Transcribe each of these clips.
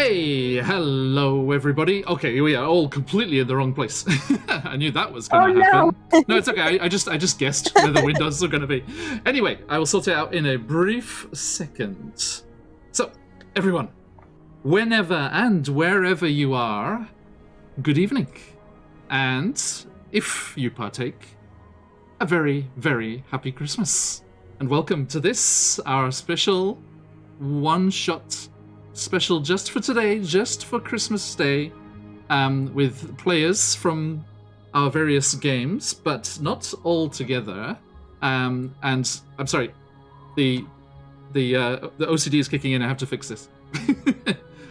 Hey, hello everybody. Okay, we are all completely in the wrong place. I knew that was going to happen. No, it's okay. I just guessed where the windows are going to be. Anyway, I will sort it out in a brief second. So, everyone, whenever and wherever you are, good evening. And if you partake, a very, very happy Christmas. And welcome to this, our special one-shot special just for today, just for Christmas Day, with players from our various games, but not all together. And I'm sorry, the OCD is kicking in. I have to fix this.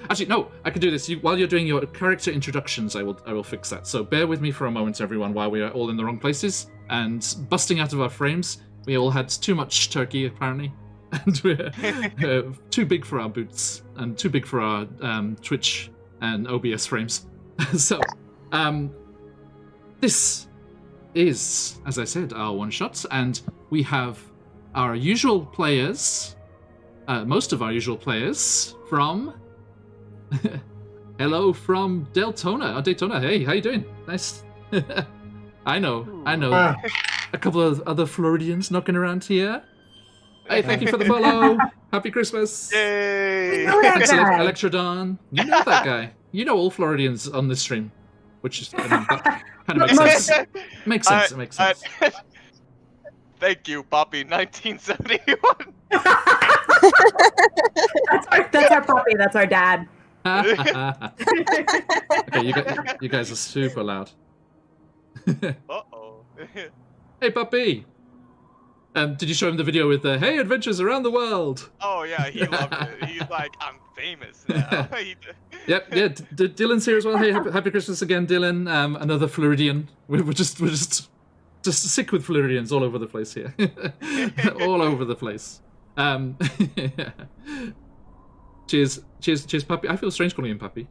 Actually, no, I can do this. While you're doing your character introductions, I will fix that. So bear with me for a moment, everyone, while we are all in the wrong places and busting out of our frames. We all had too much turkey, apparently. And we're too big for our boots and too big for our Twitch and OBS frames. So, this is, as I said, our one-shot, and we have our usual players, most of our usual players from... Hello from Daytona. Hey, how you doing? Nice. I know. A couple of other Floridians knocking around here. Hey, thank you for the follow. Happy Christmas. Yay! Excellent, Electrodon. You know that guy. You know all Floridians on this stream. Which is, that kind of makes sense. It makes sense. Thank you, Poppy, 1971. That's our puppy. That's our dad. Okay, you guys are super loud. Uh-oh. Hey, puppy. Did you show him the video with the "Hey, adventures around the world"? Oh yeah, he loved it. He's like, I'm famous now. Yep, yeah. Dylan's here as well. Hey, happy Christmas again, Dylan. Another Floridian. We're just sick with Floridians all over the place here. All over the place. Cheers, puppy. I feel strange calling him puppy.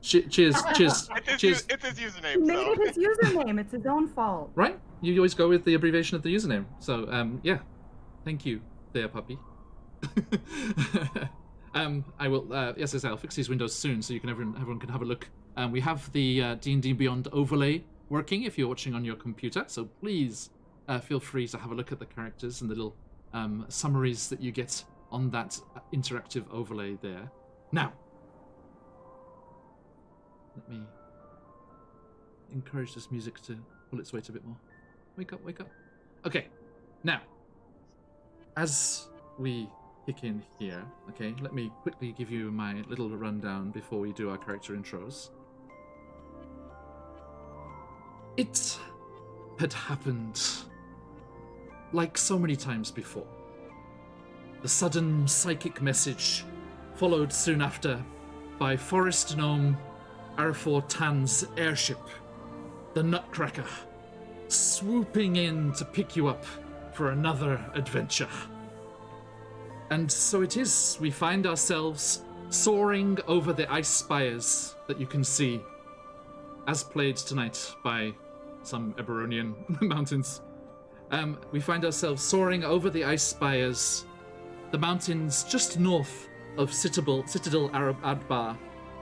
Cheers. It's his username. He made it his username. It's his own fault. Right? You always go with the abbreviation of the username. So, yeah. Thank you there, puppy. I will, yes, I'll fix these windows soon so you can everyone can have a look. We have the D&D Beyond overlay working if you're watching on your computer, so please feel free to have a look at the characters and the little summaries that you get on that interactive overlay there. Now, let me encourage this music to pull its weight a bit more. Wake up. Okay, now, as we kick in here, okay, let me quickly give you my little rundown before we do our character intros. It had happened like so many times before. The sudden psychic message, followed soon after by Forest Gnome Arafor Tan's airship, the Nutcracker, swooping in to pick you up for another adventure. And so it is, we find ourselves soaring over the ice spires that you can see, as played tonight by some Eberonian mountains. We find ourselves soaring over the ice spires, the mountains just north of Citadel Adbar,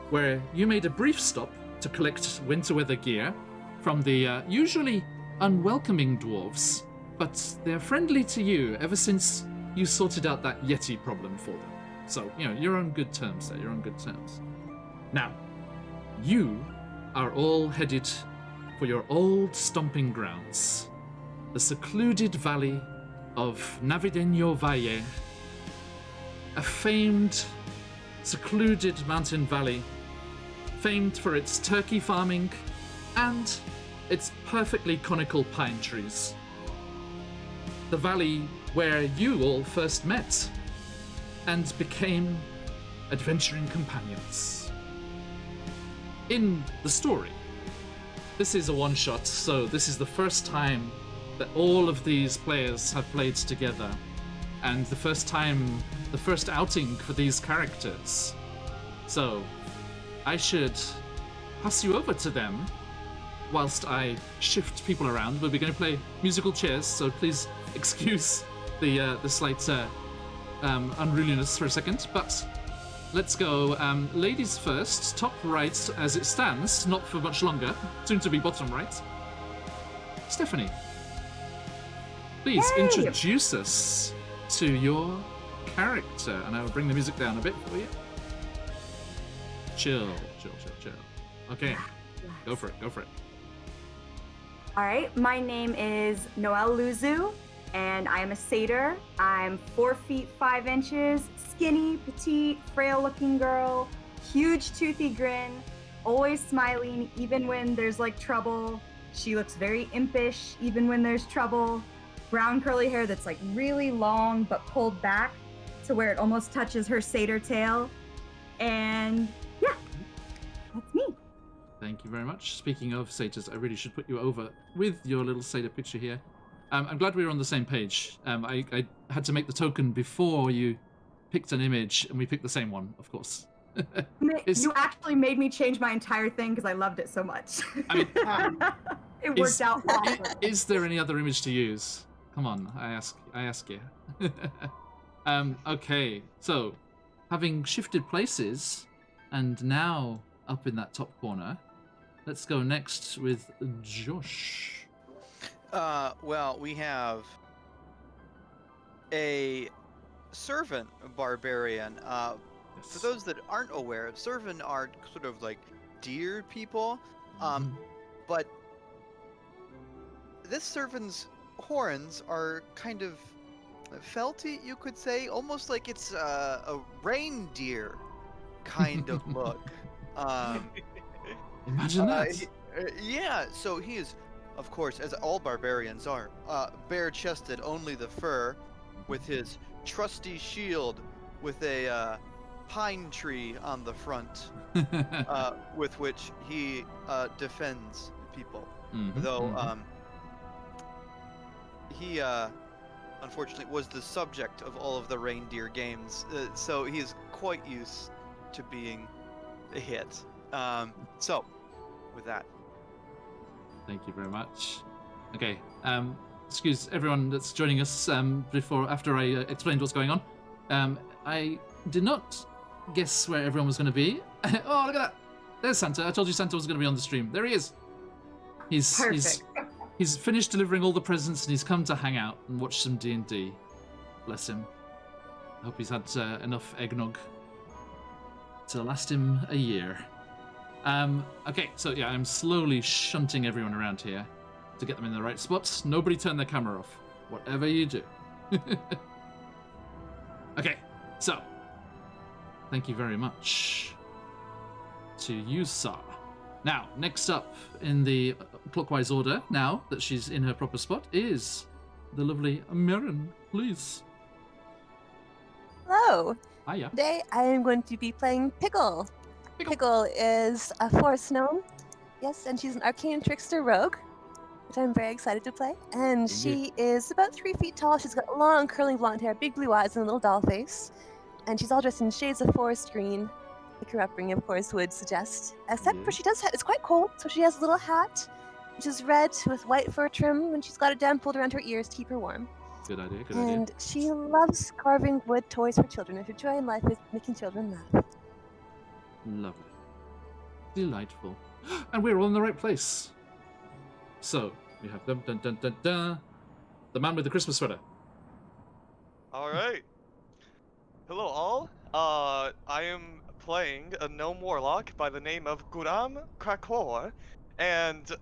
where you made a brief stop to collect winter weather gear from the usually unwelcoming dwarves, but they're friendly to you ever since you sorted out that Yeti problem for them. So, you're on good terms there, Now, you are all headed for your old stomping grounds, the secluded valley of Navideño Valle, a famed, secluded mountain valley, famed for its turkey farming and its perfectly conical pine trees. The valley where you all first met and became adventuring companions. In the story, this is a one-shot, so this is the first time that all of these players have played together, and the first outing for these characters. So, I should pass you over to them whilst I shift people around. We're going to play musical chairs, so please excuse the slight unruliness for a second. But let's go. Ladies first, top right as it stands, not for much longer. Soon to be bottom right. Stephanie, please Yay! introduce us to your character, and I will bring the music down a bit for you. Chill. Okay, go for it. All right, my name is Noelle Luzu, and I am a satyr. I'm 4 feet 5 inches, skinny, petite, frail-looking girl, huge toothy grin, always smiling even when there's like trouble. She looks very impish even when there's trouble. Brown curly hair that's like really long but pulled back to where it almost touches her satyr tail. And yeah, that's me. Thank you very much. Speaking of satyrs, I really should put you over with your little satyr picture here. I'm glad we were on the same page. I had to make the token before you picked an image, and we picked the same one, of course. You actually made me change my entire thing because I loved it so much. I mean, it worked out awesome. Is there any other image to use? Come on, I ask you. Okay, so having shifted places, and now up in that top corner, let's go next with Josh. Well, we have a servant barbarian. For those that aren't aware, servant are sort of like deer people. But this servant's horns are kind of felty, you could say, almost like it's a reindeer kind of look. Imagine that. Yeah, so he is, of course, as all barbarians are, bare-chested, only the fur, with his trusty shield with a pine tree on the front, with which he defends people. Though he unfortunately was the subject of all of the reindeer games, so he is quite used to being hit. So, with that. Thank you very much. Okay, excuse everyone that's joining us after I explained what's going on. I did not guess where everyone was going to be. Oh, look at that! There's Santa. I told you Santa was going to be on the stream. There he is. He's finished delivering all the presents and he's come to hang out and watch some D&D. Bless him. I hope he's had enough eggnog to last him a year. Okay, so yeah, I'm slowly shunting everyone around here to get them in the right spots. Nobody turn their camera off, whatever you do. Okay, so thank you very much to you, Sar. Now, next up in the clockwise order, now that she's in her proper spot, is the lovely Mirren. Please. Hello. Hiya. Today I am going to be playing Pickle. Pickle is a forest gnome. Yes, and she's an arcane trickster rogue, which I'm very excited to play. And she is about 3 feet tall. She's got long curling blonde hair, big blue eyes, and a little doll face. And she's all dressed in shades of forest green, like her upbringing, of course, would suggest. Except for it's quite cold, so she has a little hat, which is red with white fur trim, and she's got it down pulled around her ears to keep her warm. Good idea, And she loves carving wood toys for children. Her joy in life is making children laugh. Lovely. Delightful. And we're all in the right place. So, we have the man with the Christmas sweater. All right. Hello, all. I am playing a gnome warlock by the name of Guram Krakor, and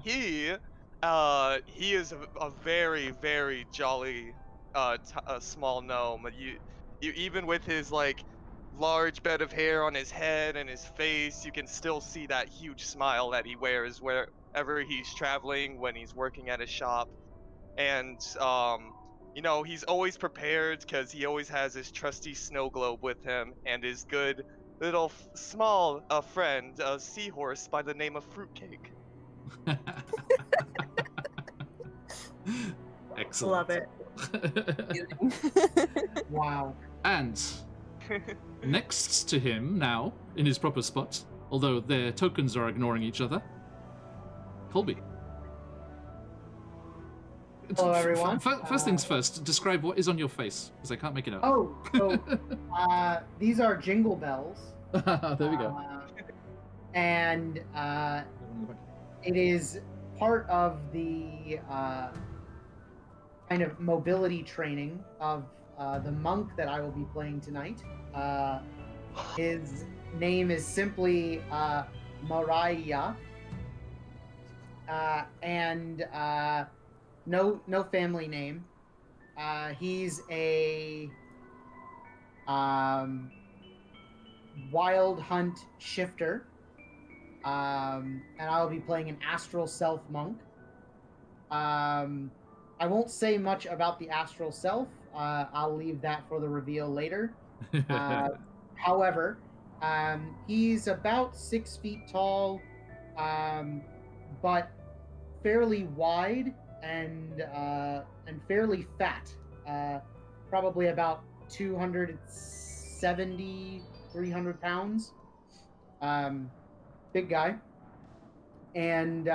he is a very, very jolly, small gnome. You even with his like large bed of hair on his head and his face, you can still see that huge smile that he wears wherever he's traveling when he's working at his shop. And you know, he's always prepared because he always has his trusty snow globe with him and his good little small friend, a seahorse by the name of Fruitcake. Excellent. Love it. Wow. And next to him now, in his proper spot, although their tokens are ignoring each other, Colby. Hello, everyone. First things first, describe what is on your face, because I can't make it out. Oh, so these are jingle bells. There we go. And it is part of the kind of mobility training of the monk that I will be playing tonight. His name is simply Mariah, and no family name. He's a wild hunt shifter, and I will be playing an astral self monk. I won't say much about the astral self. I'll leave that for the reveal later. However, he's about 6 feet tall, but fairly wide and fairly fat. Probably about 270, 300 pounds. Big guy. And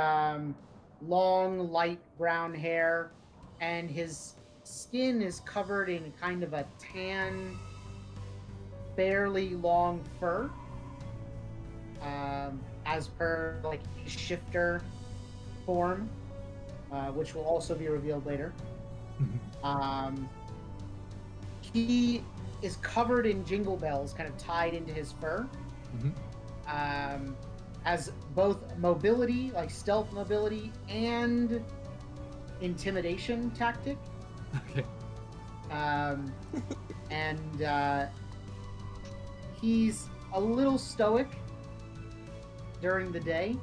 long, light brown hair. And his skin is covered in kind of a tan, fairly long fur. As per like his shifter form, which will also be revealed later. He is covered in jingle bells, kind of tied into his fur. As both mobility, like stealth mobility, and intimidation tactic. Okay. And he's a little stoic during the day,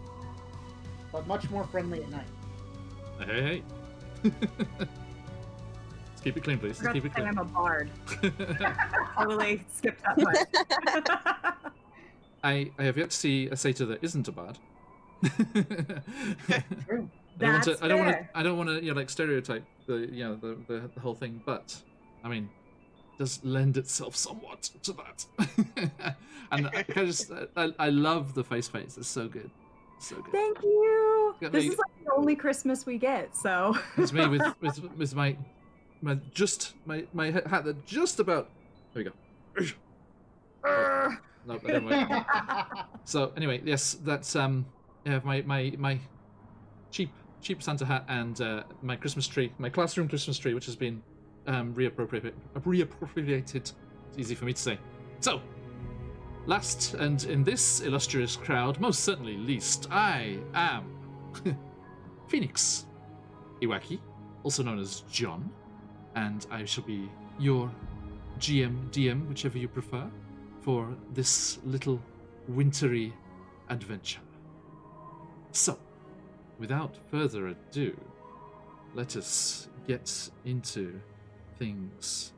but much more friendly at night. Hey. Let's keep it clean, please. Let's keep it clean. I'm a bard. Totally skipped that part. I have yet to see a satyr that isn't a bard. True. That's I don't want to. fair. I don't want to. Like stereotype the whole thing. But I mean, it does lend itself somewhat to that. And I love the face paints. It's so good. So good. Thank you. Got This me- is like the only Christmas we get, so. It's me with my hat that just about. There we go. No, that didn't work. So anyway, yes, that's my cheap Santa hat and my Christmas tree, my classroom Christmas tree, which has been reappropriated. It's easy for me to say. So, last and in this illustrious crowd, most certainly least, I am Phoenix Iwaki, also known as John, and I shall be your GM, DM, whichever you prefer, for this little wintry adventure. So, without further ado, let us get into things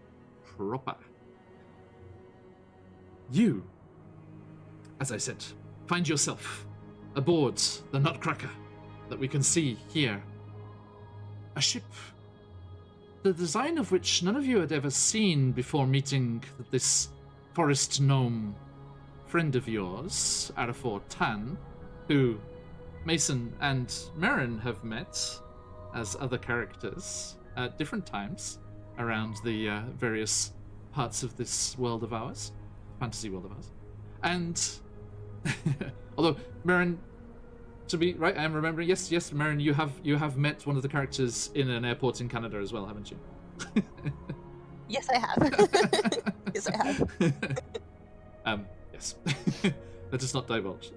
proper. You, as I said, find yourself aboard the Nutcracker that we can see here. A ship, the design of which none of you had ever seen before meeting this forest gnome friend of yours, Arafor Tan, who Mason and Marin have met as other characters at different times around the various parts of this world of ours, fantasy world of ours. And although Marin, to be right, I am remembering. Yes, Marin, you have met one of the characters in an airport in Canada as well, haven't you? Yes, I have. Yes, I have. Yes. Let us not divulge.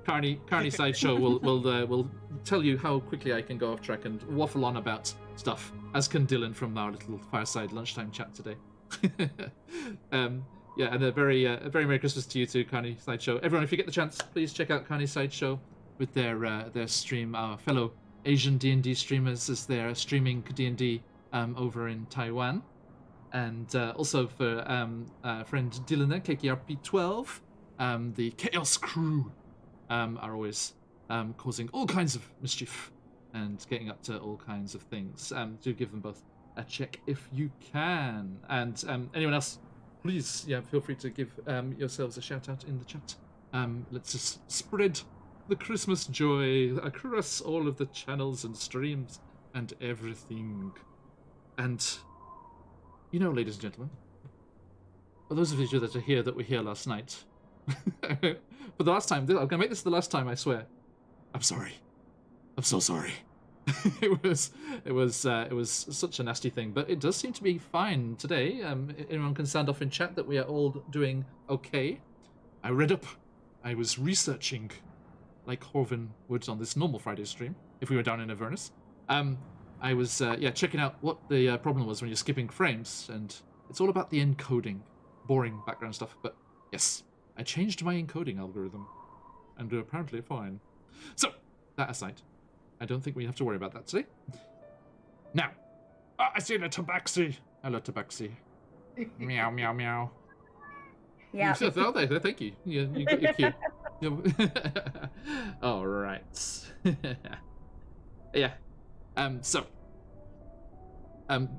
Carney Sideshow will tell you how quickly I can go off track and waffle on about stuff, as can Dylan from our little fireside lunchtime chat today. Yeah, and a very Merry Christmas to you too, Carney Sideshow. Everyone, if you get the chance, please check out Carney Sideshow with their stream. Our fellow Asian D&D streamers as they're streaming D&D over in Taiwan. And also for friend Dylan there, KKRP12, the Chaos Crew are always causing all kinds of mischief and getting up to all kinds of things. Do give them both a check if you can. And anyone else, please, feel free to give yourselves a shout out in the chat. Let's just spread the Christmas joy across all of the channels and streams and everything. And, you know, ladies and gentlemen, for those of you that are here that were here last night, for the last time, I'm going to make this the last time, I swear. I'm sorry. I'm so sorry. It was such a nasty thing, but it does seem to be fine today. Anyone can sound off in chat that we are all doing okay. I read up. I was researching, like Horvin would on this normal Friday stream, if we were down in Avernus. I was checking out what the problem was when you're skipping frames, and it's all about the encoding, boring background stuff. But yes, I changed my encoding algorithm, and we're apparently fine. So that aside, I don't think we have to worry about that today. Now, I see the tabaxi. Hello, tabaxi. Meow, meow, meow. Yeah. Oh, there, thank you. You got your cue. All right. Yeah.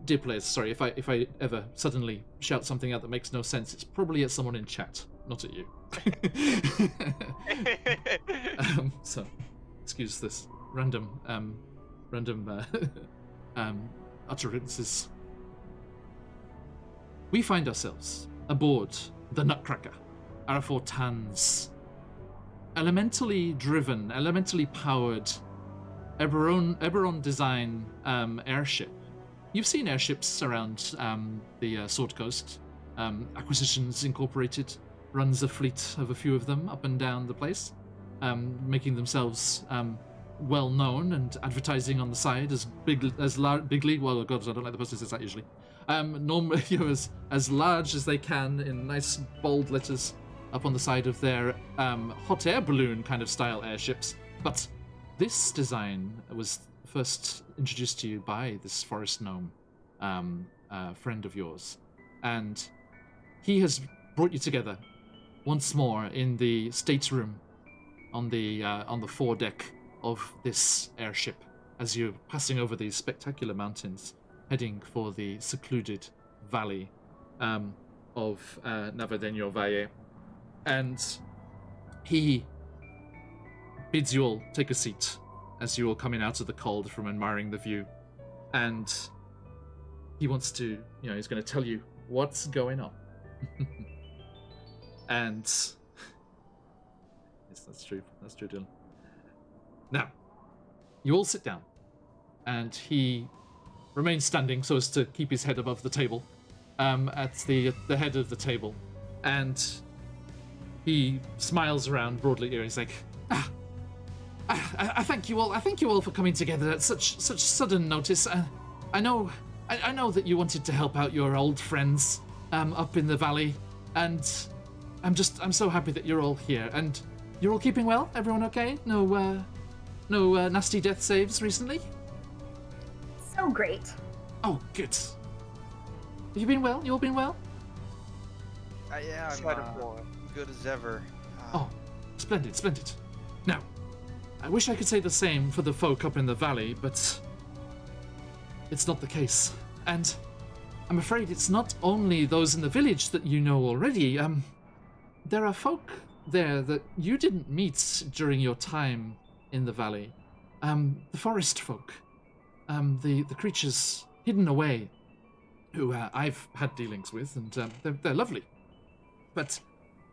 Dear players, sorry if I ever suddenly shout something out that makes no sense. It's probably at someone in chat, not at you. So, excuse this random utterances. We find ourselves aboard the Nutcracker, Arafor Tan's elementally driven, elementally powered, Eberron design airship. You've seen airships around the Sword Coast. Acquisitions Incorporated runs a fleet of a few of them up and down the place, making themselves well known and advertising on the side as bigly. Well, God, I don't like the person who says that usually. Normally, as large as they can in nice bold letters up on the side of their hot air balloon kind of style airships. But this design was first introduced to you by this forest gnome friend of yours, and he has brought you together once more in the stateroom on the foredeck of this airship as you're passing over these spectacular mountains, heading for the secluded valley of Navadeño Valle. And he bids you all take a seat as you're all coming out of the cold from admiring the view. And he wants to, he's going to tell you what's going on. And yes, that's true, Dylan. Now, you all sit down, and he remains standing so as to keep his head above the table, at the head of the table, and he smiles around broadly here. He's like, I thank you all. I thank you all for coming together at such sudden notice. I know that you wanted to help out your old friends up in the valley, and I'm so happy that you're all here. And you're all keeping well? Everyone okay? No nasty death saves recently? So great. Oh, good. Have you been well? You all been well? Yeah, I'm good as ever. Oh, splendid. Now, I wish I could say the same for the folk up in the valley, but it's not the case. And I'm afraid it's not only those in the village that you know already. There are folk there that you didn't meet during your time in the valley. The forest folk. The creatures hidden away, who I've had dealings with, and they're lovely. But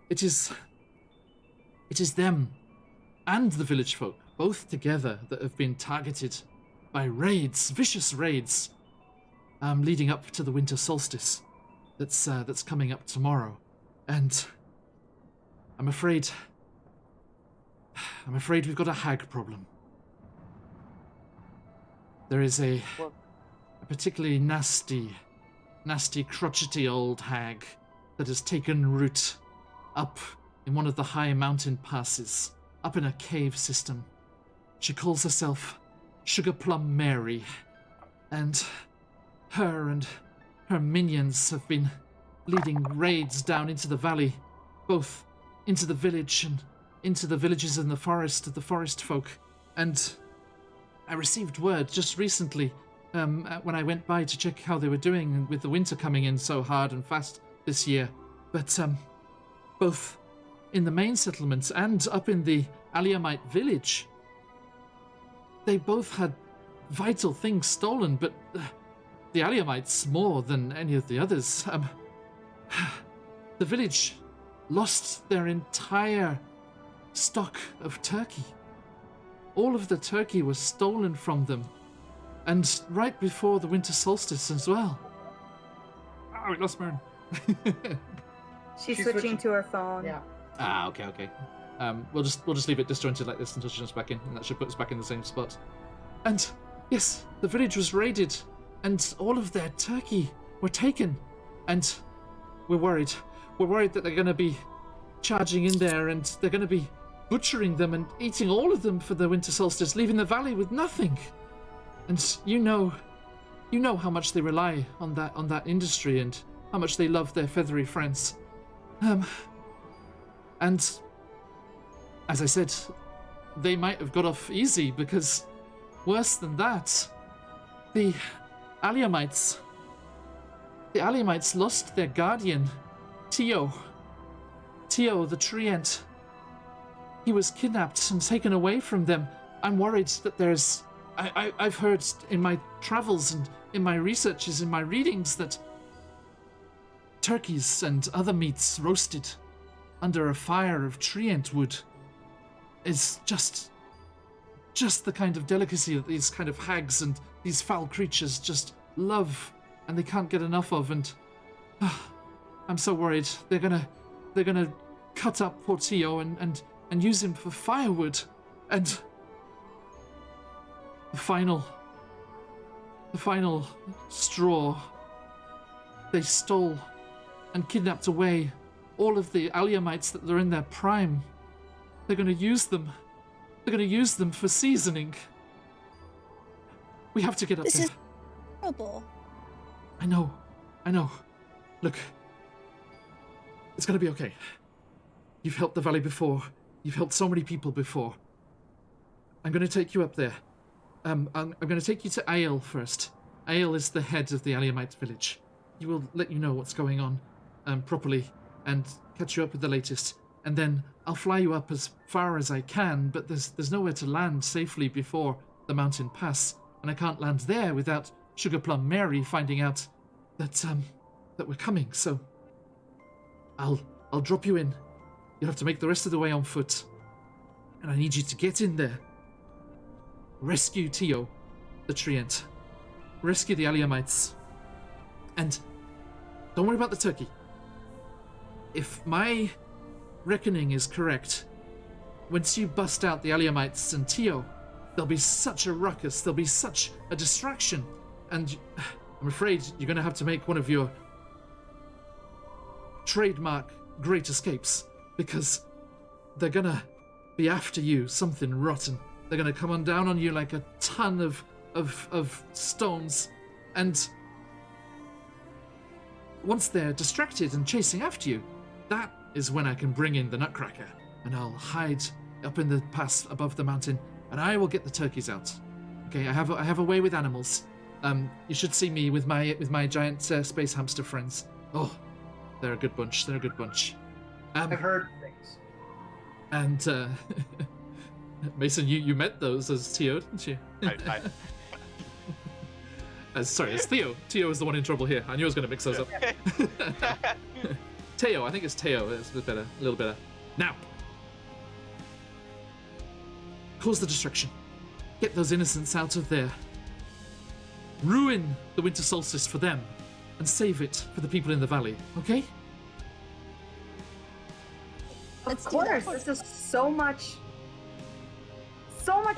it is them and the village folk, both together, that have been targeted by raids, vicious raids, leading up to the winter solstice that's coming up tomorrow. And I'm afraid we've got a hag problem. There is a particularly nasty, crotchety old hag that has taken root up in one of the high mountain passes, up in a cave system. She calls herself Sugar Plum Mary, and her minions have been leading raids down into the valley, both into the village and into the villages in the forest of the forest folk. And I received word just recently, when I went by to check how they were doing with the winter coming in so hard and fast this year. But both in the main settlements and up in the Aliamite village, they both had vital things stolen, but the Alliamites more than any of the others. The village lost their entire stock of turkey. All of the turkey was stolen from them, and right before the winter solstice as well. Oh, we lost Mern. She's She's switching switching. to her phone. Yeah. Okay. We'll just leave it disjointed like this until she jumps back in, and that should put us back in the same spot. And yes, the village was raided, and all of their turkey were taken, and we're worried. We're worried that they're going to be charging in there, and they're going to be butchering them and eating all of them for the winter solstice, leaving the valley with nothing. And you know how much they rely on that industry, and how much they love their feathery friends. And as I said, they might have got off easy, because worse than that, the Alliamites lost their guardian, Tio, the treant. He was kidnapped and taken away from them. I'm worried that there's... I've heard in my travels and in my researches, in my readings, that turkeys and other meats roasted under a fire of treant wood is just the kind of delicacy that these kind of hags and these foul creatures just love, and they can't get enough of. And I'm so worried they're gonna cut up poor Tio and use him for firewood. And the final straw, they stole and kidnapped away all of the Alliamites that are in their prime. They're going to use them. They're going to use them for seasoning. We have to get up This there. is horrible. I know. Look, it's going to be okay. You've helped the valley before. You've helped so many people before. I'm going to take you up there. I'm going to take you to Ael first. Ael is the head of the Alliamite village. He will let you know what's going on properly and catch you up with the latest. And then I'll fly you up as far as I can, but there's nowhere to land safely before the mountain pass, and I can't land there without Sugar Plum Mary finding out that we're coming. So I'll drop you in. You'll have to make the rest of the way on foot, and I need you to get in there. Rescue Tio, the treant. Rescue the Alliamites. And don't worry about the turkey. If my reckoning is correct, once you bust out the Alliamites and Tio, there'll be such a ruckus, there'll be such a distraction, and I'm afraid you're going to have to make one of your trademark great escapes, because they're going to be after you something rotten. They're going to come on down on you like a ton of stones, and once they're distracted and chasing after you, that is when I can bring in the Nutcracker, and I'll hide up in the pass above the mountain, and I will get the turkeys out. Okay, I have a way with animals. You should see me with my giant space hamster friends. Oh, they're a good bunch. They're a good bunch. I've heard things. And Mason, you met those as Tio, didn't you? Sorry, it's Theo. Tio is the one in trouble here. I knew I was going to mix those up. Teo, I think it's Teo. It's a bit better, a little better. Now, cause the destruction. Get those innocents out of there. Ruin the winter solstice for them, and save it for the people in the valley. Okay? Of course, this is so much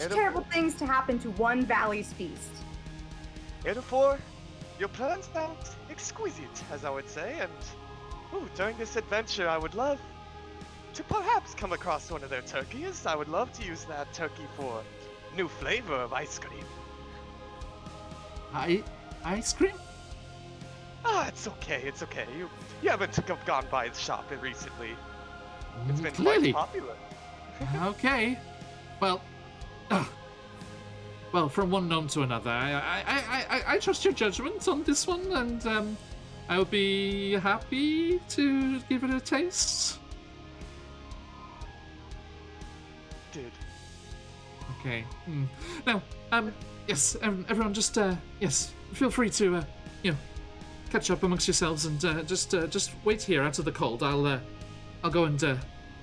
terrible things to happen to one valley's feast. Therefore, your plans sound exquisite, as I would say, and during this adventure I would love to perhaps come across one of their turkeys. I would love to use that turkey for new flavor of ice cream. Ice cream? It's okay, it's okay. You haven't gone by the shop recently. It's been Clearly. quite popular. Okay. Well, from one gnome to another, I trust your judgment on this one, and I'll be happy to give it a taste. Dude. Okay. Now, yes, everyone, just yes, feel free to catch up amongst yourselves and just wait here out of the cold. I'll go and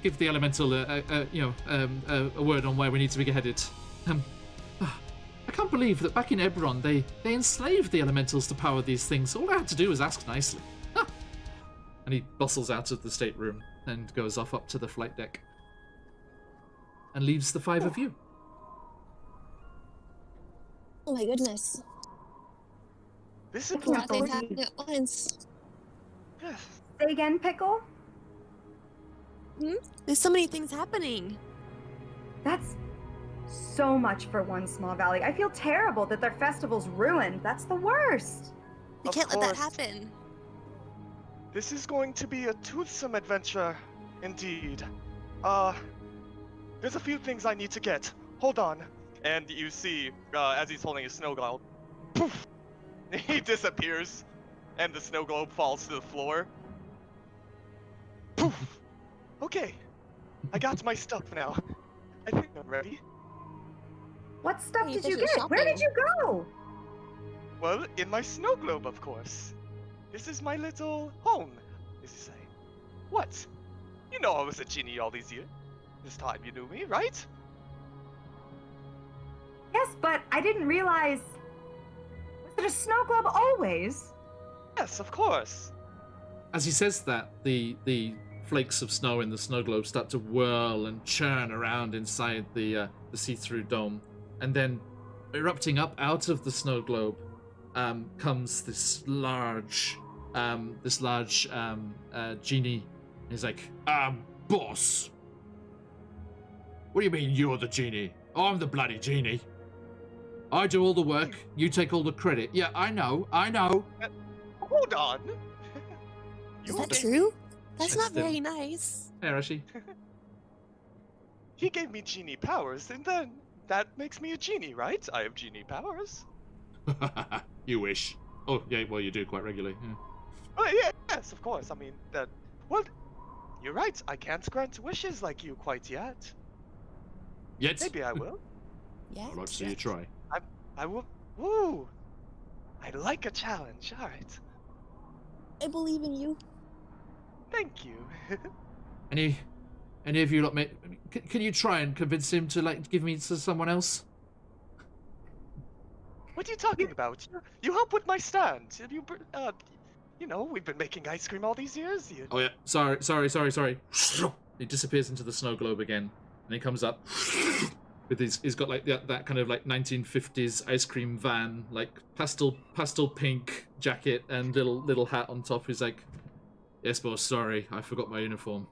give the elemental a word on where we need to be headed. I can't believe that back in Eberron they enslaved the elementals to power these things. All I had to do was ask nicely. And he bustles out of the stateroom and goes off up to the flight deck and leaves the five of you. Oh my goodness. This I is can't A lot of things believe- happening at once. yes. Say again, Pickle? There's so many things happening. That's so much for one small valley. I feel terrible that their festival's ruined. That's the worst. We Of can't let that course. happen. This is going to be a toothsome adventure, indeed. There's a few things I need to get. Hold on. And you see, as he's holding his snow globe, poof, he disappears, and the snow globe falls to the floor. Poof. Okay, I got my stuff now. I think I'm ready. What stuff Hey, did this you is get? Where did shopping. you go? Well, in my snow globe, of course. This is my little home, as you say. What? You know I was a genie all these years. This time you knew me, right? Yes, but I didn't realize. Was it a snow globe always? Yes, of course. As he says that, the flakes of snow in the snow globe start to whirl and churn around inside the see-through dome, and then erupting up out of the snow globe comes this large genie. He's like, boss. What do you mean you're the genie? I'm the bloody genie. I do all the work, you take all the credit. Yeah, I know. Hold on. Is You that gave- true? That's not Just them. very nice. Hey, Arashi. He gave me genie powers, and then that makes me a genie, right? I have genie powers. You wish. Oh, yeah, well, you do quite regularly. Yeah. Oh, yeah, yes, of course. I mean, that. Well, you're right. I can't grant wishes like you quite yet. Yet, Maybe I will. Yeah. I'd like to see you try. I will. Woo! I like a challenge. All right. I believe in you. Thank you. Any of you lot, can you try and convince him to give me to someone else? What are you talking about? You help with my stand. Have you, you know, we've been making ice cream all these years. You... Oh yeah, sorry. He disappears into the snow globe again, and he comes up with he's got like that kind of like 1950s ice cream van, like pastel pink jacket and little hat on top. He's like, yes, boss. Sorry, I forgot my uniform.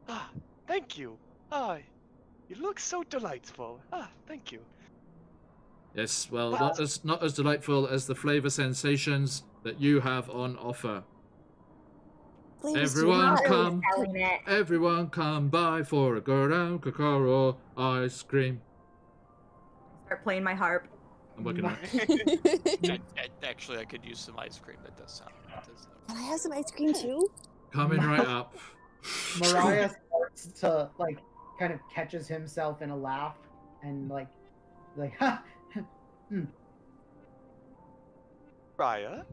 Ah, thank you. Ah, you look so delightful. Ah, thank you. Yes, well, Well- not as delightful as the flavor sensations that you have on offer. Please do Everyone not. come. Selling it. Everyone come by for a Gordon Kokoro ice cream. Start playing my harp. I'm working on it. Actually, I could use some ice cream. That does sound. Can I have some ice cream too? Coming right up. Mariah starts to kind of catches himself in a laugh and ha. Raya,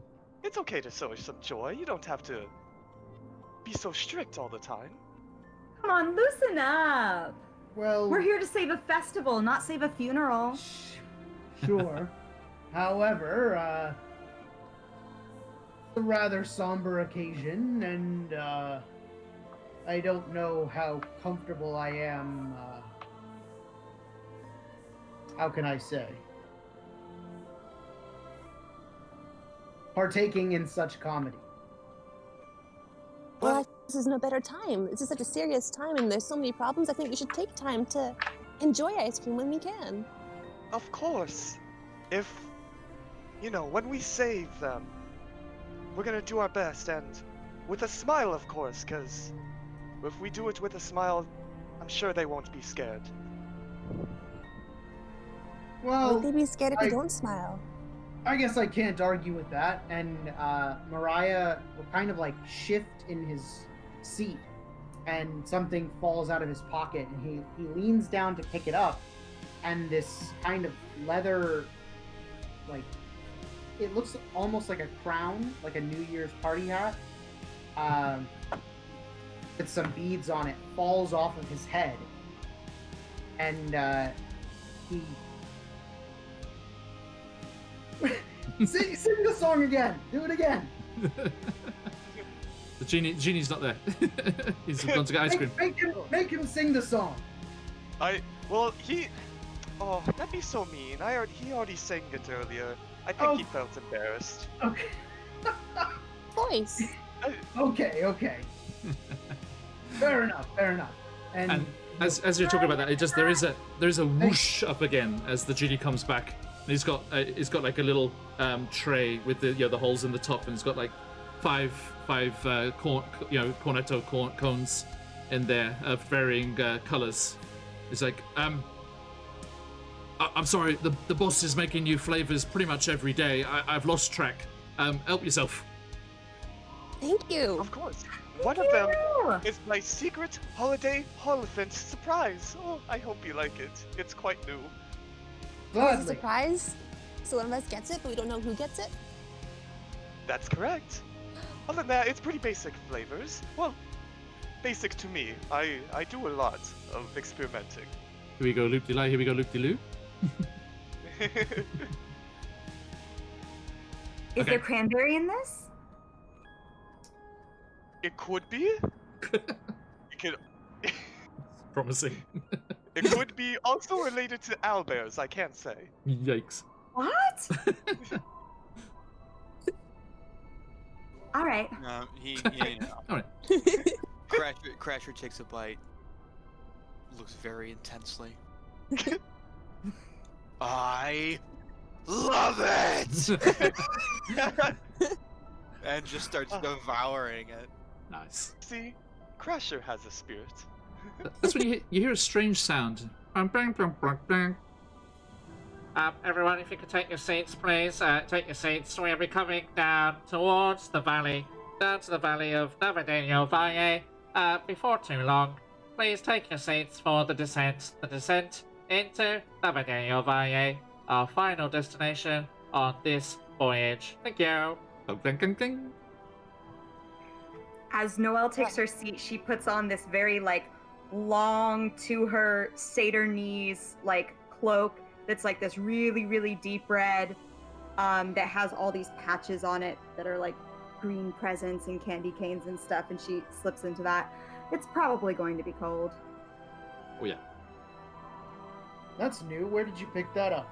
it's okay to show some joy. You don't have to be so strict all the time. Come on, loosen up. Well, We're here to save a festival, not save a funeral. Sure. However, it's a rather somber occasion, and I don't know how comfortable I am. How can I say? Partaking in such comedy. Well, this is no better time. This is such a serious time, and there's so many problems. I think we should take time to enjoy ice cream when we can. Of course. If, you know, when we save them, we're gonna do our best, and with a smile, of course, because if we do it with a smile, I'm sure they won't be scared. Well, Would they be scared if we I- don't smile? I guess I can't argue with that. And Mariah will kind of shift in his seat, and something falls out of his pocket, and he leans down to pick it up, and this kind of leather, like, it looks almost like a crown, like a New Year's party hat, with some beads on it, falls off of his head, and he sing the song again. Do it again. The genie's not there. He's gone to get ice cream. Make him sing the song. Well, oh, that'd be so mean. He already sang it earlier. I think he felt embarrassed. Okay. Voice. Okay. Fair enough. And as you're talking about that, there is a whoosh up again as the genie comes back. And he's got like a little tray with the holes in the top, and it's got like five cornetto cones in there of varying colors. He's like, I'm sorry, the boss is making new flavors pretty much every day. I've lost track. Help yourself. Thank you. Of course. One of them is my secret holiday Holophant surprise. Oh, I hope you like it. It's quite new. It's a gladly. surprise. So one of us gets it, but we don't know who gets it. That's correct. Other than that, it's pretty basic flavors. Well, basic to me. I do a lot of experimenting. Here we go, loop-de-lie. Here we go, loop-de-loo. Is there cranberry in this? It could be. It could. Promising. It could be also related to owlbears. I can't say. Yikes. What? All right. All right. Crasher takes a bite. Looks very intensely. I love it! And just starts devouring it. Nice. See, Crasher has a spirit. That's when you hear a strange sound. Bang, bang, bang, bang. Everyone, if you could take your seats, please. Take your seats. We'll be coming down towards the valley. Down to the valley of Navadeño Valle. Before too long. Please take your seats for the descent. The descent into Navadeño Valle. Our final destination on this voyage. Thank you. Ding, ding, ding, ding. As Noelle takes her seat, she puts on this very long to her satyr knees cloak that's like this really, really deep red that has all these patches on it that are like green presents and candy canes and stuff, and she slips into that. It's probably going to be cold. Oh yeah. That's new. Where did you pick that up?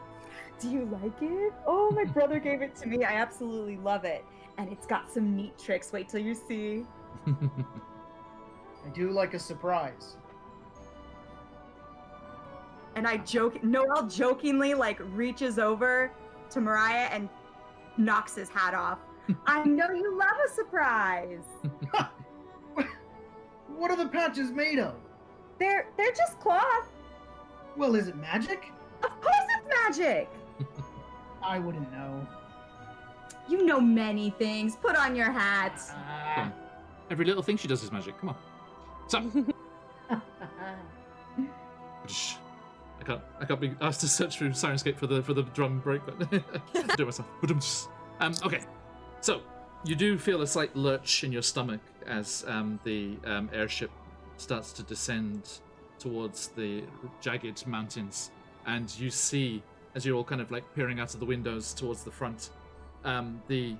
Do you like it? Oh, my brother gave it to me. I absolutely love it. And it's got some neat tricks. Wait till you see. I do like a surprise. And Noelle jokingly reaches over to Mariah and knocks his hat off. I know you love a surprise. What are the patches made of? They're just cloth. Well, is it magic? Of course it's magic. I wouldn't know. You know many things. Put on your hat. Every little thing she does is magic. Come on. So. I can't be asked to search through Sirenscape for the drum break, but I'll do it myself. Okay, so you do feel a slight lurch in your stomach as the airship starts to descend towards the jagged mountains, and you see, as you're all kind of peering out of the windows towards the front, the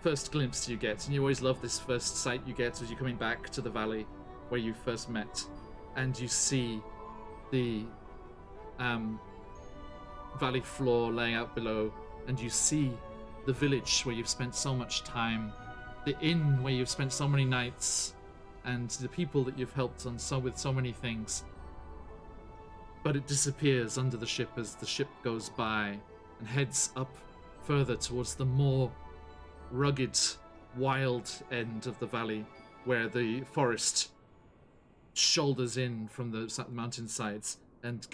first glimpse you get, and you always love this first sight you get as you're coming back to the valley where you first met, and you see the valley floor laying out below, and you see the village where you've spent so much time, the inn where you've spent so many nights, and the people that you've helped with so many things. But it disappears under the ship as the ship goes by and heads up further towards the more rugged, wild end of the valley, where the forest shoulders in from the mountainsides and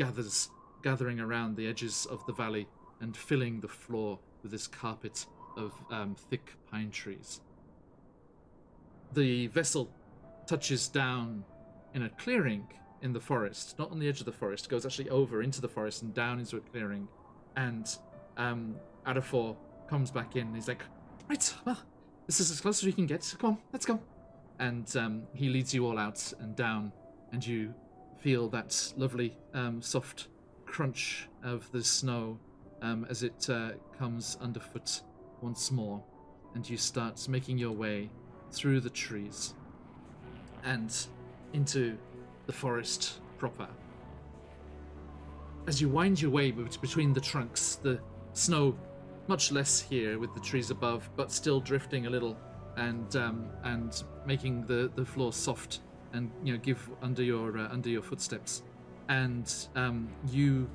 gathering around the edges of the valley and filling the floor with this carpet of thick pine trees. The vessel touches down in a clearing in the forest, not on the edge of the forest, goes actually over into the forest and down into a clearing. And Arafor comes back in. And he's like, right, well, this is as close as we can get. Come on, let's go. And he leads you all out and down, and you feel that lovely soft crunch of the snow as it comes underfoot once more, and you start making your way through the trees and into the forest proper. As you wind your way between the trunks, the snow much less here with the trees above, but still drifting a little and making the floor soft and give under your footsteps. And you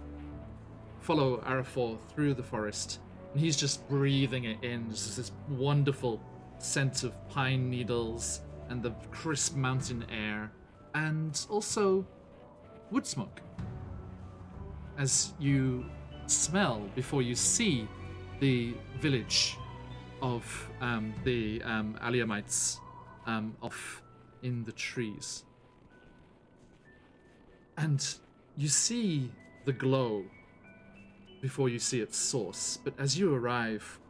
follow Arafor through the forest, and he's just breathing it in. Just this wonderful scent of pine needles and the crisp mountain air, and also wood smoke. As you smell before you see the village of the Aliamites off in the trees. And you see the glow before you see its source, but as you arrive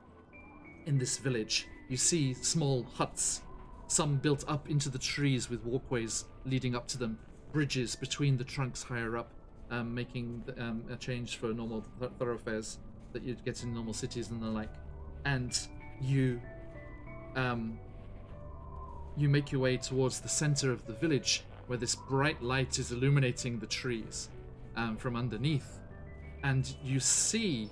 in this village, you see small huts, some built up into the trees with walkways leading up to them, bridges between the trunks higher up, making a change for normal thoroughfares that you'd get in normal cities and the like. And you make your way towards the center of the village, where this bright light is illuminating the trees from underneath. And you see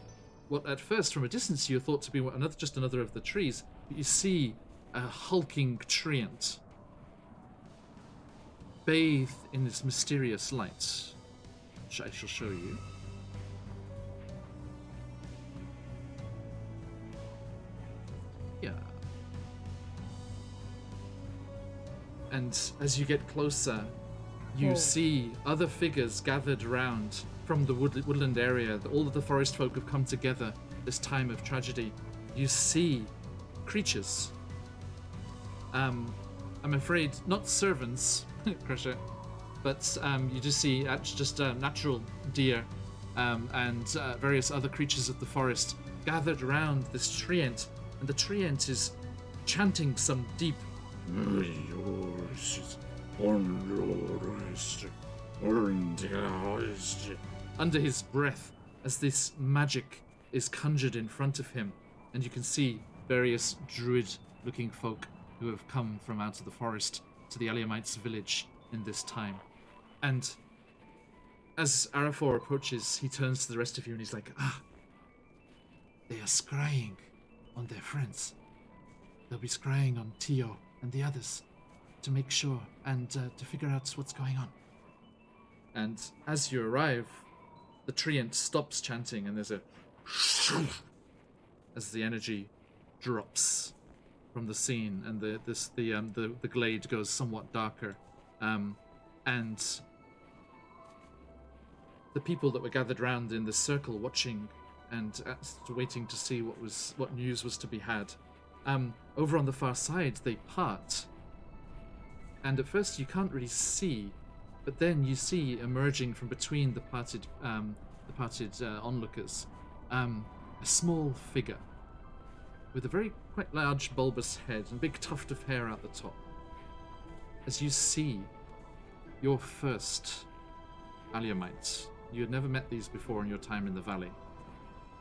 what at first from a distance you thought to be just another of the trees, but you see a hulking treant bathed in this mysterious light, which I shall show you. Yeah. And as you get closer, you see other figures gathered around from the woodland area. All of the forest folk have come together this time of tragedy. You see creatures. I'm afraid not servants, Crusher, but you just see natural deer and various other creatures of the forest gathered around this treant, and the treant is chanting some deep under his breath as this magic is conjured in front of him, and you can see various druid-looking folk who have come from out of the forest to the Aliamites' village in this time. And as Arafor approaches, he turns to the rest of you and he's like, they are scrying on their friends. They'll be scrying on Tio and the others to make sure and to figure out what's going on. And as you arrive, the treant stops chanting and there's a as the energy drops from the scene and the glade goes somewhat darker, and the people that were gathered round in the circle watching and waiting to see what news was to be had, over on the far side they part, and at first you can't really see, but then you see emerging from between the parted onlookers a small figure with a quite large bulbous head and a big tuft of hair out the top. As you see your first Aliamites, you had never met these before in your time in the valley,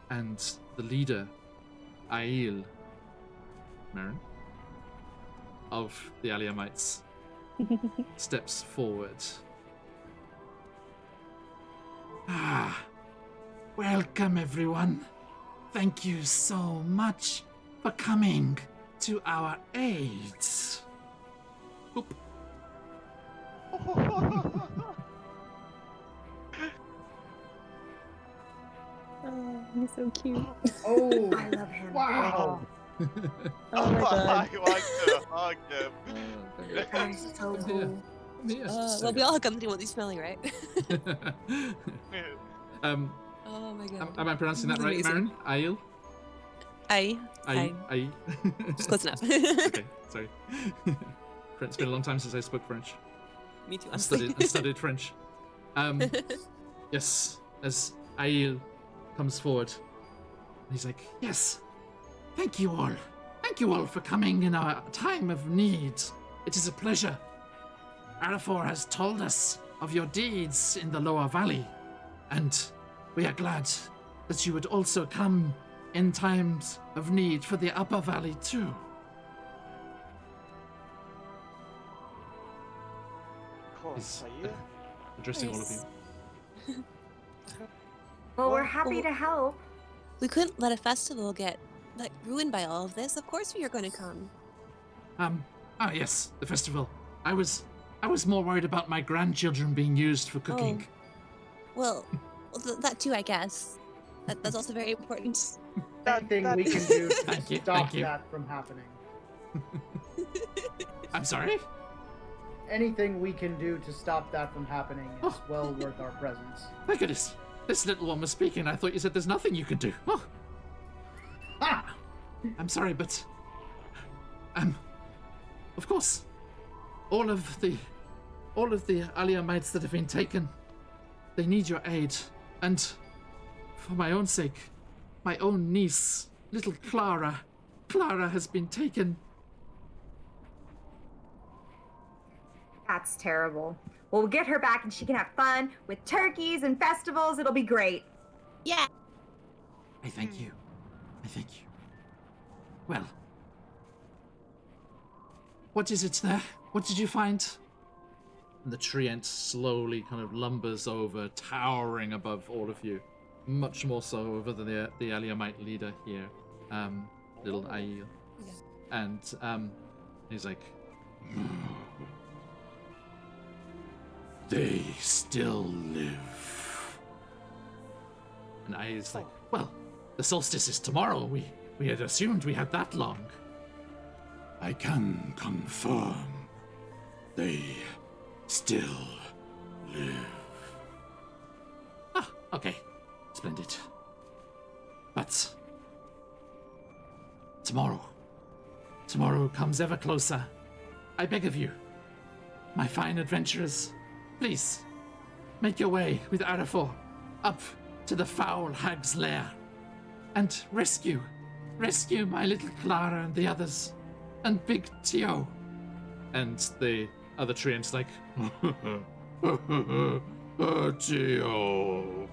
and the leader, Ail, Marin, of the Aliamites, steps forward. Welcome everyone. Thank you so much for coming to our aid. Oop. Oh, he's so cute. Oh, I love him. wow. Oh my god. I want to hug him. That's so cool. Well, we all have gone through what he's smelling, right? Oh my god. Am I pronouncing that right, Amazing. Marin? Aye. Aye. Just close enough. Okay, sorry. It's been a long time since I spoke French. Me too, I honestly. studied French. Yes, as Aiel comes forward, he's like, yes, thank you all. Thank you all for coming in our time of need. It is a pleasure. Arafor has told us of your deeds in the lower valley, and we are glad that you would also come in times of need for the upper valley too. Of course, He's addressing all of Nice. you. Well, we're Well, happy to help. We couldn't let a festival get ruined by all of this. Of course we are going to come. Yes, the festival. I was more worried about my grandchildren being used for cooking. Well, that too, I guess. That's also very important. Anything we can do to Thank you, stop thank you. that from happening. I'm sorry? Anything we can do to stop that from happening is well worth our presence. My goodness. This little one was speaking. I thought you said there's nothing you could do. Oh, Ha! I'm sorry, but of course, all of the Aliamites that have been taken, they need your aid. And for my own sake, my own niece, little Clara has been taken. That's terrible. Well, we'll get her back and she can have fun with turkeys and festivals. It'll be great. Yeah. I thank you. I thank you. Well, what is it there? What did you find? And the treant slowly kind of lumbers over, towering above all of you. Much more so over than the Aliamite leader here, little Aiel. Yeah. And he's like, they still live. And Aiel's like, well, the solstice is tomorrow. We had assumed we had that long. I can confirm they still live. Ah, okay. Splendid. But tomorrow comes ever closer. I beg of you, my fine adventurers, please make your way with Arafor up to the foul hag's lair and rescue my little Clara and the others and Big Tio. And the other treant's like, Tio.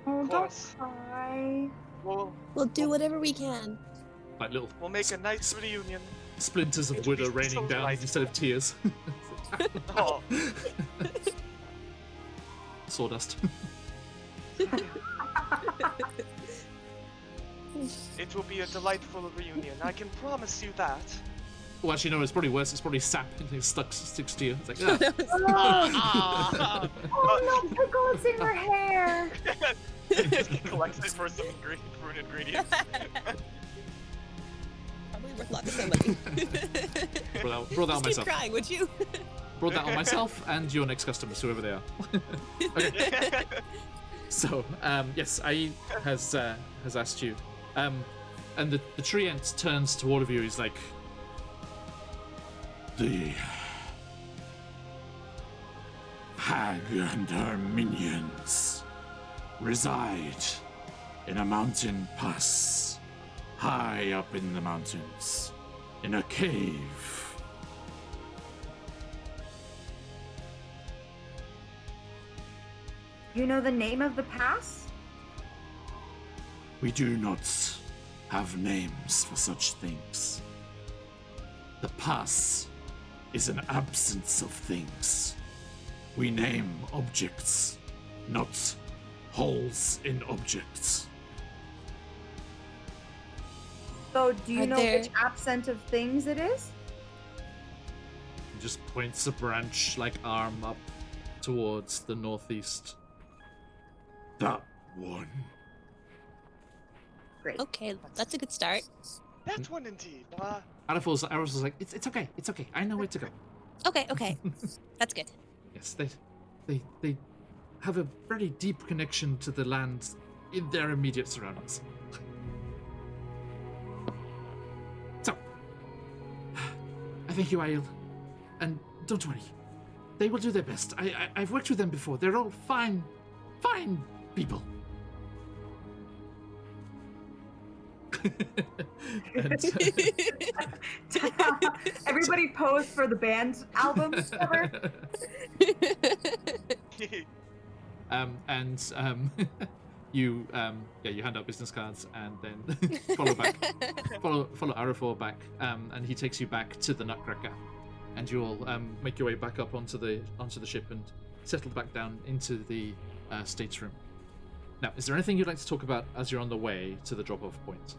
Oh, don't course. cry. We'll do whatever we can. Like little We'll make a nice reunion. splinters of It'll wood be are raining so down delightful. instead of tears. Oh, Sawdust. it will be a delightful reunion. I can promise you that. Well, actually, no, it's probably worse. It's probably sap and it sticks to you. It's like, Ah. Oh no, pickles in her hair. Collects it for some food ingredients. Probably worth lots of somebody. brought that on Just keep myself. crying, would you? Brought that on myself and your next customers, whoever they are. Okay. So, yes, I has asked you, and the treant turns to all of you. He's like, the hag and her minions reside in a mountain pass high up in the mountains, in a cave. You know the name of the pass? We do not have names for such things. The pass is an absence of things. We name objects, not holes in objects. So, do you Are know there- which absent of things it is? He just points a branch-like arm up towards the northeast. That one. Great. Okay, that's a good start. That one indeed. Arafor's like, it's okay, it's okay. I know where to go. Okay. That's good. Yes, they have a very deep connection to the land in their immediate surroundings. So, I thank you, Aiel. And don't worry, They will do their best. I've worked with them before. They're all fine people. And, Everybody pose for the band album cover. You you hand out business cards and then follow Arafor back, and he takes you back to the Nutcracker, and you all make your way back up onto the ship and settle back down into the stateroom. Now, is there anything you'd like to talk about as you're on the way to the drop-off point?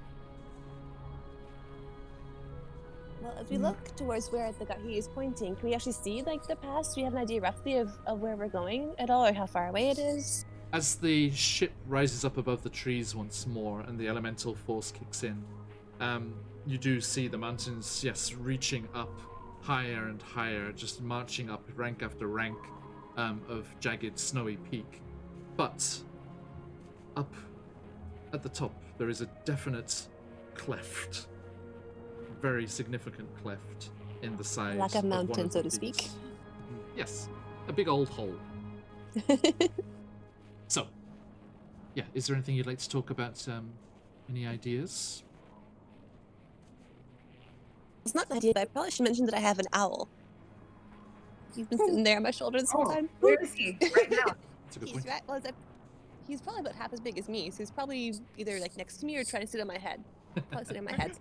Well, if we look towards where he is pointing, can we actually see like the past? Do we have an idea roughly of where we're going at all, or how far away it is? As the ship rises up above the trees once more and the elemental force kicks in, you do see the mountains, yes, reaching up higher and higher, just marching up rank after rank of jagged, snowy peak. But up at the top, there is a definite cleft, very significant cleft in the side. Like a of one mountain, of so the to speak. peaks. Yes, a big old hole. So, yeah, is there anything you'd like to talk about? Any ideas? It's not an idea, but I probably should mention that I have an owl. He's been sitting there on my shoulder this whole time. Where is he right now? That's a good He's point. right. Well, he's probably about half as big as me, so he's probably either like next to me or trying to sit on my head. Probably sitting on my head.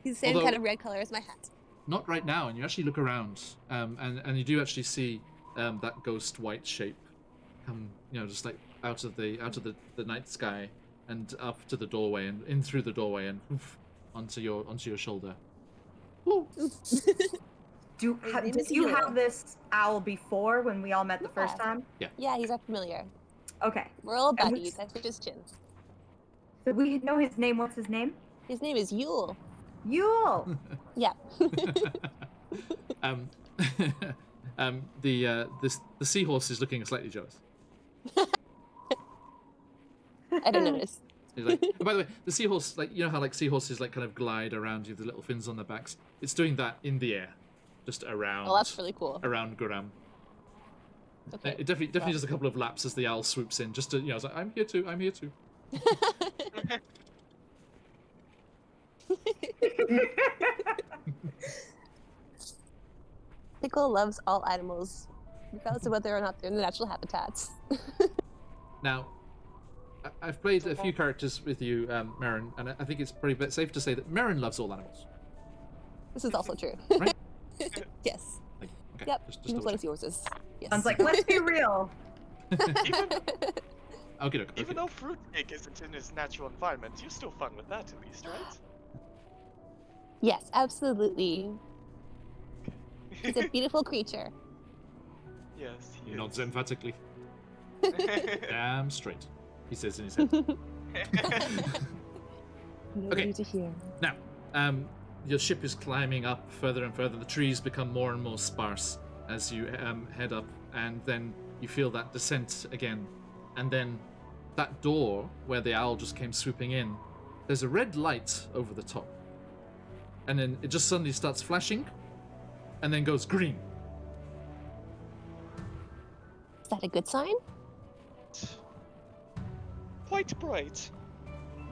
He's the same Although- kind of red color as my hat. Not right now, and you actually look around, and you do actually see that ghost white shape come, just like out of the night sky and up to the doorway and in through the doorway and oof, onto your shoulder. Ooh. Do His name is you Yule. have this owl before when we all met the first Yeah. time? Yeah, he's our familiar. Okay. We're all And buddies. I his chin. So we know his name. What's his name? His name is Yule. Yule. Yeah. The seahorse is looking slightly jealous. I don't notice. He's like, and by the way, the seahorse, like, you know how like seahorses like kind of glide around you, the little fins on their backs. It's doing that in the air, just around. Oh, that's really cool. Around Guram. Okay. It definitely does a couple of laps as the owl swoops in, just to it's like, I'm here too. Pickle loves all animals, regardless of whether or not they're in their natural habitats. Now, I've played a few characters with you, Marin, and I think it's pretty safe to say that Marin loves all animals. This is also true. Right? Yes. Okay, Yep. just He double loves horses. Yes. Sounds like, let's be real. Even, Okay. even though fruitcake isn't in its natural environment, you're still fun with that at least, right? Yes, absolutely. He's a beautiful creature. Yes, he is. Nods emphatically. Damn straight, he says in his head. Nobody to hear. Now, your ship is climbing up further and further. The trees become more and more sparse as you head up, and then you feel that descent again. And then that door where the owl just came swooping in, there's a red light over the top. And then it just suddenly starts flashing, and then goes green. Is that a good sign? Quite bright.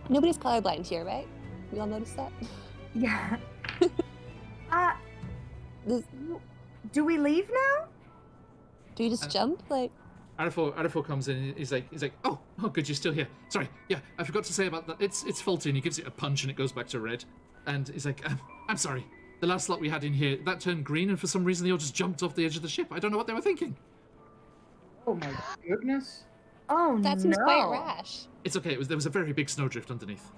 Nobody's colorblind here, right? We all noticed that? Yeah. Does- Do we leave now? Do you just jump? Like, Arafor comes in. He's like, oh, good, you're still here. Sorry, yeah, I forgot to say about that. It's faulty, and he gives it a punch, and it goes back to red. And he's like, I'm sorry. The last lot we had in here, that turned green, and for some reason they all just jumped off the edge of the ship. I don't know what they were thinking. Oh my goodness. Oh that no. seems quite rash. It's okay. There was a very big snowdrift underneath.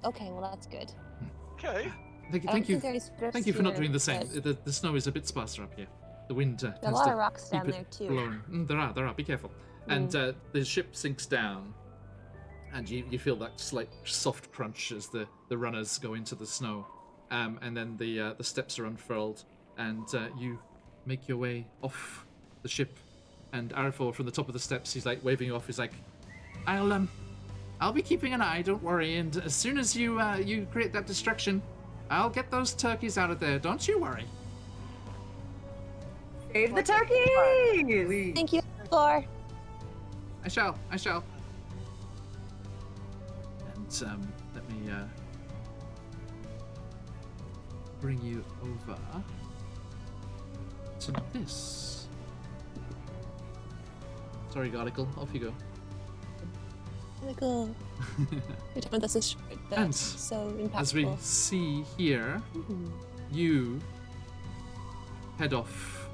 Okay, well that's good. Okay. Thank you for not doing the same. The snow is a bit sparser up here. The wind There are a tends lot to of rocks keep down it there too. blowing. There are. Be careful. And the ship sinks down, and you feel that slight soft crunch as the runners go into the snow, and then the steps are unfurled, and you make your way off the ship. And Arafor from the top of the steps, he's like waving you off. He's like, I'll be keeping an eye. Don't worry. And as soon as you create that distraction, I'll get those turkeys out of there. Don't you worry. Save the turkeys! Please. Thank you, Thor. I shall. And let me bring you over to this. Sorry, Gardicle, off you go. Cool. Your time with us is short, but And so impactful. As we see here, Mhm. you head off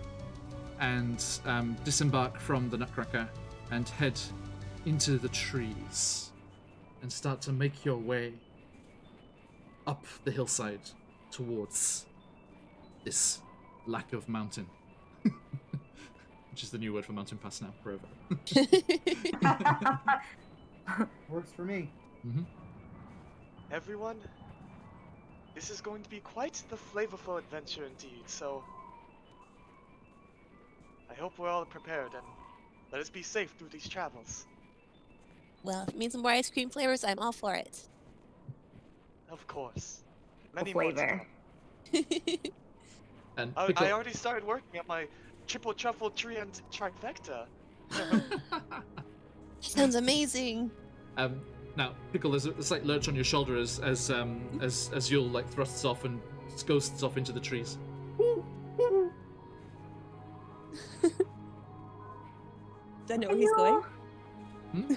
and disembark from the Nutcracker and head into the trees and start to make your way up the hillside towards this lack of mountain. Which is the new word for mountain pass now, forever. Works for me. Everyone, this is going to be quite the flavorful adventure indeed, so I hope we're all prepared and let us be safe through these travels. Well, if it means more ice cream flavors, I'm all for it. Of course. Many more to flavor. come. And I Pickle, already started working on my triple truffle tree and trifecta. Sounds amazing. now, Pickle, there's a slight lurch on your shoulder as Yule like thrusts off and ghosts off into the trees. Do I know where he's going? Hmm?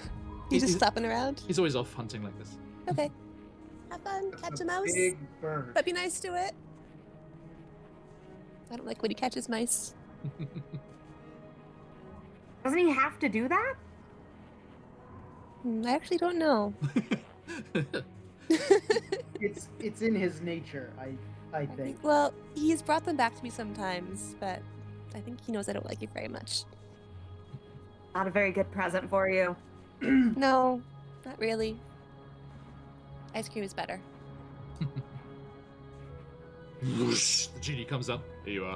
He's just stopping around. He's always off hunting like this. Okay. Have fun. Catch a mouse. Big bird. But be nice to it. I don't like when he catches mice. Doesn't he have to do that? I actually don't know. It's in his nature, I think. Well, he's brought them back to me sometimes, but I think he knows I don't like it very much. Not a very good present for you. No, not really. Ice cream is better. Whoosh, the genie comes up. Here you are.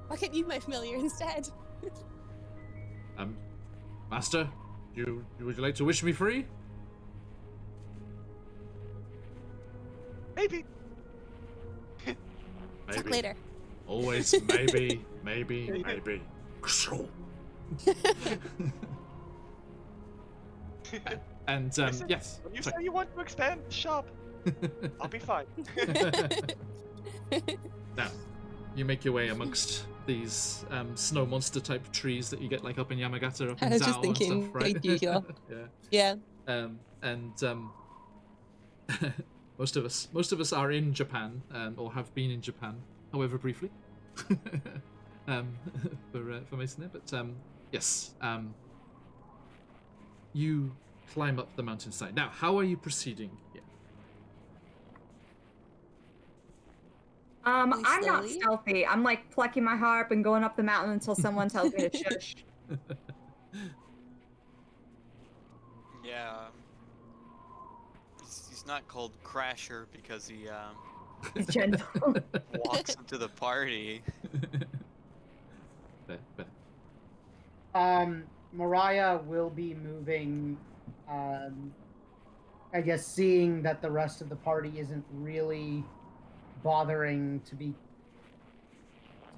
Why can't you be my familiar instead? Master, would you like to wish me free? Maybe. Talk later. Always maybe. And Listen, yes. When you sorry. say you want to expand the shop, I'll be fine. Now, you make your way amongst these snow monster type trees that you get like up in Yamagata, up in I was Zao just thinking, and stuff, right? thank you, Hyo. Yeah. Yeah. Most of us are in Japan, or have been in Japan, however briefly, for Mason there. But yes, you climb up the mountainside. Now, how are you proceeding here? I'm not slowly? stealthy. I'm like plucking my harp and going up the mountain until someone tells me to shush. Yeah. He's not called Crasher because he It's gentle. walks into the party. Fair. Mariah will be moving, I guess seeing that the rest of the party isn't really bothering to be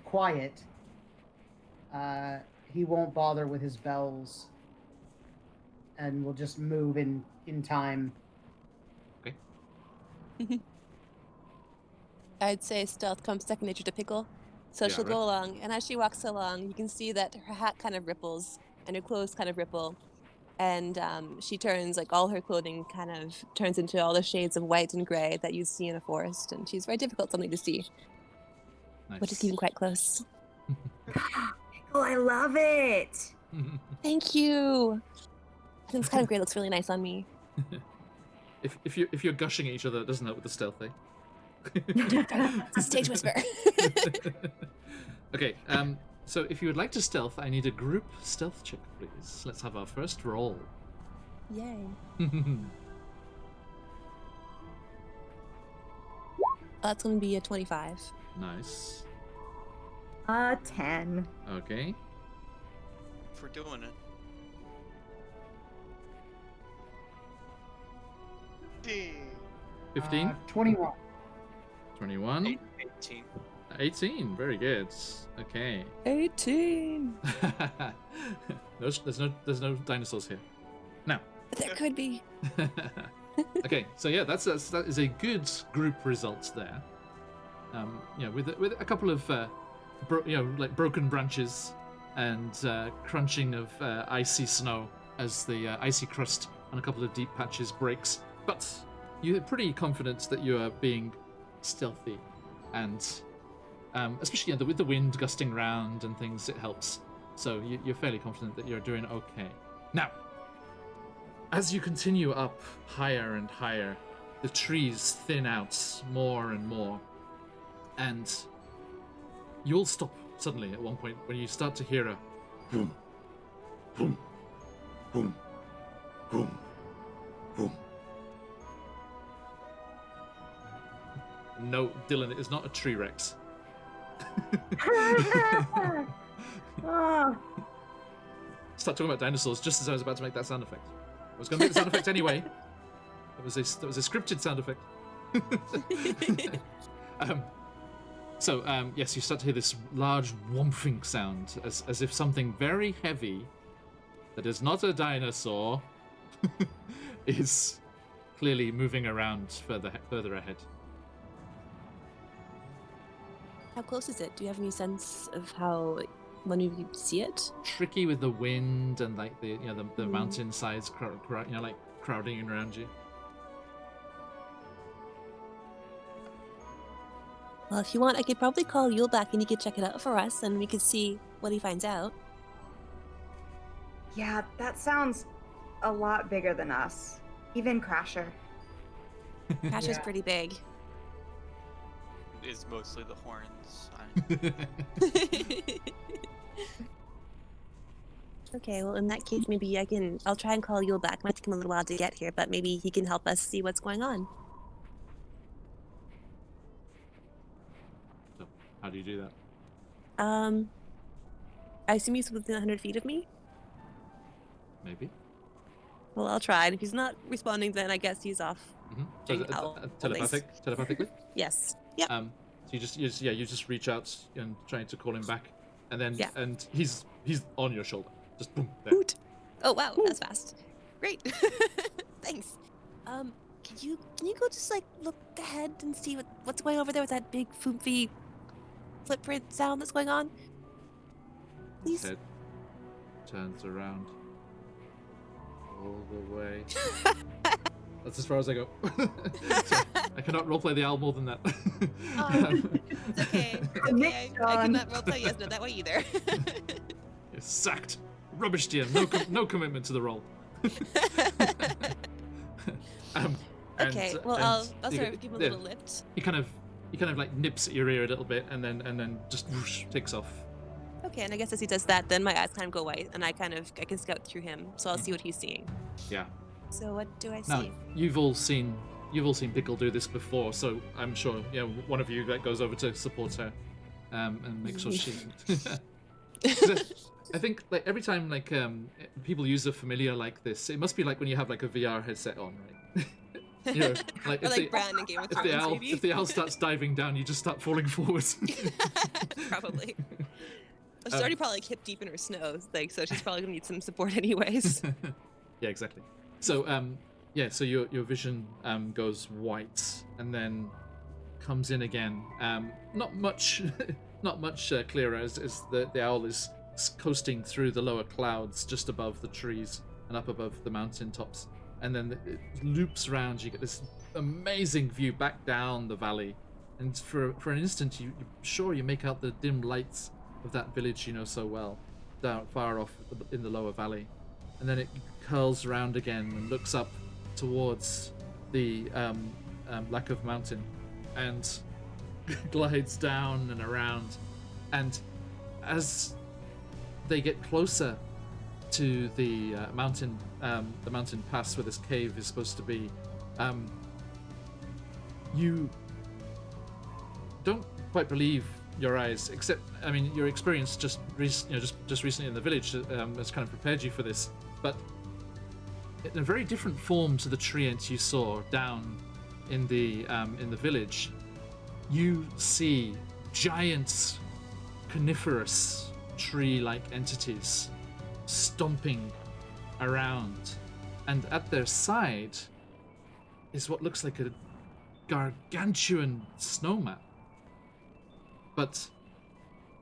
quiet, he won't bother with his bells and will just move in time. I'd say stealth comes second nature to Pickle. So Yeah, she'll right. go along, and as she walks along, you can see that her hat kind of ripples and her clothes kind of ripple. And she turns, like all her clothing kind of turns into all the shades of white and gray that you see in a forest. And she's very difficult something to see, Nice. which is keeping quite close. Oh, I love it. Thank you. I think this kind of gray looks really nice on me. if you're gushing at each other, it doesn't help with the stealth, eh? It's a stage whisper. Okay, so if you would like to stealth, I need a group stealth check, please. Let's have our first roll. Yay. That's going to be a 25. Nice. 10. Okay. For doing it. Ding. 15, 21. 21. 18. 18. Very good. Okay. 18. There's no dinosaurs here. Now. But there could be. Okay, so yeah, that is a good group result there. With a couple of broken branches and crunching of icy snow as the icy crust on a couple of deep patches breaks. But you're pretty confident that you are being stealthy, and especially with the wind gusting round and things, it helps. So you're fairly confident that you're doing okay. Now, as you continue up higher and higher, the trees thin out more and more, and you'll stop suddenly at one point when you start to hear a boom, boom, boom, boom, boom. No, Dylan, it is not a tree Rex. Oh. Start talking about dinosaurs just as I was about to make that sound effect. I was going to make the sound effect anyway. That was a scripted sound effect. Yes, you start to hear this large whomping sound, as if something very heavy, that is not a dinosaur, is clearly moving around further ahead. How close is it? Do you have any sense of how one of you see it? Tricky with the wind and like the mountain sides crowding around you. Well, if you want, I could probably call Yule back and he could check it out for us, and we could see what he finds out. Yeah, that sounds a lot bigger than us. Even Crasher. Crasher's Yeah. pretty big. Is mostly the horns. Okay, well, in that case, maybe I'll try and call Yule back. Might take him a little while to get here, but maybe he can help us see what's going on. So, how do you do that? I assume he's within 100 feet of me? Maybe. Well, I'll try, and if he's not responding, then I guess he's off. Mm-hmm. Doing owl Telepathically? Yes. Yep. So you just reach out and trying to call him back, and then Yeah. and he's on your shoulder. Just boom. There. Hoot. Oh wow, that's fast. Great. Thanks. Can you go just look ahead and see what's going over there with that big foofy footprint sound that's going on? Please. Head turns around all the way. That's as far as I go. So, I cannot roleplay the owl more than that. It's okay. It's Nick okay. I John. cannot roleplay yes, not that way either. You're sacked. Rubbish DM. No commitment to the role. Okay. Well, I'll sort of give him a little lift. He kind of like nips at your ear a little bit, and then just whoosh, takes off. Okay, and I guess as he does that, then my eyes kind of go white, and I can scout through him, so I'll see what he's seeing. Yeah. So what do I Now see? you've all seen Pickle do this before, so I'm sure one of you that goes over to support her, and make sure she. I think every time people use a familiar like this, it must be like when you have a VR headset on, right? Or Bran in Game of Thrones, maybe? If the owl starts diving down, you just start falling forwards. Probably. She's already probably hip deep in her snow, so she's probably gonna need some support anyways. Yeah, exactly. So so your vision goes white and then comes in again. Not much clearer as the owl is coasting through the lower clouds just above the trees and up above the mountain tops, and then it loops around. You get this amazing view back down the valley, and for an instant you make out the dim lights of that village you know so well, down far off in the lower valley, and then it curls around again and looks up towards the Lack of Mountain, and glides down and around, and as they get closer to the mountain pass where this cave is supposed to be, you don't quite believe your eyes, except your experience just recently in the village has kind of prepared you for this, but in a very different form to the treant you saw down in the village. You see giant coniferous tree-like entities stomping around, and at their side is what looks like a gargantuan snowman. But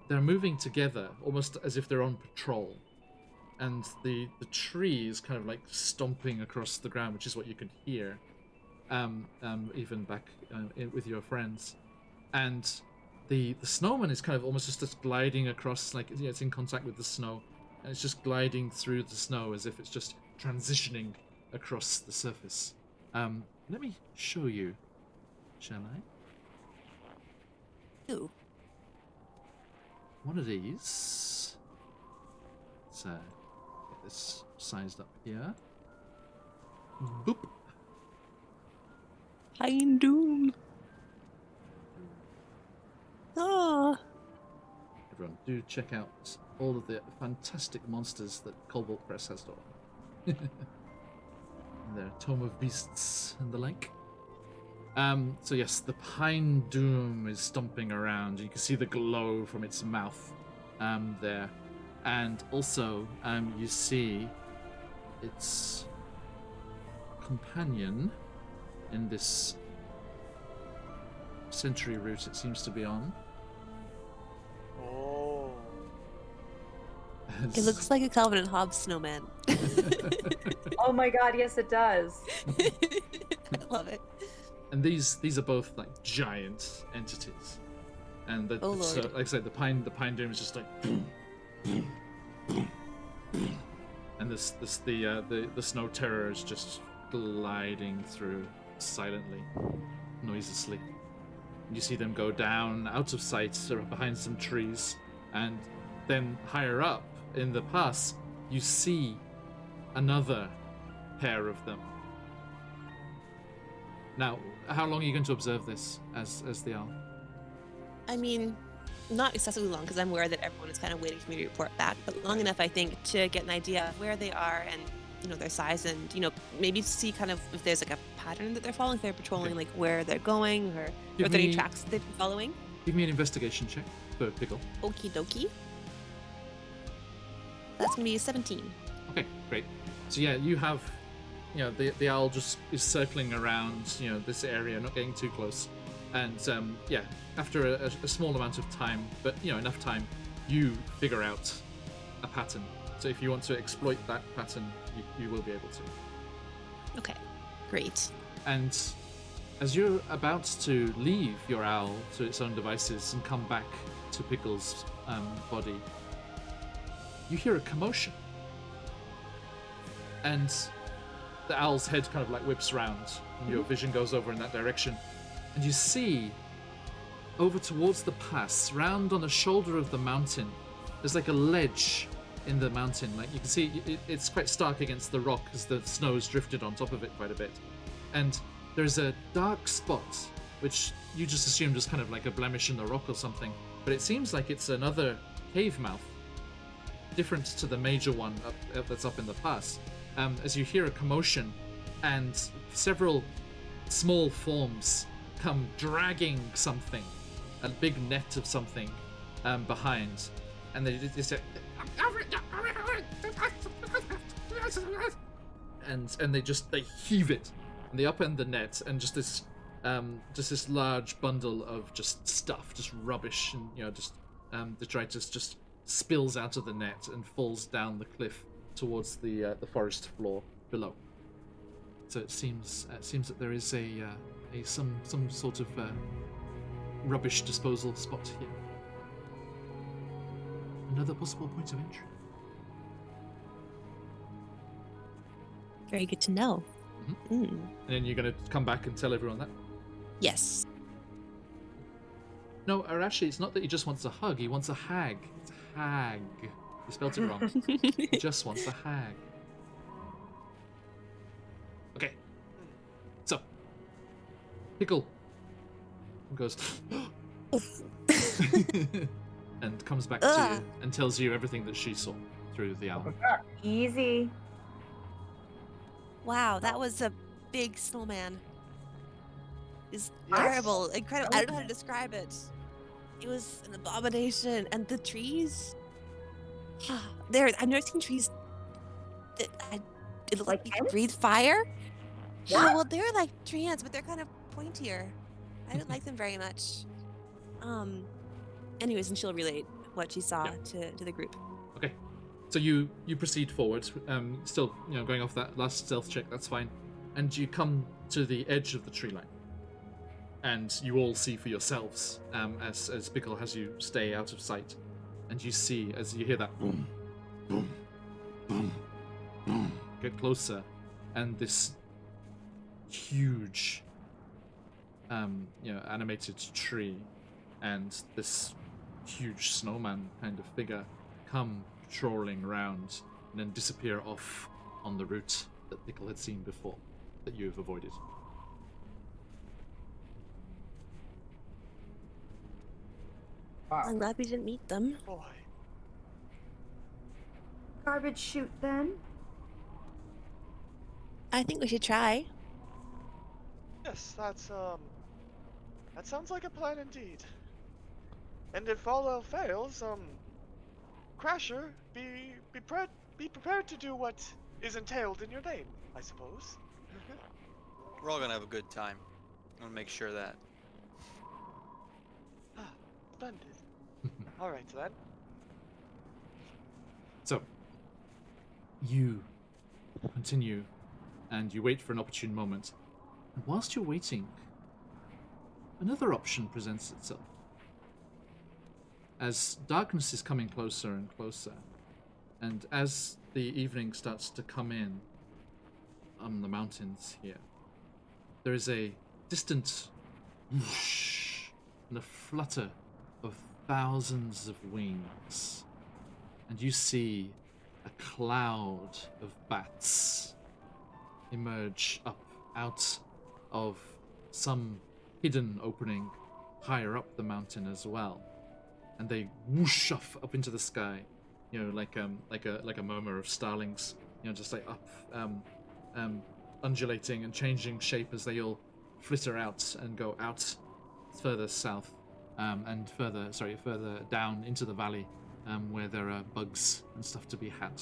they're moving together, almost as if they're on patrol. And the tree is kind of like stomping across the ground, which is what you could hear, even back with your friends. And the snowman is kind of almost just gliding across, like it's in contact with the snow, and it's just gliding through the snow as if it's just transitioning across the surface. Let me show you, shall I? Ooh. One of these. So, get this sized up here. Boop. Pine Doom. Ah. Everyone, do check out all of the fantastic monsters that Cobalt Press has to offer. Their Tome of Beasts and the like. So yes, the Pine Doom is stomping around. You can see the glow from its mouth there. And also, you see its companion in this century route it seems to be on. Oh. It looks like a Calvin and Hobbes snowman. Oh my god, yes it does. I love it. And these are both like giant entities, and the, Oh, so, Lord. like I said, the pine doom is just like, and the snow terror is just gliding through silently, noiselessly. You see them go down out of sight, sort of behind some trees, and then higher up in the pass, you see another pair of them. Now, how long are you going to observe this as the owl? I mean, not excessively long because I'm aware that everyone is kind of waiting for me to report back, but long enough, I think, to get an idea of where they are and, you know, their size and, you know, maybe see kind of if there's like a pattern that they're following, if they're patrolling, Okay. like where they're going or Give if there are any me- tracks that they've been following. Give me an investigation check for Pickle. Okie dokie. That's gonna be a 17. Okay, great. So yeah, you have, you know, the owl just is circling around, you know, this area, not getting too close. And yeah, after a small amount of time, but you know, enough time, you figure out a pattern. So if you want to exploit that pattern, you will be able to. Okay, great. And as you're about to leave your owl to its own devices and come back to Pickle's body, you hear a commotion. And the owl's head kind of like whips round, and your vision goes over in that direction. And you see, over towards the pass, round on the shoulder of the mountain, there's like a ledge in the mountain. Like you can see, it's quite stark against the rock as the snow's drifted on top of it quite a bit. And there's a dark spot, which you just assumed was kind of like a blemish in the rock or something. But it seems like it's another cave mouth, different to the major one that's up in the pass. As you hear a commotion, and several small forms come dragging something, a big net of something, behind, and they say, and they heave it, and they upend the net, and just this large bundle of just stuff, just rubbish, and you know, just detritus just spills out of the net and falls down the cliff towards the forest floor below. So it seems that there is some sort of rubbish disposal spot here. Another possible point of entry. Very good to know. Mm. And then you're going to come back and tell everyone that? Yes. No, Arashi, it's not that he just wants a hug, he wants a hag. It's a hag. You spelled it wrong. He just wants a hag. Okay. So, Pickle goes and comes back to Ugh. you and tells you everything that she saw through the owl. Easy. Wow, that was a big snowman. It's Yes. terrible, incredible. I don't know how to describe it. It was an abomination, and the trees. I've never seen trees that it looked like Like you could ants? breathe fire. Yeah, What? well, they're like tree ants, but they're kind of pointier. I didn't like them very much. Anyways, and she'll relate what she saw Yeah. to the group. Okay. So you proceed forward, still going off that last stealth check. That's fine, and you come to the edge of the tree line, and you all see for yourselves as Bickle has you stay out of sight, and you see as you hear that boom, boom, boom, boom, get closer, and this huge, animated tree, and this huge snowman kind of figure come trawling around and then disappear off on the route that Bickle had seen before, that you have avoided. I'm glad we didn't meet them. Boy. Garbage chute then. I think we should try. Yes, that sounds like a plan indeed. And if all else fails, Crasher, be prepared to do what is entailed in your name, I suppose. We're all gonna have a good time. I'm gonna make sure of that. Splendid. Alright then. So, you continue, and you wait for an opportune moment. And whilst you're waiting, another option presents itself. As darkness is coming closer and closer, and as the evening starts to come in on the mountains here, there is a distant whoosh and a flutter of thousands of wings, and you see a cloud of bats emerge up out of some hidden opening higher up the mountain as well, and they whoosh off up into the sky, like a murmur of starlings, just like up, undulating and changing shape as they all flitter out and go out further south, and further down into the valley, where there are bugs and stuff to be had,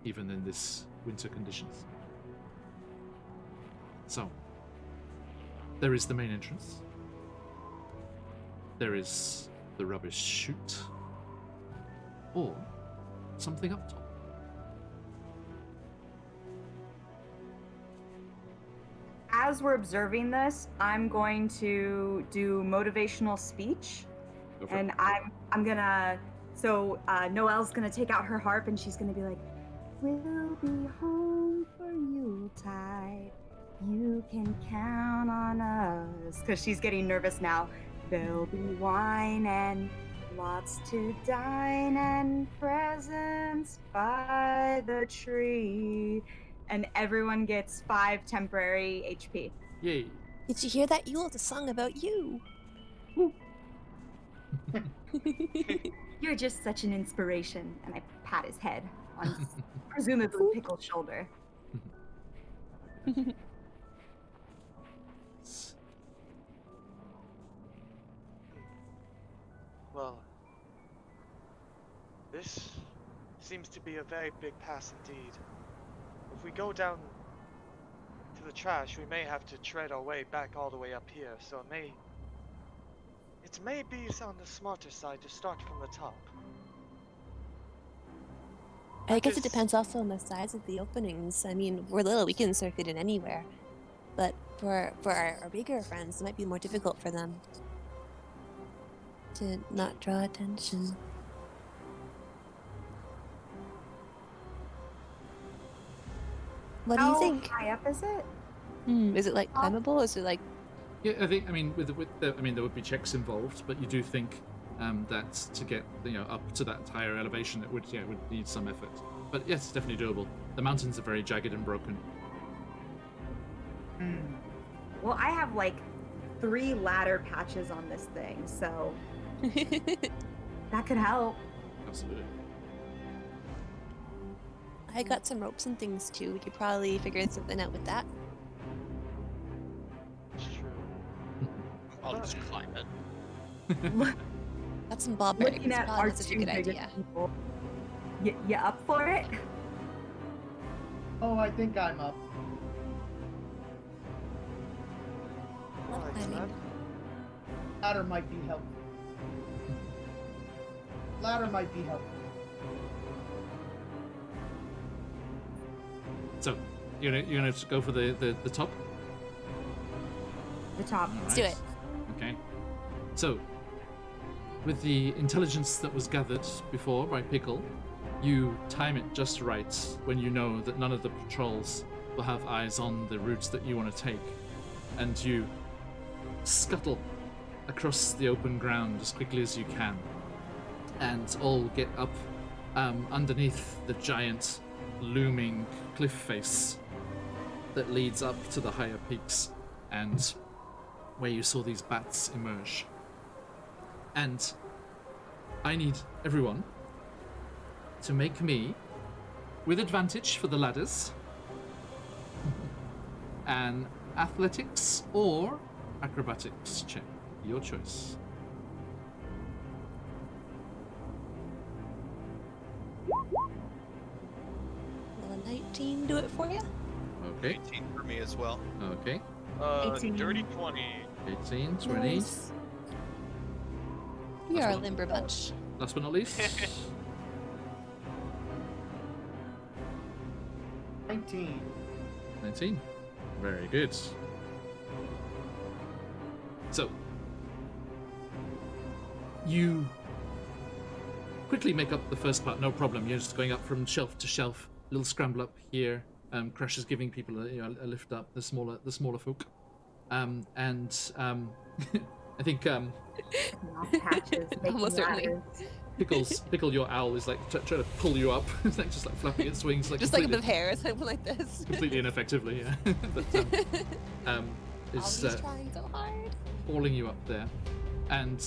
even in this winter conditions. So, there is the main entrance. There is the rubbish chute, or something up top. As we're observing this, I'm going to do motivational speech, Go for it. and I'm gonna. So Noelle's gonna take out her harp, and she's gonna be like, "We'll be home for Yuletide. You can count on us," because she's getting nervous now. There'll be wine and lots to dine and presents by the tree. And everyone gets 5 temporary HP. Yay! Did you hear that, Yule? It's a song about you. You're just such an inspiration. And I pat his head on presumably Pickle's shoulder. Well, this seems to be a very big pass indeed. If we go down to the trash, we may have to tread our way back all the way up here, so it may be on the smarter side to start from the top. I guess it Because- depends also on the size of the openings. I mean, we're little, we can circuit in anywhere. But for our bigger friends, it might be more difficult for them to not draw attention. What do you think? How high up is it? Is it like climbable? Is it like Yeah, I think. I mean, there would be checks involved, but you do think that to get up to that higher elevation, it would need some effort. But yes, it's definitely doable. The mountains are very jagged and broken. Well, I have like 3 ladder patches on this thing, so that could help. Absolutely. I got some ropes and things too. We could probably figure something out with that. It's true. I'll just climb it. That's some ball bearings. Looking at Probably our not such a two good biggest idea. people. You up for it? Oh, I think I'm up. Love Alright, climbing. man. Ladder might be helpful. Ladder might be helpful. So, you're gonna go for the top? The top. Let's do it. Okay. So, with the intelligence that was gathered before by Pickle, you time it just right when you know that none of the patrols will have eyes on the routes that you want to take. And you scuttle across the open ground as quickly as you can. And all get up underneath the giant looming cliff face that leads up to the higher peaks and where you saw these bats emerge. And I need everyone to make me, with advantage for the ladders, an athletics or acrobatics check. Your choice. Will a 19 do it for you? Okay, 18 for me as well. okay. 18. Dirty 20. 18, 20. Nice. We That's are a one. limber bunch. Last but not least. 19. 19. Very good. So, you quickly make up the first part, no problem. You're just going up from shelf to shelf, little scramble up here. Crash is giving people a lift up, the smaller folk. I think Mouth patches, making Almost certainly. ladders. Pickle, your owl is like trying to pull you up, it's like just like flapping its wings, like Just like completely, the hair, something like this. completely ineffectively, yeah. But is Always trying so hard. hauling you up there, and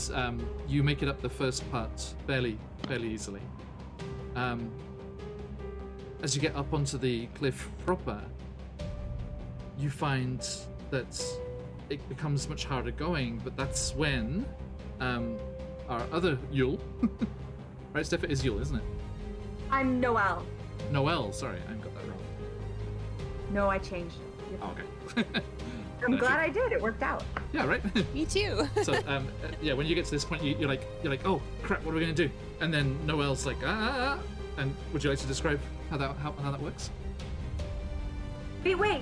you make it up the first part fairly easily. As you get up onto the cliff proper, you find that it becomes much harder going, but that's when our other Yule, right, Steph, it is Yule, isn't it? I'm Noelle. Noelle, sorry, I got that wrong. No, I changed. Oh, okay. I'm glad I did. It worked out. Yeah, right. Me too. So yeah, when you get to this point, you're like, oh crap, what are we gonna do? And then Noelle's like, ah. And would you like to describe how that works? Wait.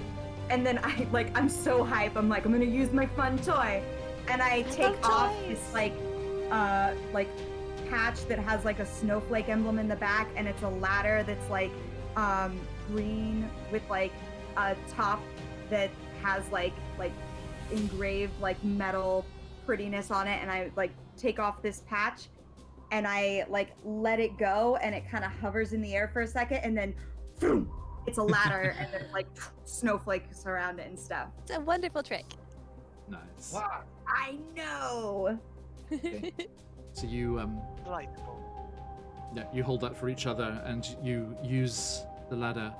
And then I'm so hype. I'm gonna use my fun toy, and I take love off toys. this patch that has like a snowflake emblem in the back, and it's a ladder that's green with like a top that has like engraved like metal prettiness on it, and I take off this patch and I let it go, and it kind of hovers in the air for a second, and then boom, it's a ladder and there's snowflakes around it and stuff. It's a wonderful trick. Nice. Wow. I know. Okay. So you Delightful. yeah, you hold that for each other, and you use the ladder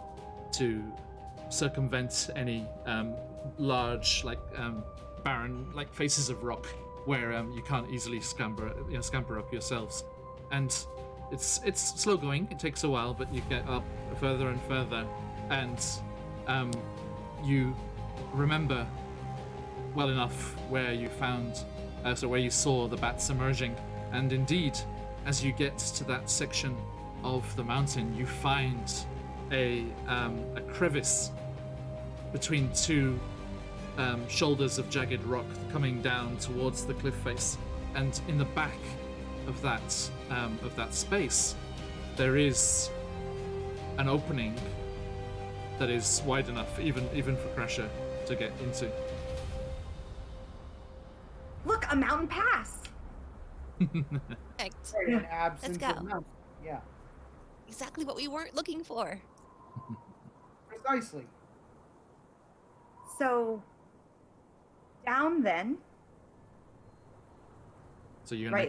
to circumvent any large barren faces of rock where you can't easily scamper up yourselves. And it's slow going, it takes a while, but you get up further and further, and you remember well enough where you found where you saw the bats emerging. And indeed, as you get to that section of the mountain, you find a crevice between two shoulders of jagged rock coming down towards the cliff face, and in the back of that space, there is an opening that is wide enough, even for Crasher to get into. Look, a mountain pass. Perfect. In absence go. of mountain. Yeah, Exactly what we weren't looking for. precisely. So down then, So you're gonna right?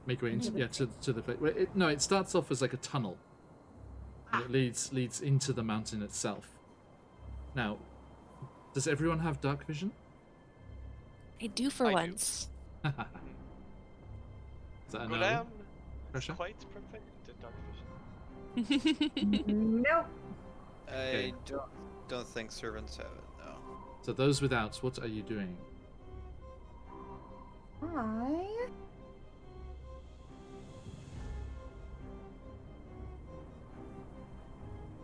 make your way into, to the place. It starts off as like a tunnel. And it leads into the mountain itself. Now, does everyone have dark vision? I do for I do. once. Is that a no? Gudam is Pressure? quite proficient in dark vision. Nope. Okay. I don't think servants have it. No. So those without, what are you doing?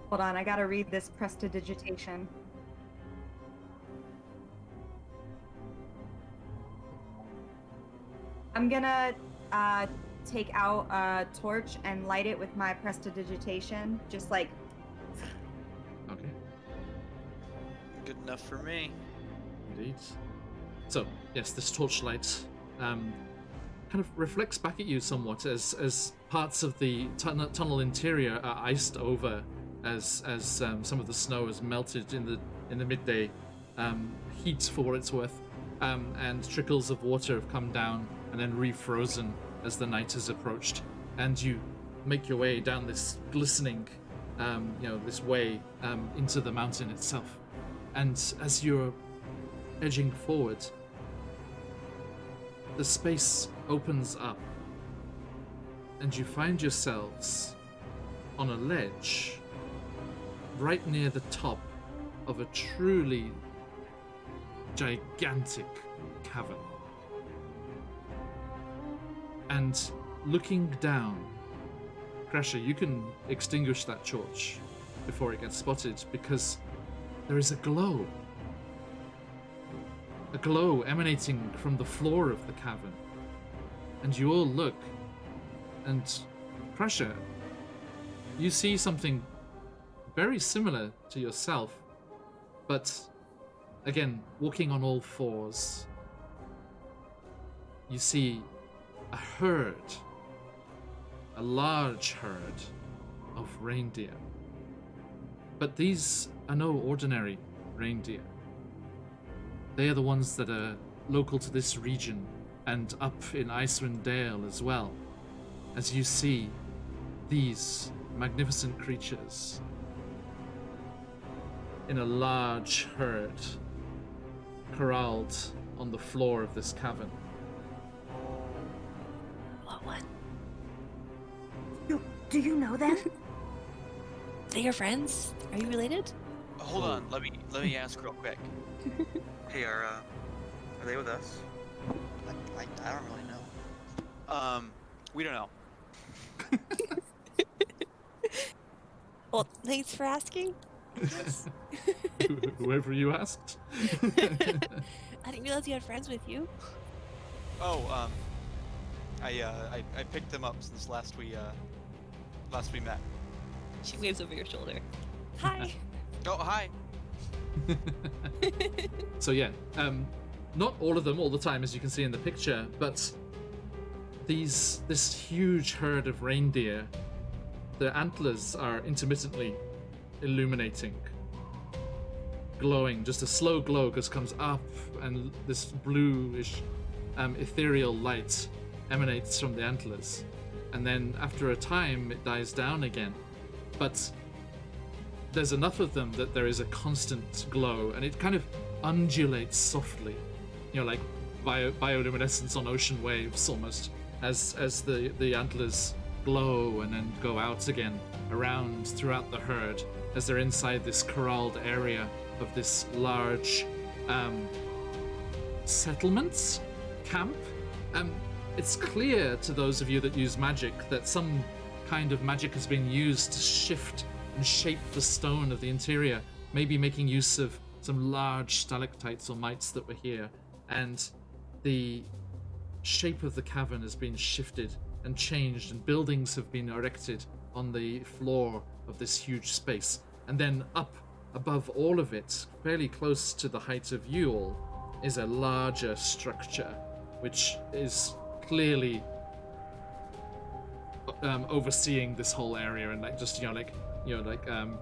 Hold on, I gotta read this prestidigitation. I'm gonna take out a torch and light it with my prestidigitation. Just like, Okay, Good enough for me. indeed. So, yes, this torchlight kind of reflects back at you somewhat as parts of the tunnel interior are iced over as some of the snow has melted in the midday heat for what it's worth, and trickles of water have come down and then refrozen as the night has approached, and you make your way down this glistening, this way into the mountain itself. And as you're edging forward, the space opens up, and you find yourselves on a ledge right near the top of a truly gigantic cavern. And looking down, Crasher, you can extinguish that torch before it gets spotted, because there is a glow. A glow emanating from the floor of the cavern. And you all look, and Crasher, you see something very similar to yourself, but again, walking on all fours. You see a herd, a large herd of reindeer. But these are no ordinary reindeer. They are the ones that are local to this region and up in Icewind Dale as well. As you see these magnificent creatures in a large herd corralled on the floor of this cavern. What? do you know them? They your friends? Are you related? Hold on, let me ask real quick. Hey, are they with us? I don't really know. We don't know. Well, thanks for asking. Whoever you asked. I didn't realize you had friends with you. Oh, I picked them up since last we met. She waves over your shoulder. Hi. Oh, hi. So yeah, not all of them all the time, as you can see in the picture, but this huge herd of reindeer, their antlers are intermittently illuminating, glowing. Just a slow glow just comes up, and this bluish, ethereal light emanates from the antlers, and then after a time it dies down again. But there's enough of them that there is a constant glow, and it kind of undulates softly, like bioluminescence on ocean waves almost, as the antlers glow and then go out again around throughout the herd as they're inside this corralled area of this large settlement camp. It's clear to those of you that use magic that some kind of magic has been used to shift and shape the stone of the interior, maybe making use of some large stalactites or mites that were here, and the shape of the cavern has been shifted and changed, and buildings have been erected on the floor of this huge space. And then up above all of it, fairly close to the height of you all, is a larger structure, which is clearly overseeing this whole area and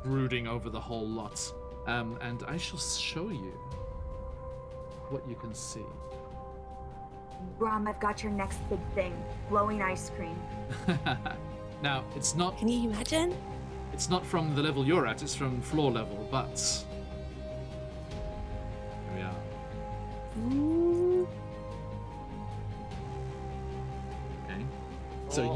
brooding over the whole lot. And I shall show you what you can see. Grom, I've got your next big thing. Glowing ice cream. Now, it's not Can you imagine? it's not from the level you're at, it's from floor level, but here we are. Ooh. Okay. So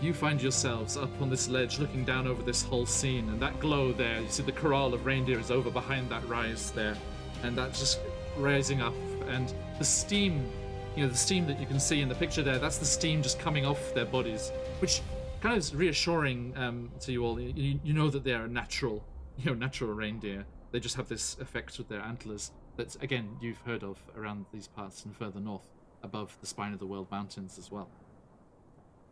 you find yourselves up on this ledge looking down over this whole scene, and that glow there, you see the corral of reindeer is over behind that rise there, and that's just rising up, and the steam, the steam that you can see in the picture there, that's the steam just coming off their bodies, which kind of is reassuring to you all. You know that they are natural reindeer. They just have this effect with their antlers that, again, you've heard of around these parts and further north, above the Spine of the World mountains as well.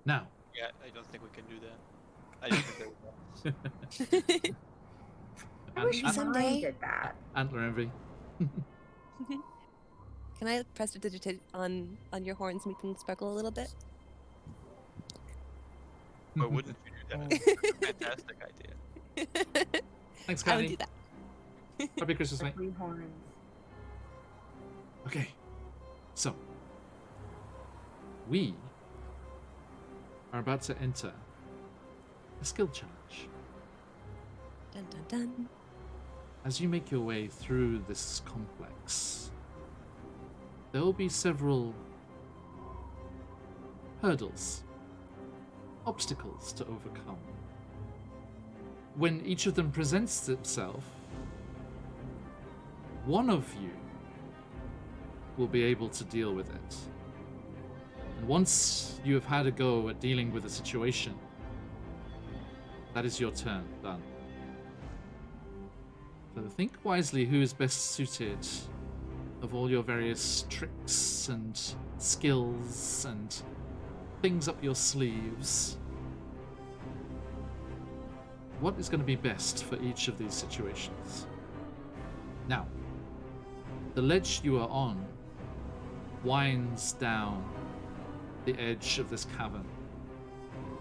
Now, Yeah, I don't think we can do that. I don't think they would. I wish Someday. mine did that. Antler envy. Can I prestidigitate on your horns, make them sparkle a little bit? Why wouldn't you do that? It's a fantastic idea. Thanks, I would Connie. do that. Happy Christmas, mate. Three horns. Okay, so we are about to enter a skill challenge. Dun dun dun. As you make your way through this complex, there will be several hurdles, obstacles to overcome. When each of them presents itself, one of you will be able to deal with it. And once you have had a go at dealing with a situation, that is your turn. Done. So think wisely who is best suited of all your various tricks and skills and things up your sleeves. What is going to be best for each of these situations? Now, the ledge you are on winds down the edge of this cavern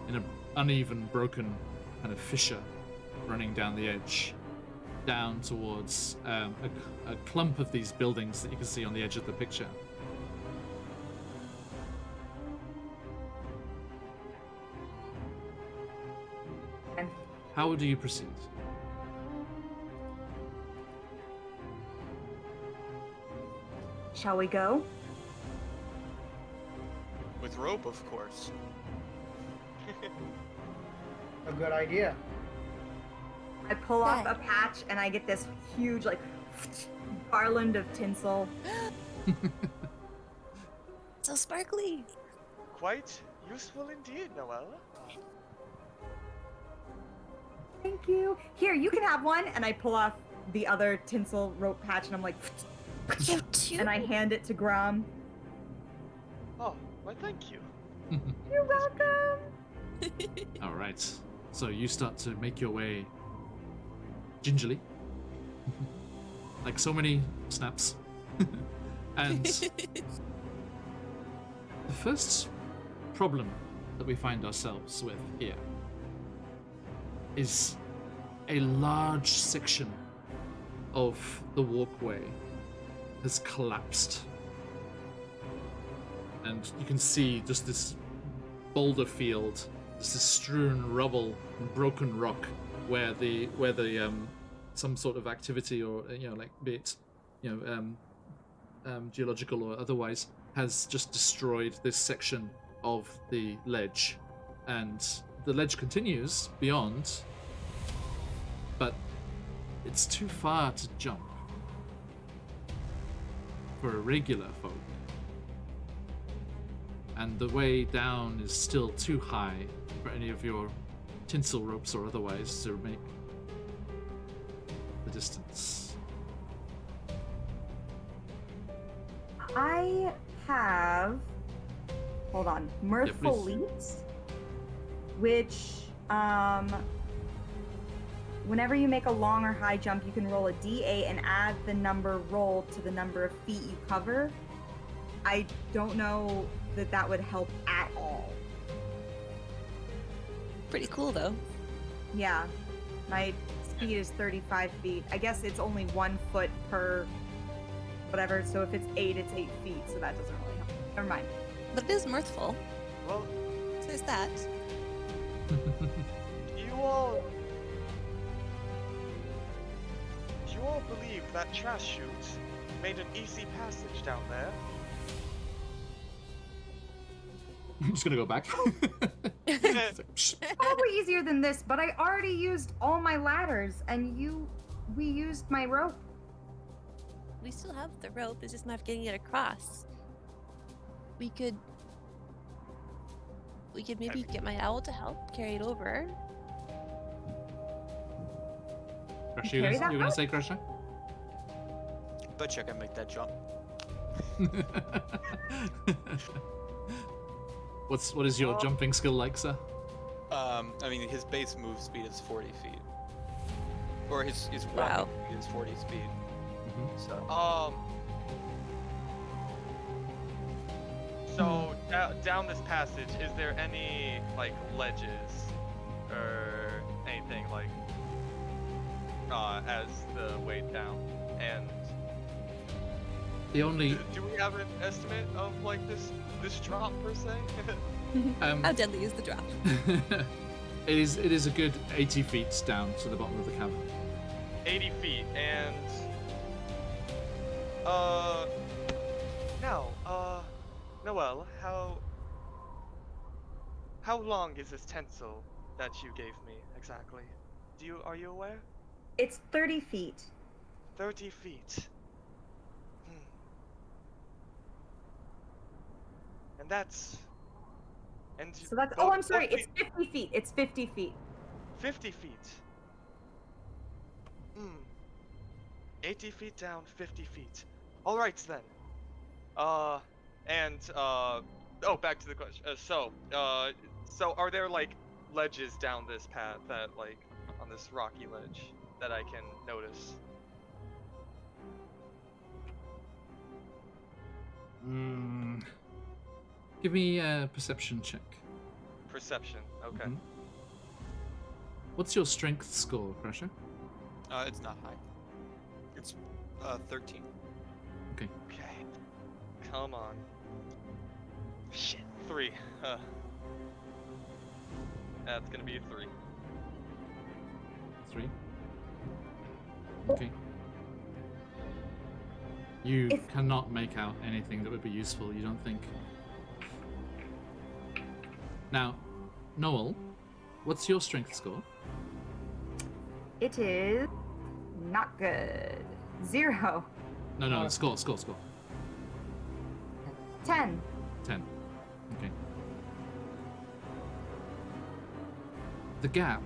in an uneven, broken kind of fissure running down the edge, down towards a clump of these buildings that you can see on the edge of the picture. And How do you proceed? shall we go? With rope, of course. A good idea. I pull off Okay. a patch and I get this huge, like, garland of tinsel. So sparkly. Quite useful indeed, Noelle. Thank you. Here, you can have one. And I pull off the other tinsel rope patch and I'm like, You too. and I hand it to Grom. Oh, why thank you. You're welcome. All right. So you start to make your way gingerly, like so many snaps. And the first problem that we find ourselves with here is a large section of the walkway has collapsed. And you can see just this boulder field, just this strewn rubble and broken rock where the some sort of activity, or like be it geological or otherwise, has just destroyed this section of the ledge. And the ledge continues beyond, but it's too far to jump for a regular folk. And the way down is still too high for any of your tinsel ropes or otherwise to make the distance. I have, hold on, Mirthful please. Leaps, which, whenever you make a long or high jump, you can roll a d8 and add the number rolled to the number of feet you cover. I don't know that would help at all. Pretty cool though. Yeah, my speed is 35 feet. I guess it's only 1 foot per whatever, so if it's 8, it's 8 feet, so that doesn't really help. Never mind. But it is mirthful. Well, So there's that. you all believe that trash chute made an easy passage down there? I'm just gonna go back. Psh. Probably easier than this, but I already used all my ladders, and we used my rope. We still have the rope. It's just not getting it across. We could maybe get my owl to help carry it over. Crusher, you Carry gonna, that you gonna say Crusher? Bet you I can make that jump. What is your jumping skill like, sir? I mean, his base move speed is 40 feet. Or his Wow. walking speed is 40 speed. Mhm. So, So down this passage, is there any like ledges or anything like as the way down? And The only do we have an estimate of like this drop per se? How deadly is the drop? it is a good 80 feet down to the bottom of the cavern. 80 feet and now Noel, how long is this tinsel that you gave me exactly? Are you aware? It's 30 feet. 30 feet. And that's So that's. Oh, I'm sorry. It's 50 feet. It's 50 feet. 50 feet. 80 feet down, 50 feet. All right then. Back to the question. So are there like ledges down this path that like on this rocky ledge that I can notice? Give me a perception check. Perception. Okay. Mhm. What's your strength score, Crusher? it's not high. It's 13. Okay. Come on. Shit. 3. That's gonna be a 3. 3. Okay. You cannot make out anything that would be useful, you don't think? Now, Noel, what's your strength score? It is not good. 0. No, score. 10. 10. Okay. The gap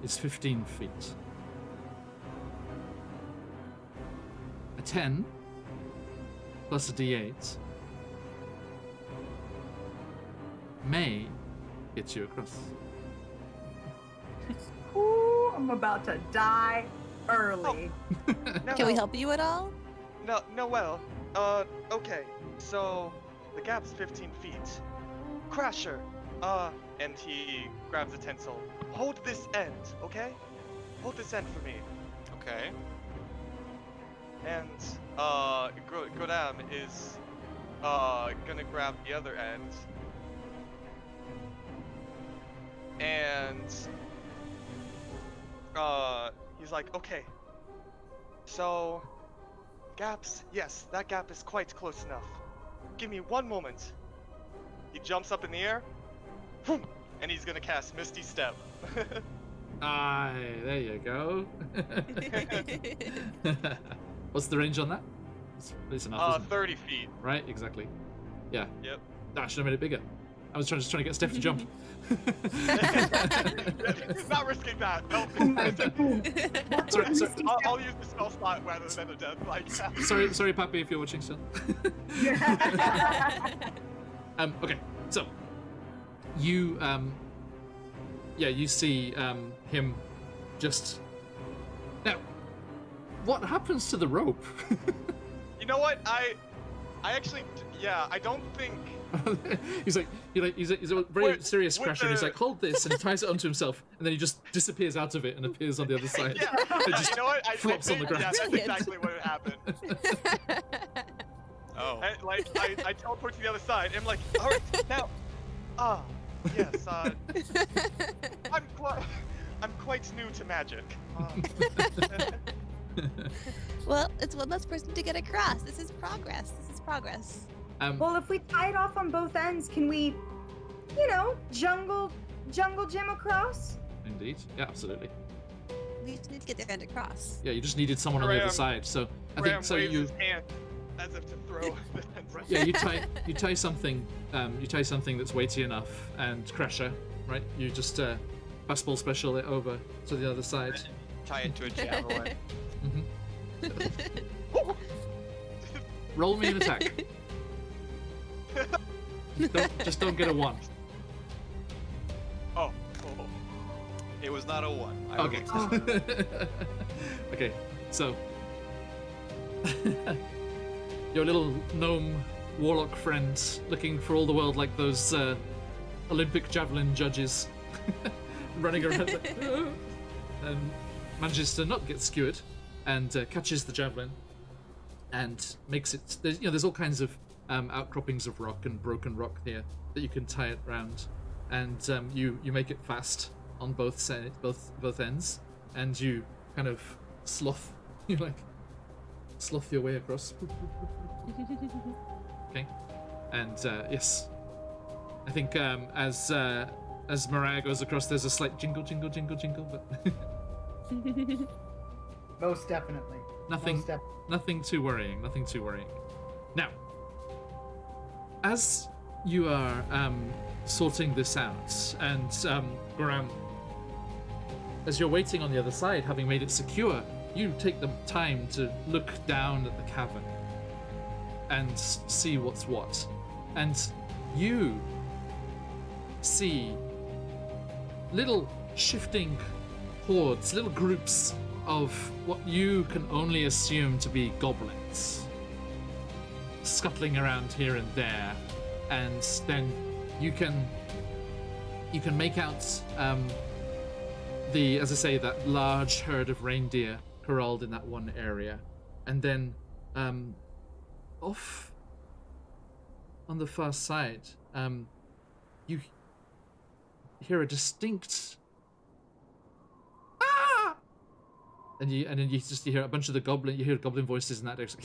is 15 feet. A 10 plus a d8 may get you across. Ooh, I'm about to die early. Can we help you at all? Noel. Okay. So the gap's 15 feet. Crasher. And he grabs a tinsel. Hold this end, okay? Hold this end for me. Okay. And Godam is gonna grab the other end. And he's like, okay. So gaps, yes, that gap is quite close enough. Give me one moment. He jumps up in the air, and he's gonna cast Misty Step. Aye, there you go. What's the range on that? It's enough, isn't it? 30 feet. Right, exactly. Yeah. Yep. I should have made it bigger. I was just trying to get Steph to jump. Not risking that. No. Sorry. I'll use the spell slot rather than a death. Like. Sorry, Pappy, if you're watching still. Okay, so you you see him just now. What happens to the rope? You know what? I actually, I don't think. he's a very serious Crasher. He's like, hold this, and he ties it onto himself, and then he just disappears out of it and appears on the other side. Yeah. It just You know what? I flops on the think- ground. Yeah, that's exactly what happened. Oh. I teleport to the other side. And I'm like, all right, now. Yes. I'm quite new to magic. Well, it's one less person to get across. This is progress. Well, if we tie it off on both ends, can we, jungle gym across? Indeed. Yeah, absolutely. We just need to get there and across. Yeah, you just needed someone on the other Graham- side. So I Graham think so. waves You his hand as if to throw the pencil. yeah, you tie something. You tie something that's weighty enough, and Crasher, right? You just fastball special it over to the other side. Tie it to a javelin. Roll me an attack. Just don't get a 1. Oh. It was not a 1. I Okay. will- Okay, so your little gnome warlock friend, looking for all the world like those Olympic javelin judges, running around, like, and manages to not get skewered, and catches the javelin, and makes it. There's all kinds of outcroppings of rock and broken rock here that you can tie it round, and you make it fast on both ends, and you kind of sloth your way across. Okay, and yes, I think as Mariah goes across, there's a slight jingle, but Most definitely. nothing, Most nothing too worrying. Now, as you are sorting this out, and Graham, as you're waiting on the other side, having made it secure, you take the time to look down at the cavern and see what's what. And you see little shifting hordes, little groups of what you can only assume to be goblins, scuttling around here and there. And then you can make out as I say, that large herd of reindeer corralled in that one area. And then off on the far side, you hear a distinct "Ah!" and then you hear a bunch of you hear goblin voices in that direction.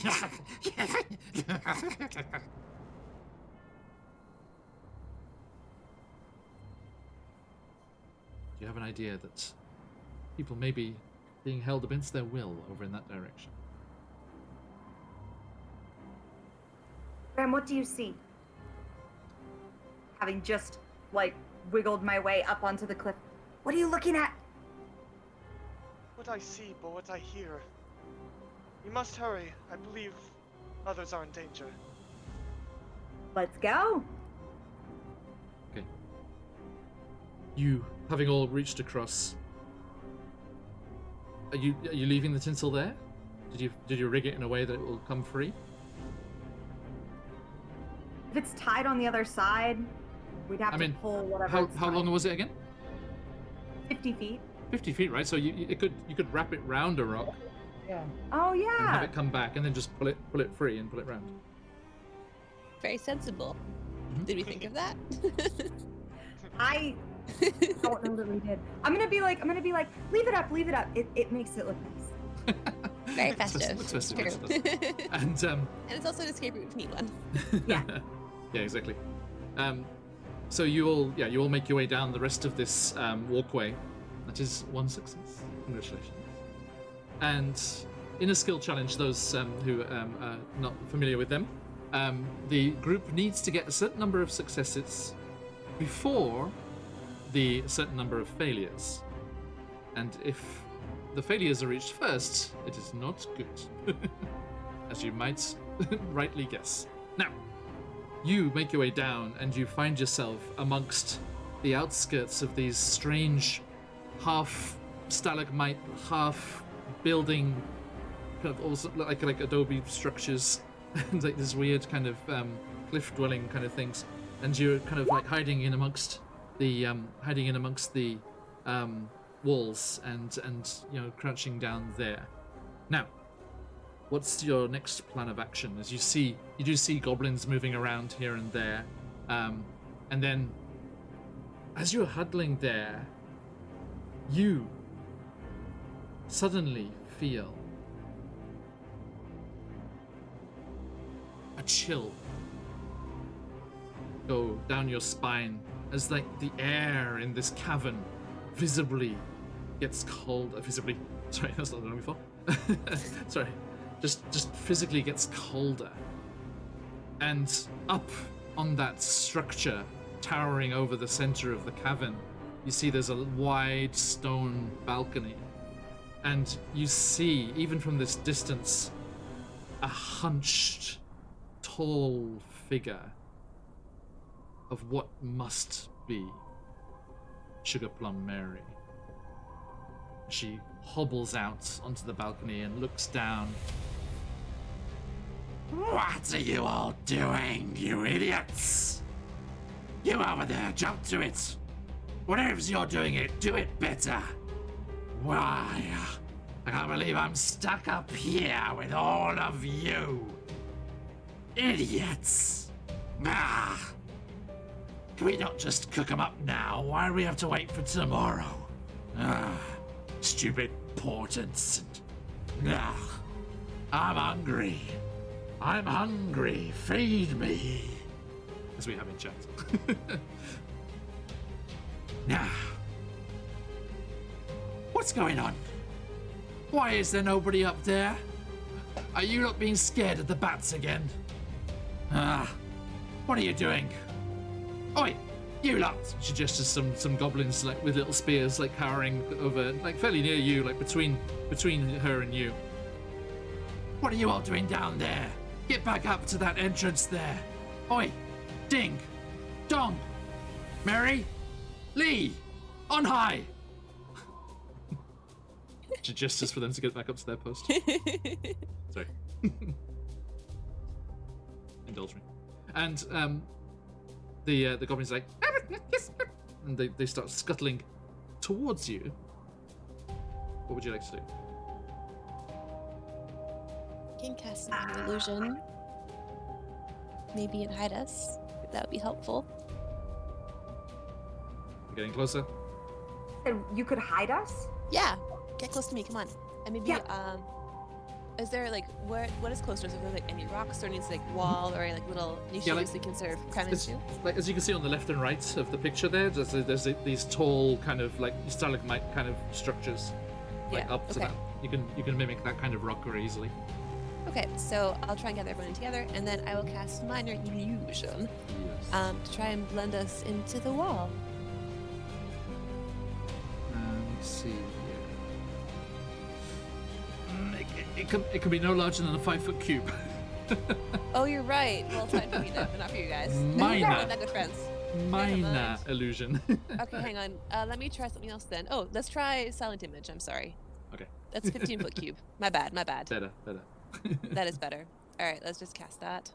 You have an idea that people may be being held against their will over in that direction. Graham, what do you see? Having just, wiggled my way up onto the cliff. What are you looking at? What I see, but what I hear. You must hurry. I believe others are in danger. Let's go. Okay. You, having all reached across, are you leaving the tinsel there? Did you rig it in a way that it will come free? If it's tied on the other side, we'd have to pull whatever. How long was it again? 50 feet. 50 feet, right? So you could wrap it round a rock Yeah. Oh and have yeah. it come back, and then just pull it free and pull it round. Very sensible. Did we think of that? I don't know that we did. I'm gonna be like, leave it up. It makes it look nice. Very festive. It's festive, True. yes, it does. And And it's also an escape route if you need one. Yeah. yeah, exactly. So you all make your way down the rest of this walkway. That is one success. Congratulations. And in a skill challenge, those who are not familiar with them, the group needs to get a certain number of successes before the certain number of failures. And if the failures are reached first, it is not good, as you might rightly guess. Now, you make your way down and you find yourself amongst the outskirts of these strange half stalagmite, half building, kind of also like adobe structures, and like this weird kind of cliff dwelling kind of things. And you're kind of like hiding in amongst the walls and crouching down there. Now, what's your next plan of action? As you do see goblins moving around here and there, and then as you're huddling there, you suddenly feel a chill go down your spine as like the air in this cavern visibly gets cold. Visibly, sorry, that's not done before. Sorry, just physically gets colder. And up on that structure, towering over the center of the cavern, you see there's a wide stone balcony. And you see, even from this distance, a hunched, tall figure of what must be Sugar Plum Mary. She hobbles out onto the balcony and looks down. What are you all doing, you idiots? You over there, jump to it. Whatever you're doing it, do it better. Why? I can't believe I'm stuck up here with all of you. Idiots. Ah. Can we not just cook them up now? Why do we have to wait for tomorrow? Ah. Stupid portents. Ah. I'm hungry. I'm hungry. Feed me. As we have in chat. Now, what's going on? Why is there nobody up there? Are you not being scared of the bats again? What are you doing? Oi, you lot! She gestures some goblins like with little spears like cowering over, like fairly near you, like between her and you. What are you all doing down there? Get back up to that entrance there. Oi, Ding, Dong, Mary, Lee, on high. She gestures for them to get back up to their post. Sorry. Indulge me. And the goblin's like, and they start scuttling towards you. What would you like to do? You can cast an illusion. Maybe and hide us. That would be helpful. You're getting closer. And you could hide us? Yeah, get close to me. Come on. And maybe Yeah. is there like what is close to us? Is there like any rocks or any like wall or any like little niches like- we can sort of cram It's, into? like as you can see on the left and right of the picture there's these tall kind of like stalagmite kind of structures like Yeah, up to okay. that. You can mimic that kind of rock very easily. Okay, so I'll try and gather everyone together, and then I will cast minor illusion to try and blend us into the wall. Let's see here. It can be no larger than a 5-foot cube. Oh, you're right. Well, it's fine for me then, but not for you guys. Minor. That difference. Minor mind. illusion. Okay, hang on. Let me try something else then. Oh, let's try silent image. I'm sorry. Okay. That's 15-foot cube. My bad. Better. That is better. All right, let's just cast that.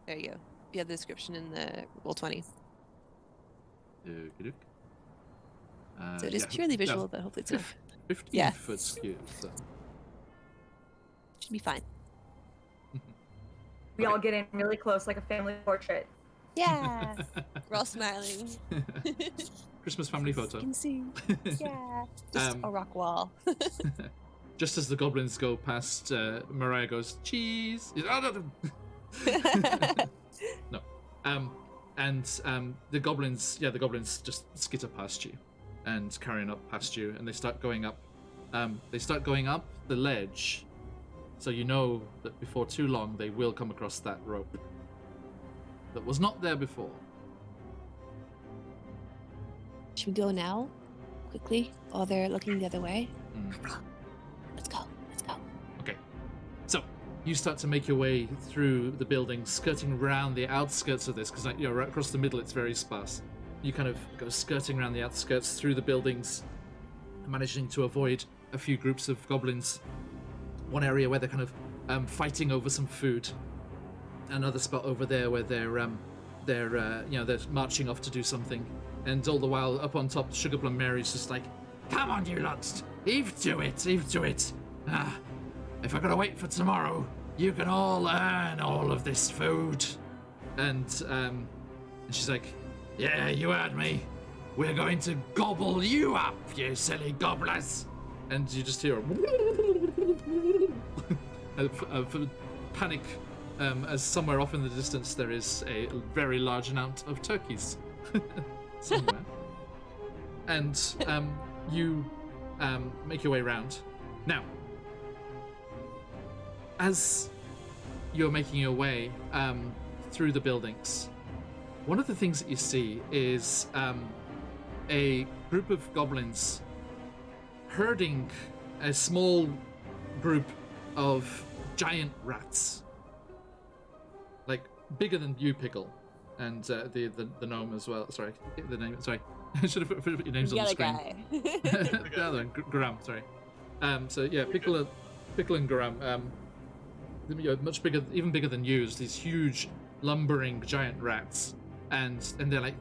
There you go. You have the description in the roll 20. Okey-doke. So it is yeah, purely yeah, visual, but hopefully it's enough. 15 Yes. foot cube. So. Should be fine. We all get in really close, like a family portrait. Yeah. We're all smiling. Christmas family You photo. can see. Yeah. Just a rock wall. Just as the goblins go past, Mariah goes, cheese! Oh, no. No. The goblins just skitter past you and carrying up past you, and they start going up. They start going up the ledge, so you know that before too long they will come across that rope that was not there before. Should we go now? Quickly? While they're looking the other way? Mm. Let's go. Let's go. Okay. So, you start to make your way through the building, skirting around the outskirts of this, because right across the middle it's very sparse. You kind of go skirting around the outskirts through the buildings, managing to avoid a few groups of goblins. One area where they're kind of fighting over some food. Another spot over there where they're marching off to do something. And all the while, up on top, Sugar Plum Mary's just like, Come on, you lots. Heave to it. If I gotta wait for tomorrow, you can all earn all of this food. and she's like, Yeah, you heard me. We're going to gobble you up, you silly gobblers. and you just hear a panic as somewhere off in the distance there is a very large amount of turkeys somewhere. And you make your way around. Now, as you're making your way through the buildings, one of the things that you see is a group of goblins herding a small group of giant rats, like bigger than you, Pickle, and the gnome as well. Sorry, the name. Sorry, I should have put your names on the screen. The other one, Graham. Sorry. So yeah, Pickle and Graham. Much bigger, even bigger than you. These huge, lumbering giant rats, and they're like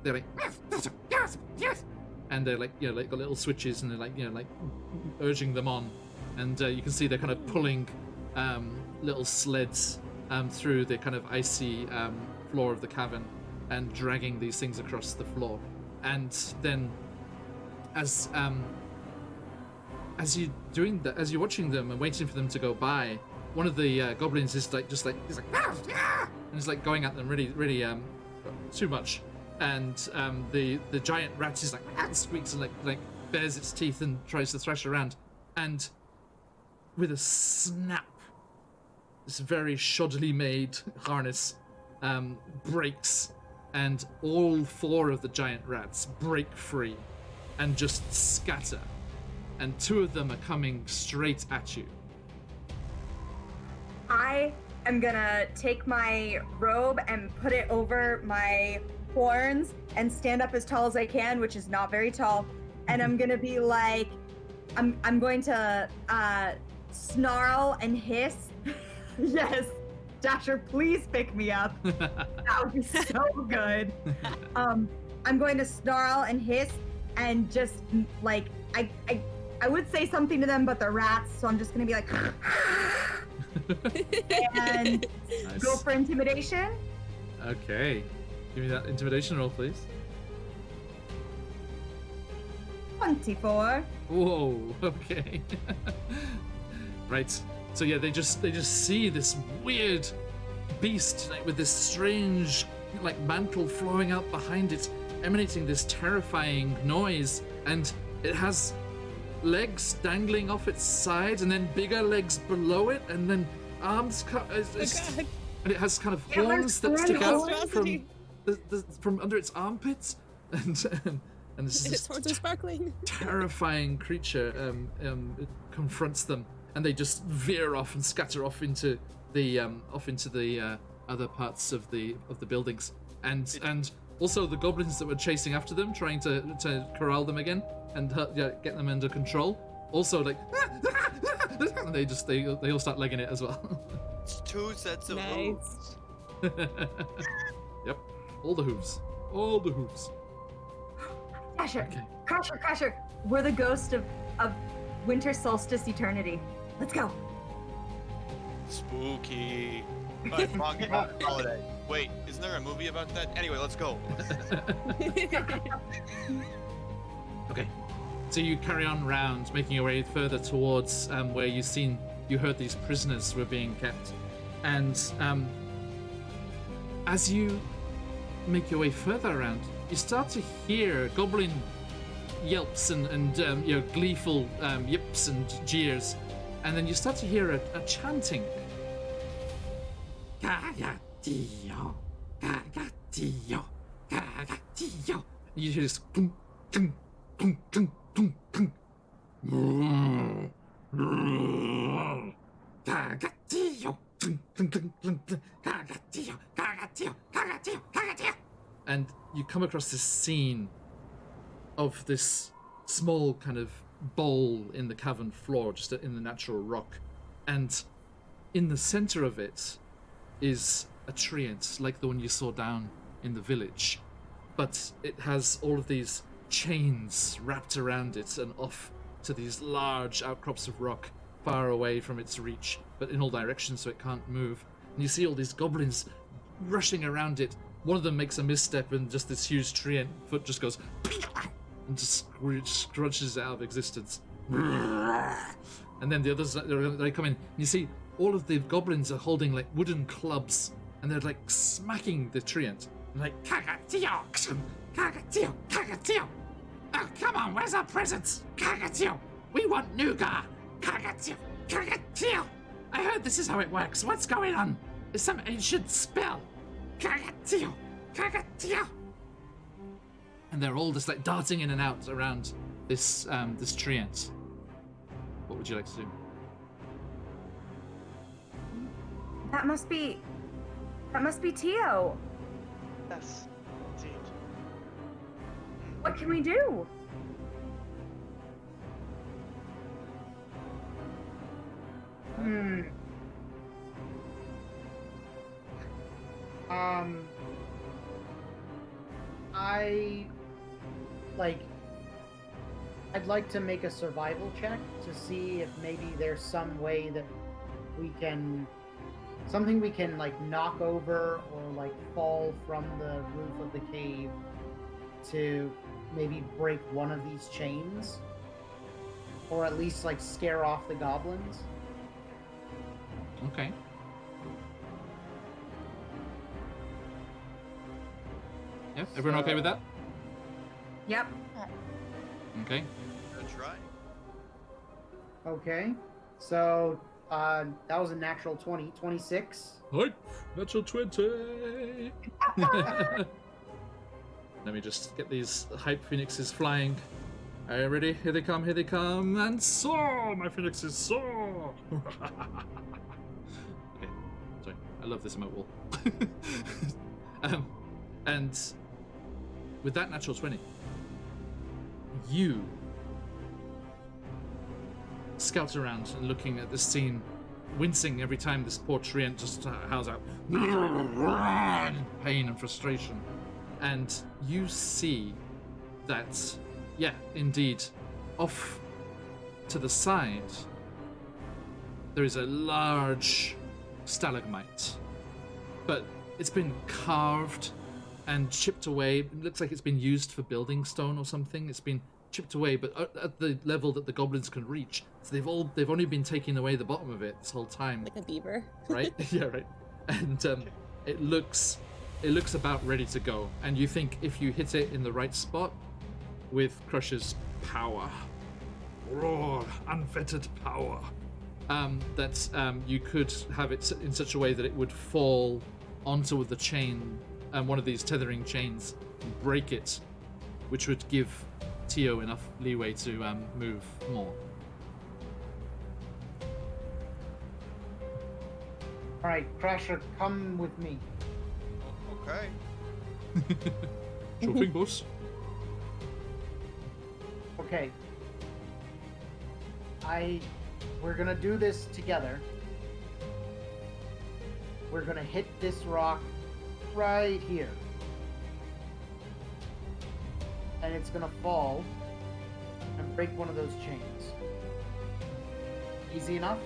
and they're like like got little switches, and they're like urging them on, and you can see they're kind of pulling little sleds through the kind of icy floor of the cavern and dragging these things across the floor. And then as you're doing that, as you're watching them and waiting for them to go by, one of the goblins is he's like and he's like going at them really too much. And the giant rat is like squeaks and like bares its teeth and tries to thrash around, and with a snap, this very shoddily made harness breaks, and all 4 of the giant rats break free and just scatter, and 2 of them are coming straight at you. I am gonna take my robe and put it over my horns and stand up as tall as I can, which is not very tall, and I'm gonna be like, I'm going to snarl and hiss. Yes, Dasher, please pick me up. That would be so good. I'm going to snarl and hiss and just like I would say something to them, but they're rats, so I'm just gonna be like and Nice. go for intimidation. Okay, give me that intimidation roll, please. 24. Whoa. Okay. Right. So yeah, they just see this weird beast, like, with this strange like mantle flowing out behind it, emanating this terrifying noise, and it has legs dangling off its side, and then bigger legs below it, and then arms and it has kind of horns that stick out from under its armpits, and this is Its horns are sparkling. terrifying creature it confronts them, and they just veer off and scatter off into the other parts of the buildings, and also the goblins that were chasing after them, trying to corral them again and get them under control. Also, like, and they all start legging it as well. It's 2 sets of hooves. Yep, all the hooves. Crasher, Okay. Crasher, we're the ghost of winter solstice eternity. Let's go. Spooky. Alright, wrong holiday. Wait, isn't there a movie about that? Anyway, let's go. Okay, so you carry on round, making your way further towards where you heard these prisoners were being kept, and as you make your way further around, you start to hear goblin yelps and gleeful yips and jeers, and then you start to hear a chanting. Gagatillo, Gagatillo, Gagatillo. You hear this tung, tung, tung, tung, tung, tung. Gagatillo, tung, tung, tung, tung, tung. Gagatillo, Gagatillo, Gagatillo, Gagatillo. And you come across this scene of this small kind of bowl in the cavern floor, just in the natural rock, and in the center of it is a treant like the one you saw down in the village, but it has all of these chains wrapped around it and off to these large outcrops of rock far away from its reach, but in all directions so it can't move. And you see all these goblins rushing around it. One of them makes a misstep, and just this huge treant foot just goes and just scrunches it out of existence. and then the others they come in. And you see all of the goblins are holding like wooden clubs, and they're like smacking the treant. And like Kagatio, Kagatio, Kagatio. Oh, come on, where's our presents? Kagatio, we want nougat. Kagatio, Kagatio. I heard this is how it works. What's going on? It's some ancient spell. Kagatio, Kagatio. And they're all just like darting in and out around this this treant. What would you like to do? That must be Tio. Yes, indeed. What can we do? I'd like to make a survival check to see if maybe there's some way that we can, something we can like knock over or like fall from the roof of the cave to maybe break one of these chains, or at least like scare off the goblins. Okay. Yeah, everyone okay with that? Yep. Okay. Good try. Okay, so that was a natural 20, 26. Hi, natural 20. Let me just get these hype phoenixes flying. Are you ready? Here they come, and soar! My phoenixes soar! Okay, sorry, I love this emote wall. And with that natural 20, you scout around and looking at this scene, wincing every time this poor treant just howls out in pain and frustration. And you see that, yeah, indeed, off to the side, there is a large stalagmite. But it's been carved and chipped away. It looks like it's been used for building stone or something. It's been chipped away, but at the level that the goblins can reach. So they've only been taking away the bottom of it this whole time. Like a beaver. Right? Yeah, right. And it looks about ready to go. And you think if you hit it in the right spot with Crusher's power, raw, unfettered power, that you could have it in such a way that it would fall onto the chain, one of these tethering chains, and break it, which would give Tio enough leeway to move more. All right, Crusher, come with me. Okay. Sure thing, boss. Okay. We're gonna do this together. We're gonna hit this rock right here. And it's gonna fall and break one of those chains. Easy enough?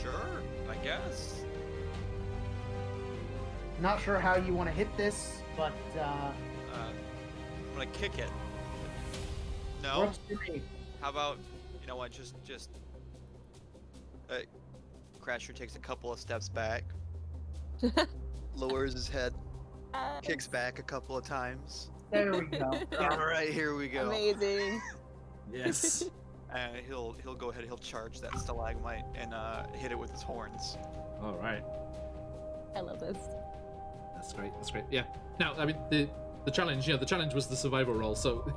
Sure, I guess. Not sure how you want to hit this, but I'm gonna kick it. No? works for me. How about, you know what, just Crasher takes a couple of steps back, lowers his head, kicks back a couple of times. There we go. Yeah. All right, here we go. Amazing. Yes. And he'll go ahead, he'll charge that stalagmite and hit it with his horns. All right. I love this. That's great. That's great. Yeah. Now, I mean, the challenge. The challenge was the survival roll. So,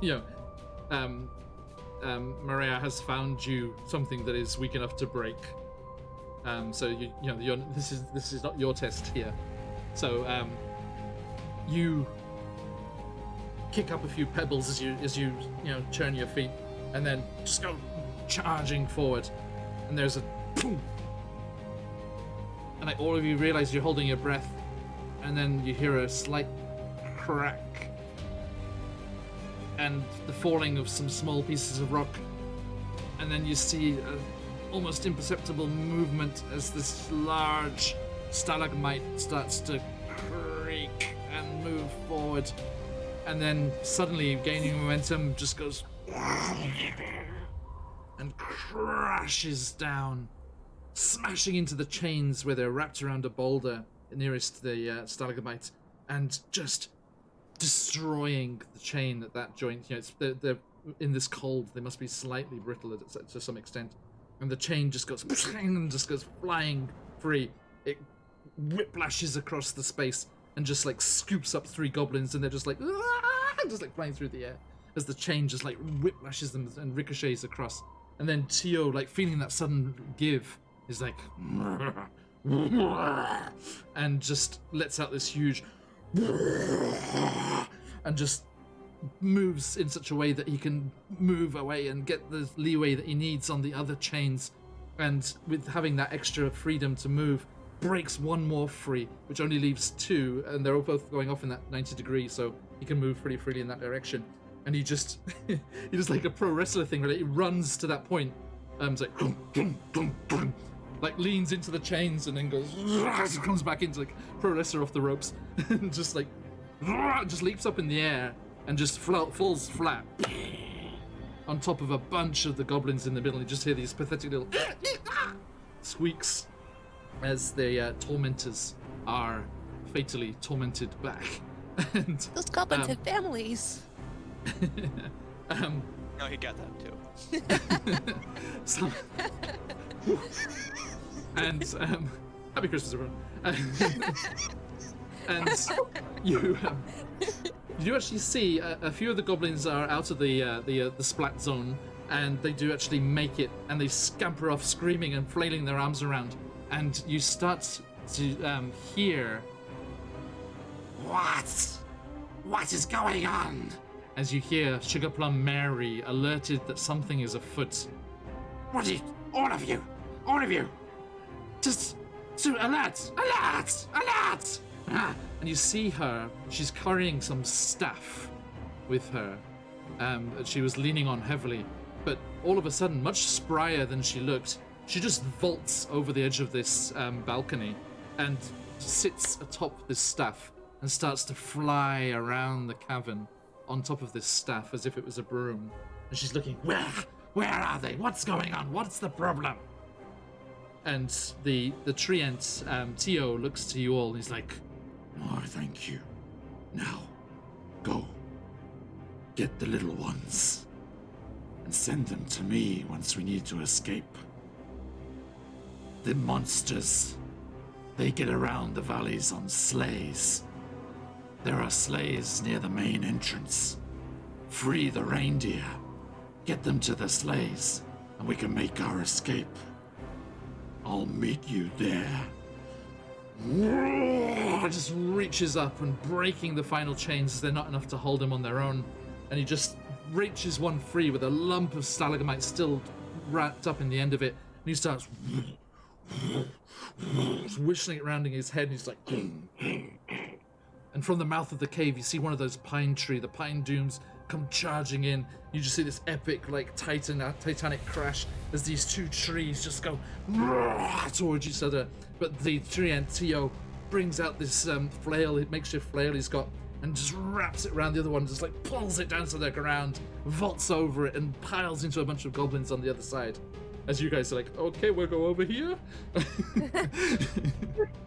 Maria has found you something that is weak enough to break. So this is not your test here. So, you kick up a few pebbles as you churn your feet, and then just go charging forward. And there's a boom. And all of you realize you're holding your breath, and then you hear a slight crack and the falling of some small pieces of rock, and then you see an almost imperceptible movement as this large stalagmite starts to creak and move forward, and then suddenly, gaining momentum, just goes and crashes down, smashing into the chains where they're wrapped around a boulder nearest the stalagmite, and just destroying the chain at that joint. You know, they're in this cold, they must be slightly brittle to some extent, and the chain just goes and just goes flying free. It whiplashes across the space and just like scoops up 3 goblins, and they're just like just like flying through the air as the chain just like whiplashes them and ricochets across. And then Tio, like feeling that sudden give, is like and just lets out this huge and just moves in such a way that he can move away and get the leeway that he needs on the other chains, and with having that extra freedom to move, breaks 1 more free, which only leaves 2, and they're all both going off in that 90 degrees, so he can move pretty freely in that direction. And he just he does like a pro wrestler thing, where he runs to that point, it's like leans into the chains and then goes comes back into like pro wrestler off the ropes and just like just leaps up in the air and just falls flat on top of a bunch of the goblins in the middle. You just hear these pathetic little squeaks as the tormentors are fatally tormented back. And Those goblins have families. No, he got that too. So, and happy Christmas, everyone. And you do actually see a few of the goblins are out of the splat zone, and they do actually make it, and they scamper off screaming and flailing their arms around, and you start to hear What is going on? as you hear Sugar Plum Mary alerted that something is afoot. What is all of you? Just alert! And you see her, she's carrying some staff with her that she was leaning on heavily, but all of a sudden, much sprier than she looked, she just vaults over the edge of this balcony and sits atop this staff and starts to fly around the cavern on top of this staff as if it was a broom. And she's looking, Where are they? What's going on? What's the problem? and the treant, Tio, looks to you all and he's like, Oh, thank you. Now, go. Get the little ones. And send them to me once we need to escape. The monsters, they get around the valleys on sleighs. There are sleighs near the main entrance. Free the reindeer. Get them to the sleighs, and we can make our escape. I'll meet you there. just reaches up and breaking the final chains as they're not enough to hold him on their own, and he just reaches one free with a lump of stalagmite still wrapped up in the end of it, and he starts whistling it around in his head, and he's like and from the mouth of the cave you see one of those the pine dooms come charging in. You just see this epic like titanic crash as these 2 trees just go towards each other, but the treant Tio brings out this makeshift flail he's got and just wraps it around the other one, just like pulls it down to the ground, vaults over it, and piles into a bunch of goblins on the other side. As you guys are like, okay, we'll go over here.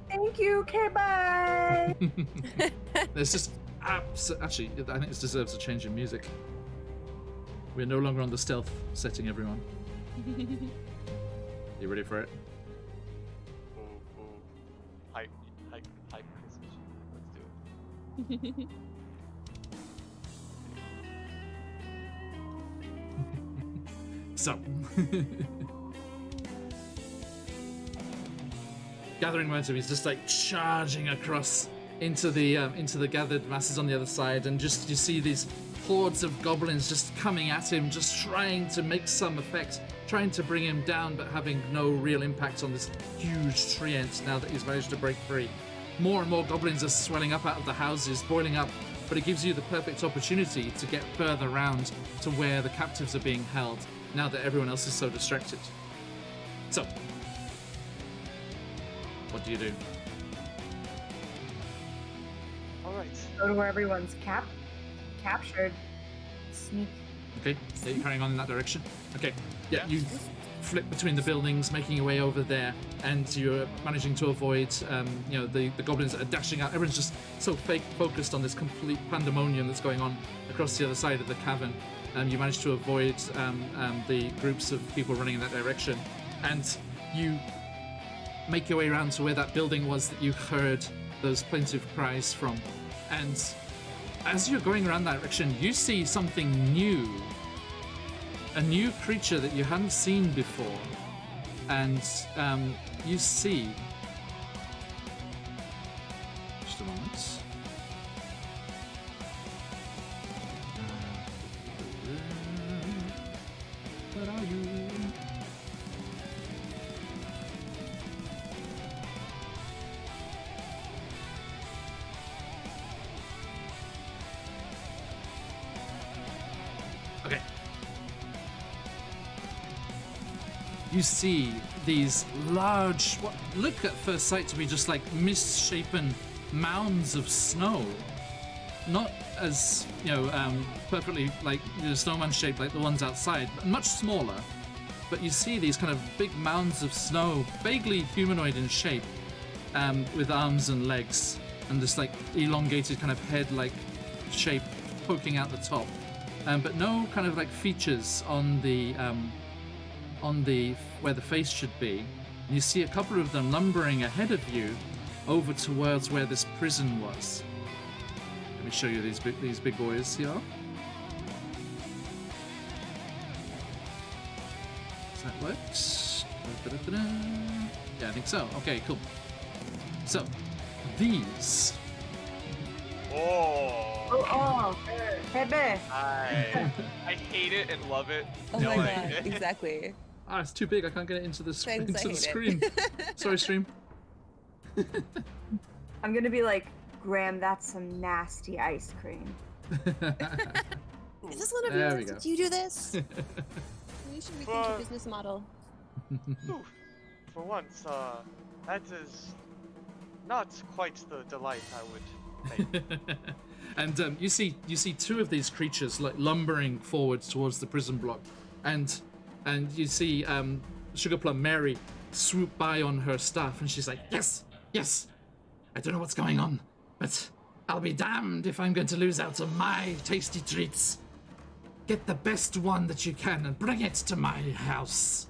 Thank you. Okay, bye. There's just actually, I think this deserves a change in music. We're no longer on the stealth setting, everyone. You ready for it? Hype Christmas. Let's do it. So, gathering momentum, he's just like charging across into the gathered masses on the other side, and just you see these hordes of goblins just coming at him, just trying to make some effect, trying to bring him down, but having no real impact on this huge treant now that he's managed to break free. More and more goblins are swelling up out of the houses, boiling up, but it gives you the perfect opportunity to get further round to where the captives are being held, now that everyone else is so distracted. So, what do you do? All right. Go to where everyone's captured. Sneak Okay, so you're carrying on in that direction. Okay, yeah, Yes. you flip between the buildings, making your way over there, and you're managing to avoid, the goblins that are dashing out. Everyone's just so focused on this complete pandemonium that's going on across the other side of the cavern. You manage to avoid the groups of people running in that direction, and you make your way around to where that building was that you heard those plaintive cries from. And as you're going around that direction, you see something new. A new creature that you hadn't seen before. And you see... Just a moment. Where are you? Okay. You see these large, what look at first sight to be just like misshapen mounds of snow. Not as, perfectly like snowman shaped like the ones outside, but much smaller. But you see these kind of big mounds of snow, vaguely humanoid in shape, with arms and legs, and this like elongated kind of head-like shape poking out the top. But no kind of like features on the where the face should be. And you see a couple of them lumbering ahead of you over towards where this prison was. Let me show you these big boys here. Does that work? Yeah, I think so. Okay, cool. So these. Oh. Bebe. I hate it and love it. Oh my god, exactly. Ah, it's too big. I can't get it into the Thanks, I into the hate screen. it. Sorry, stream. I'm gonna be like, Graham, that's some nasty ice cream. Is this one of There yours? we go. Did you do this? You should rethink your business model. Ooh, for once, that is not quite the delight I would make. And you see two of these creatures like lumbering forwards towards the prison block, and you see Sugar Plum Mary swoop by on her staff, and she's like, yes, I don't know what's going on, but I'll be damned if I'm going to lose out on my tasty treats. Get the best one that you can and bring it to my house.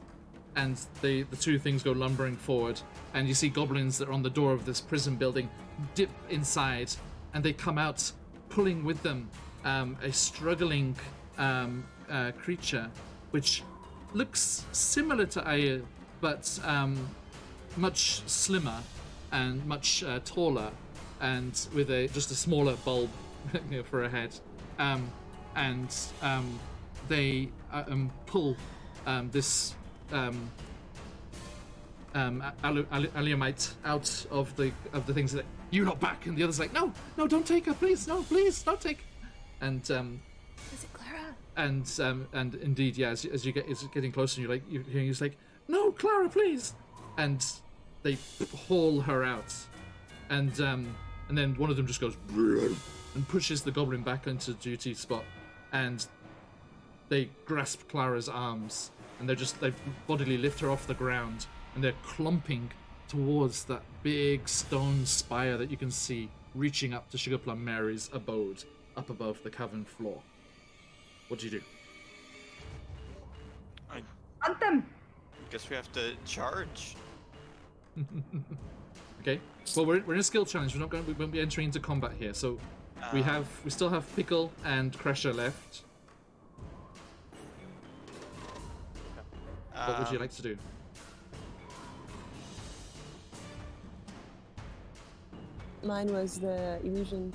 And the two things go lumbering forward, and you see goblins that are on the door of this prison building dip inside, and they come out pulling with them a struggling creature, which looks similar to Aya, but much slimmer and much taller, and with just a smaller bulb for a head. They pull this Aliamite out of the things that you not back, and the other's like, no, don't take her, please, no, please, don't take. And Is it Clara? and indeed, yeah, as you get getting closer, you're hearing, he's like, no, Clara, please, and they haul her out, and then one of them just goes and pushes the goblin back into duty spot, and they grasp Clara's arms, and they bodily lift her off the ground, and they're clumping towards that big stone spire that you can see reaching up to Sugar Plum Mary's abode up above the cavern floor. What do you do? Hunt them. Guess we have to charge. Okay. Well, we're in a skill challenge. We won't be entering into combat here. So we still have Pickle and Crasher left. What would you like to do? Mine was the illusion,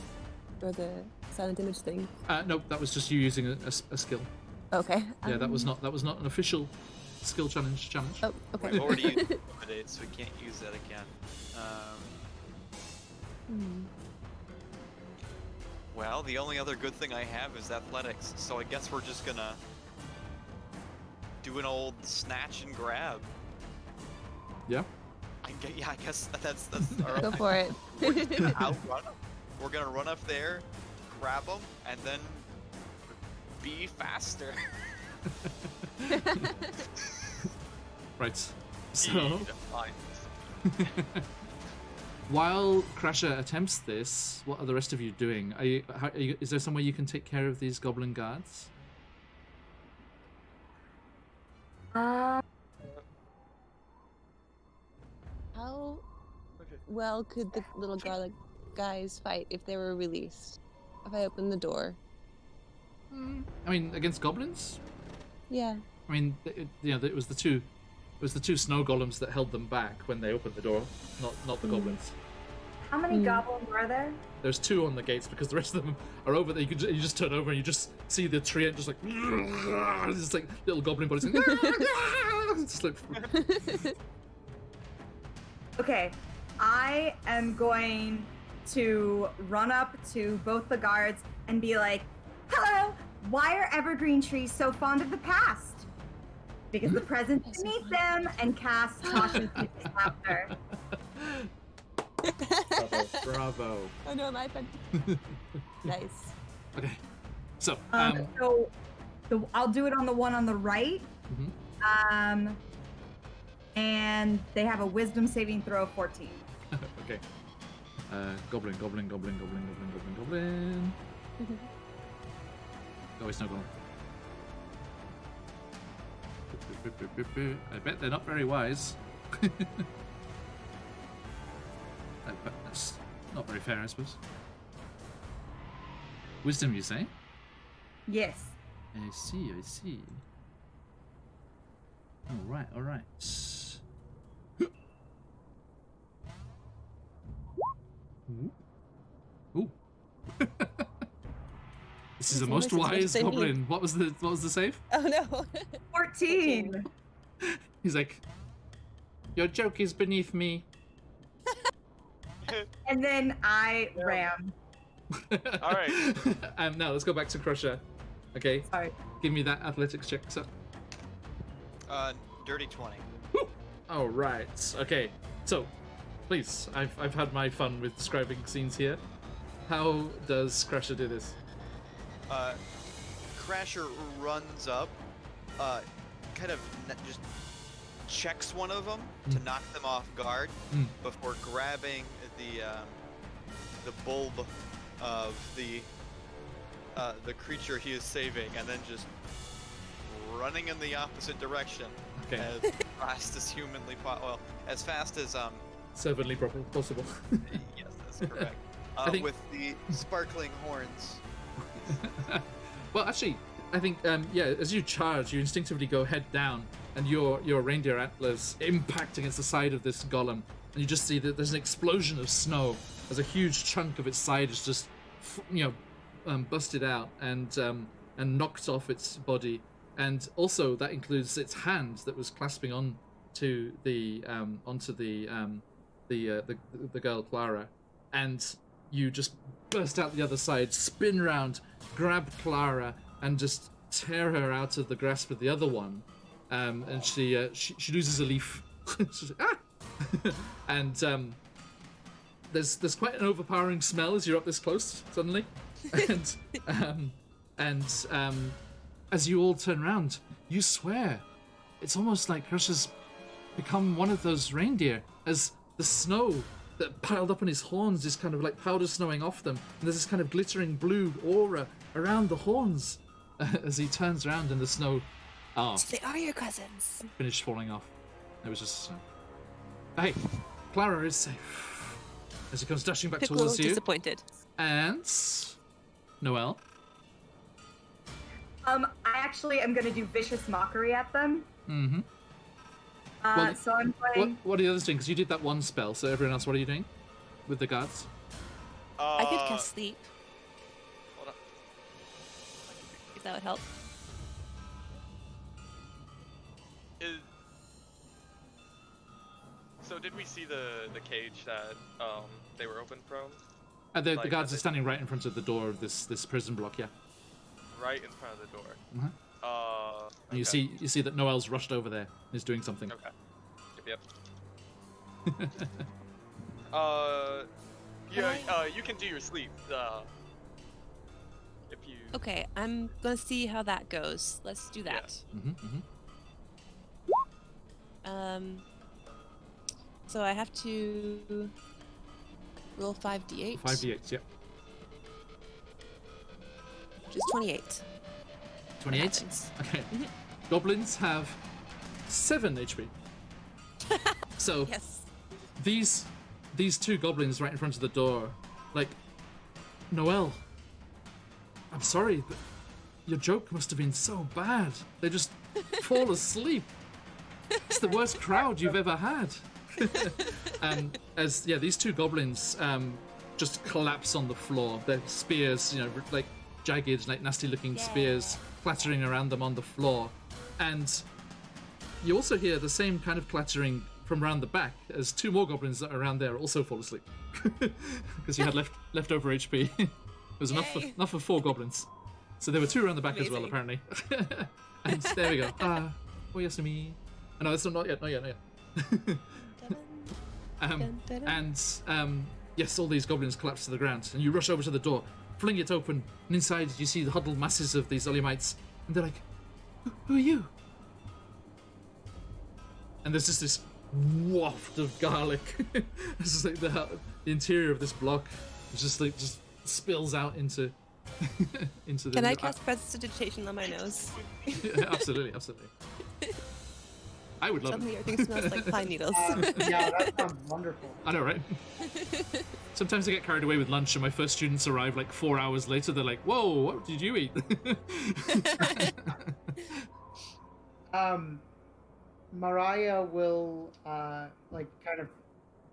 or the silent image thing. No, that was just you using a skill. Okay. Yeah, that was not an official skill challenge. Oh, okay. We've already used Intimidate, so we can't use that again. Well, the only other good thing I have is athletics, so I guess we're just gonna do an old snatch and grab. Yeah. I guess that's our Go for it. We're just gonna outrun them. We're gonna run up there, grab them, and then be faster. Right. So, Fine. while Crasher attempts this, what are the rest of you doing? Is there some way you can take care of these goblin guards? How Okay. well could the little garlic guys fight if they were released? If I opened the door? I mean, against goblins? Yeah. I mean, it was the two snow golems that held them back when they opened the door, not the goblins. How many goblins are there? There's 2 on the gates because the rest of them are over there. You just turn over and you just see the tree and just like it's like little goblin bodies. It's like, Okay, I am going to run up to both the guards and be like, "Hello, why are evergreen trees so fond of the past? Because the present That's so beneath funny. them," and cast Caution Laughter. bravo. Oh no, my pen. Nice. Okay, so So I'll do it on the one on the right. Mhm. And they have a Wisdom saving throw of 14. okay. Goblin. Always no golem. I bet they're not very wise. But that's not very fair, I suppose. Wisdom, you say? Yes. I see. All right. Ooh. This is a It's most almost as much wise as I need. goblin. What was the save? Oh no. 14. He's like, your joke is beneath me. And then I ram. All right. Now let's go back to Crusher. Okay, Sorry. give me that athletics check, sir. Dirty 20. All right. Okay. So, please, I've had my fun with describing scenes here. How does Crusher do this? Crasher runs up, kind of just checks one of them to knock them off guard before grabbing the bulb of the creature he is saving, and then just running in the opposite direction Okay. as fast as humanly as fast as Servantly possible. yes, that's correct. I think- With the sparkling horns. Well, actually, I think as you charge, you instinctively go head down, and your reindeer antlers impact against the side of this golem, and you just see that there's an explosion of snow as a huge chunk of its side is just, busted out and knocked off its body, and also that includes its hand that was clasping on to the girl Clara, and you just burst out the other side, spin round, grab Clara, and just tear her out of the grasp of the other one. And she loses a leaf. She's like, ah! And there's quite an overpowering smell as you're up this close suddenly, and as you all turn around, you swear it's almost like Crusher's become one of those reindeer, as the snow that piled up on his horns is kind of like powder snowing off them, and there's this kind of glittering blue aura around the horns as he turns around and the snow They are your cousins. finished falling off. It was just snow. Hey, Clara is safe. As he comes dashing back Pickle towards you. disappointed. And Noelle. I actually am going to do Vicious Mockery at them. Mm-hmm. Well, So I'm playing. What are the others doing? Because you did that one spell, so everyone else, what are you doing with the guards? I could cast sleep, Hold on. if that would help. So did we see the cage that they were open from? The Like, guards are are standing right in front of the door of this prison block, yeah. Right in front of the door. Uh-huh. And you Okay. see that Noelle's rushed over there and is doing something. Okay. Yep. You can do your sleep. If you. Okay, I'm gonna see how that goes. Let's do that. So I have to roll 5d8. 5d8, yeah. Which is 28. 28? happens. Okay. Goblins have 7 HP. So Yes. these two goblins right in front of the door, like, Noelle, I'm sorry, but your joke must have been so bad. They just fall asleep. It's the worst crowd you've ever had. These two goblins just collapse on the floor. Their spears, like jagged, like nasty-looking spears clattering around them on the floor. And you also hear the same kind of clattering from around the back as two more goblins that are around there also fall asleep. Because you had leftover HP. It was enough for 4 goblins. So there were 2 around the back as well, apparently. And there we go. Oh, yes, me. Oh, no, that's not yet. Yes, all these goblins collapse to the ground, and you rush over to the door, fling it open, and inside you see the huddled masses of these Olymites, and they're like, "Who are you?" And there's just this waft of garlic. It's just like the interior of this block just spills out into into the. Can I cast prestidigitation on my nose? Yeah, absolutely. I would love Suddenly it. everything smells like pine needles. Yeah, that sounds wonderful. I know, right? Sometimes I get carried away with lunch and my first students arrive like 4 hours later. They're like, "Whoa, what did you eat?" Mariah will, kind of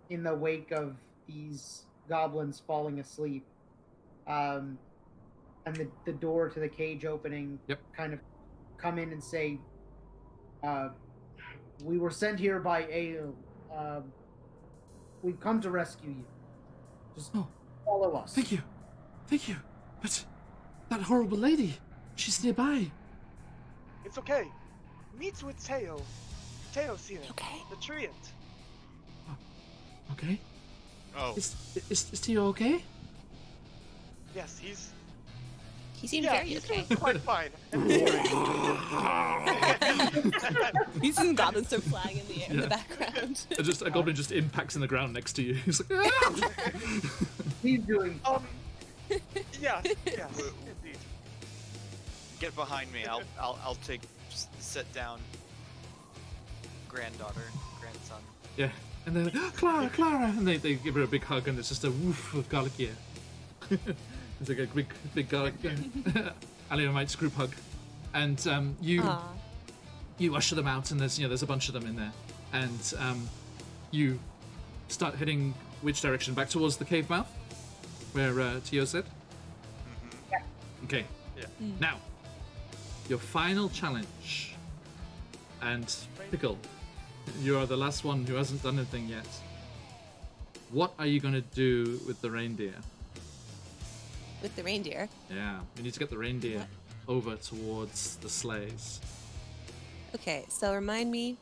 in the wake of these goblins falling asleep, and the door to the cage opening, kind of come in and say, "We were sent here by Ale. We've come to rescue you. Just follow us." Thank you. But that horrible lady, she's nearby. It's okay. Meet with Teo. Teo's here. Okay. The treant. Okay. Oh. Is Tio okay? Yes, he's. He seems Yeah, very he's okay. doing quite fine. These some goblins are flying in the air in Yeah. the background. A goblin just impacts in the ground next to you. He's like, "Ah!" He's doing. Yes, indeed. Get behind me. I'll sit down. Grandson. Yeah. And then, Clara! And they give her a big hug, and it's just a woof of garlic here. It's like a big garlic Alliumites group hug. And you usher them out, and there's a bunch of them in there. And you start heading which direction? Back towards the cave mouth? Where Tio said? Yeah. Okay. Yeah. Now, your final challenge. And Pickle, you are the last one who hasn't done anything yet. What are you going to do with the reindeer? With the reindeer. Yeah, you need to get the reindeer over towards the sleighs. Okay, so remind me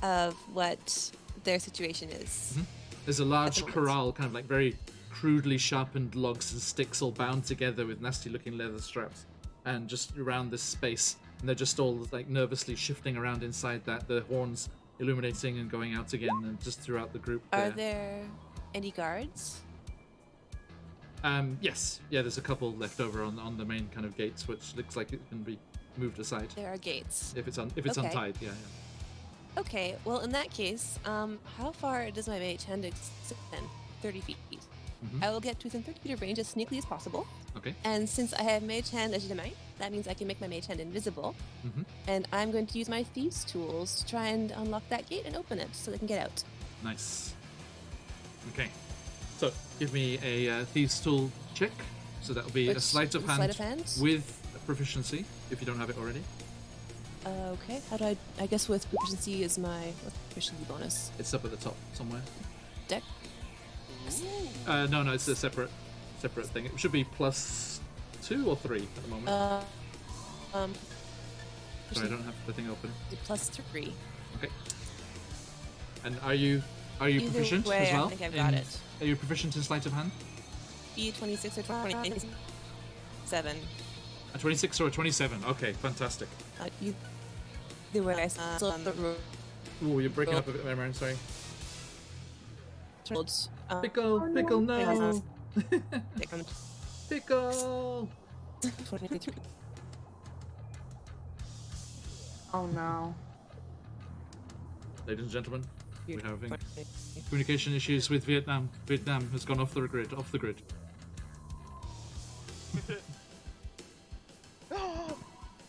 of what their situation is. There's a large moment. corral, kind of like very crudely sharpened logs and sticks all bound together with nasty looking leather straps, and just around this space. And they're just all like nervously shifting around inside that, the horns illuminating and going out again, and just throughout the group. Are there any guards? Yes. Yeah, there's a couple left over on the main kind of gates, which looks like it can be moved aside. There are gates. If it's Okay. untied, yeah. Okay, well in that case, how far does my mage hand extend? 30 feet. Mhm. I will get to within 30 feet of range as sneakily as possible. Okay. And since I have mage hand legitimate, that means I can make my mage hand invisible. Mhm. And I'm going to use my thieves tools to try and unlock that gate and open it so they can get out. Nice. Okay. So give me a thieves tool check. So that'll be a Which- sleight of hand, sleight of hand? with proficiency if you don't have it already. Okay, how do I guess with proficiency is my what's the proficiency bonus? It's up at the top somewhere. Deck? No, it's a separate thing. It should be +2 or 3 at the moment. Sorry, I don't have the thing open. +3. Okay. And are you Either proficient way, as well? I think I've got it. Are you proficient in sleight of hand? B26 or 27. A 26 or a 27. Okay, fantastic. Either way, I saw the Oh, you're breaking up a bit there, Marin. Sorry. rolled. Pickle, pickle, no. Pickle. Pickle. 23. Oh no. Ladies and gentlemen, we're having communication issues with Vietnam. Vietnam has gone off the grid. Off the grid.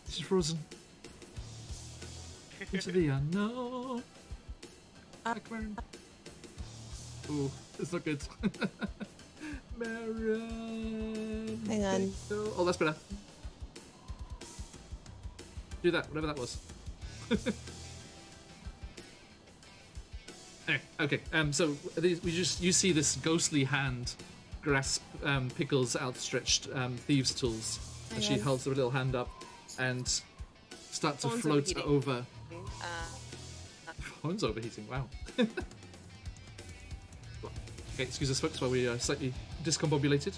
She's frozen. Into the unknown. Marin. Ooh, it's not good. Marin. Hang on. Pickle. Oh, that's better. Do that, whatever that was. Anyway, okay. So you see this ghostly hand grasp Pickle's outstretched thieves' tools, and she holds her little hand up and start to Phone's float overheating. over. Phone's overheating. Wow. Okay, excuse us, folks, while we are slightly discombobulated.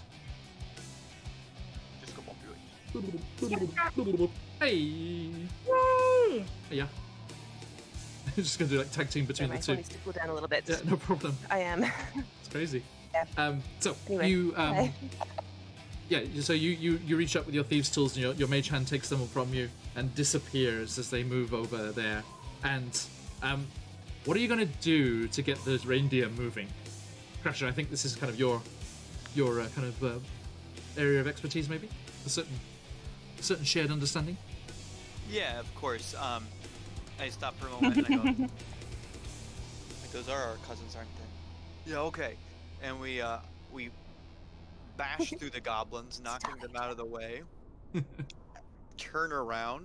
Hey. Yay! Yeah. Just gonna do like tag team between My the phone two. needs to cool down a little bit. Yeah, no problem. I am. It's crazy. Yeah. So Anyway, you hi. yeah, so you reach up with your thieves' tools, and your mage hand takes them from you and disappears as they move over there. And what are you gonna do to get the reindeer moving? Crasher, I think this is kind of your kind of area of expertise, maybe a certain shared understanding. Yeah, of course. I stop for a moment and I go, like, Those are our cousins, aren't they? yeah, okay. And we bash through the goblins, knocking them out of the way. Turn around,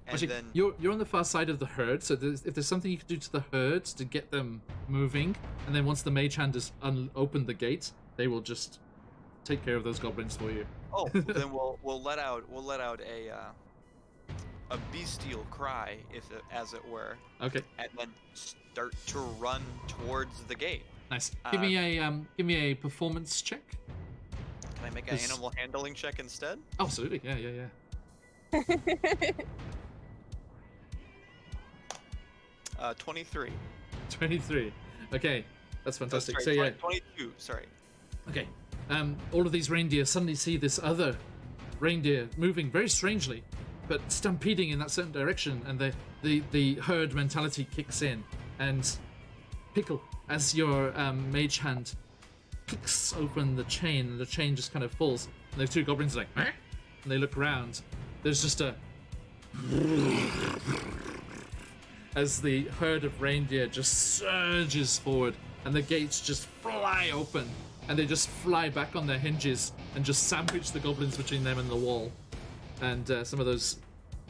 and Actually, then you're on the far side of the herd, so if there's something you can do to the herds to get them moving, and then once the mage hand has opened the gate, they will just take care of those goblins for you. oh, then we'll let out a bestial cry, as it were, Okay, and then start to run towards the gate. nice. Give me a performance check. Can I make an This- animal handling check instead? Absolutely, yeah. 23. 23. Okay, that's Oh, fantastic. sorry, So yeah, 22. Sorry. okay. All of these reindeer suddenly see this other reindeer moving very strangely, but stampeding in that certain direction, and the herd mentality kicks in. And Pickle, as your mage hand kicks open the chain just kind of falls, and the two goblins are like, "Eh?" And they look around. There's just a as the herd of reindeer just surges forward, and the gates just fly open, and they just fly back on their hinges and just sandwich the goblins between them and the wall. And some of those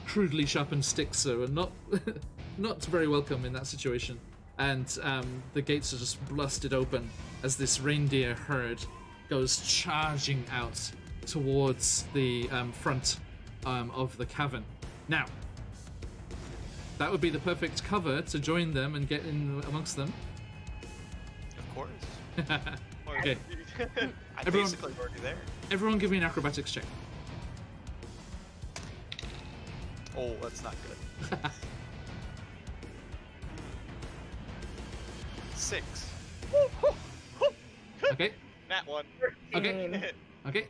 crudely sharpened sticks are not not very welcome in that situation. And the gates are just blasted open as this reindeer herd goes charging out towards the front of the cavern. Now, that would be the perfect cover to join them and get in amongst them. Of course. Okay. I'm Everyone- basically already there. Everyone give me an acrobatics check. Oh, that's not good. 6. Okay, That one. okay, okay.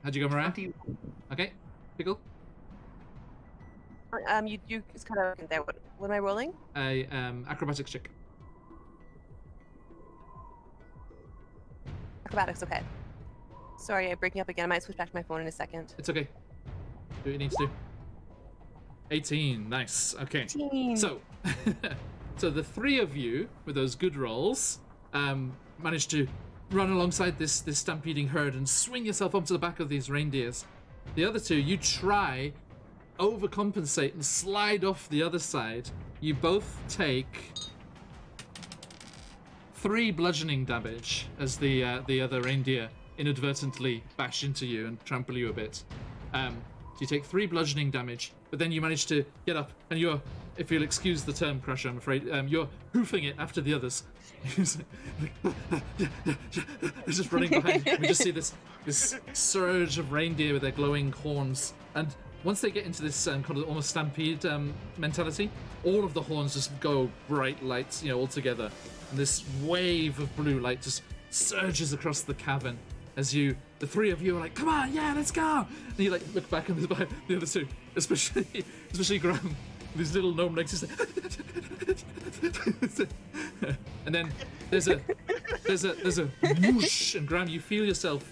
How'd you go, Mariah? Okay, Pickle? You just kind of there. What am I rolling? A acrobatics check. Acrobatics. Okay. Sorry, I'm breaking up again. I might switch back to my phone in a second. It's okay. Do what you need to do. 18, nice. Okay. 18. So, so the three of you with those good rolls managed to run alongside this stampeding herd and swing yourself onto the back of these reindeers. The other two, you try overcompensate and slide off the other side. You both take 3 bludgeoning damage as the other reindeer inadvertently bash into you and trample you a bit. So you take 3 bludgeoning damage, but then you manage to get up and you're if you'll excuse the term, Crusher, I'm afraid, you're hoofing it after the others. He's just running behind. We just see this surge of reindeer with their glowing horns, and once they get into this kind of almost stampede mentality, all of the horns just go bright lights, all together, and this wave of blue light just surges across the cavern as the three of you are like, come on, yeah, let's go. And you like look back and the other two, especially Graham, with his little gnome legs, just and then there's a whoosh, and Graham, you feel yourself,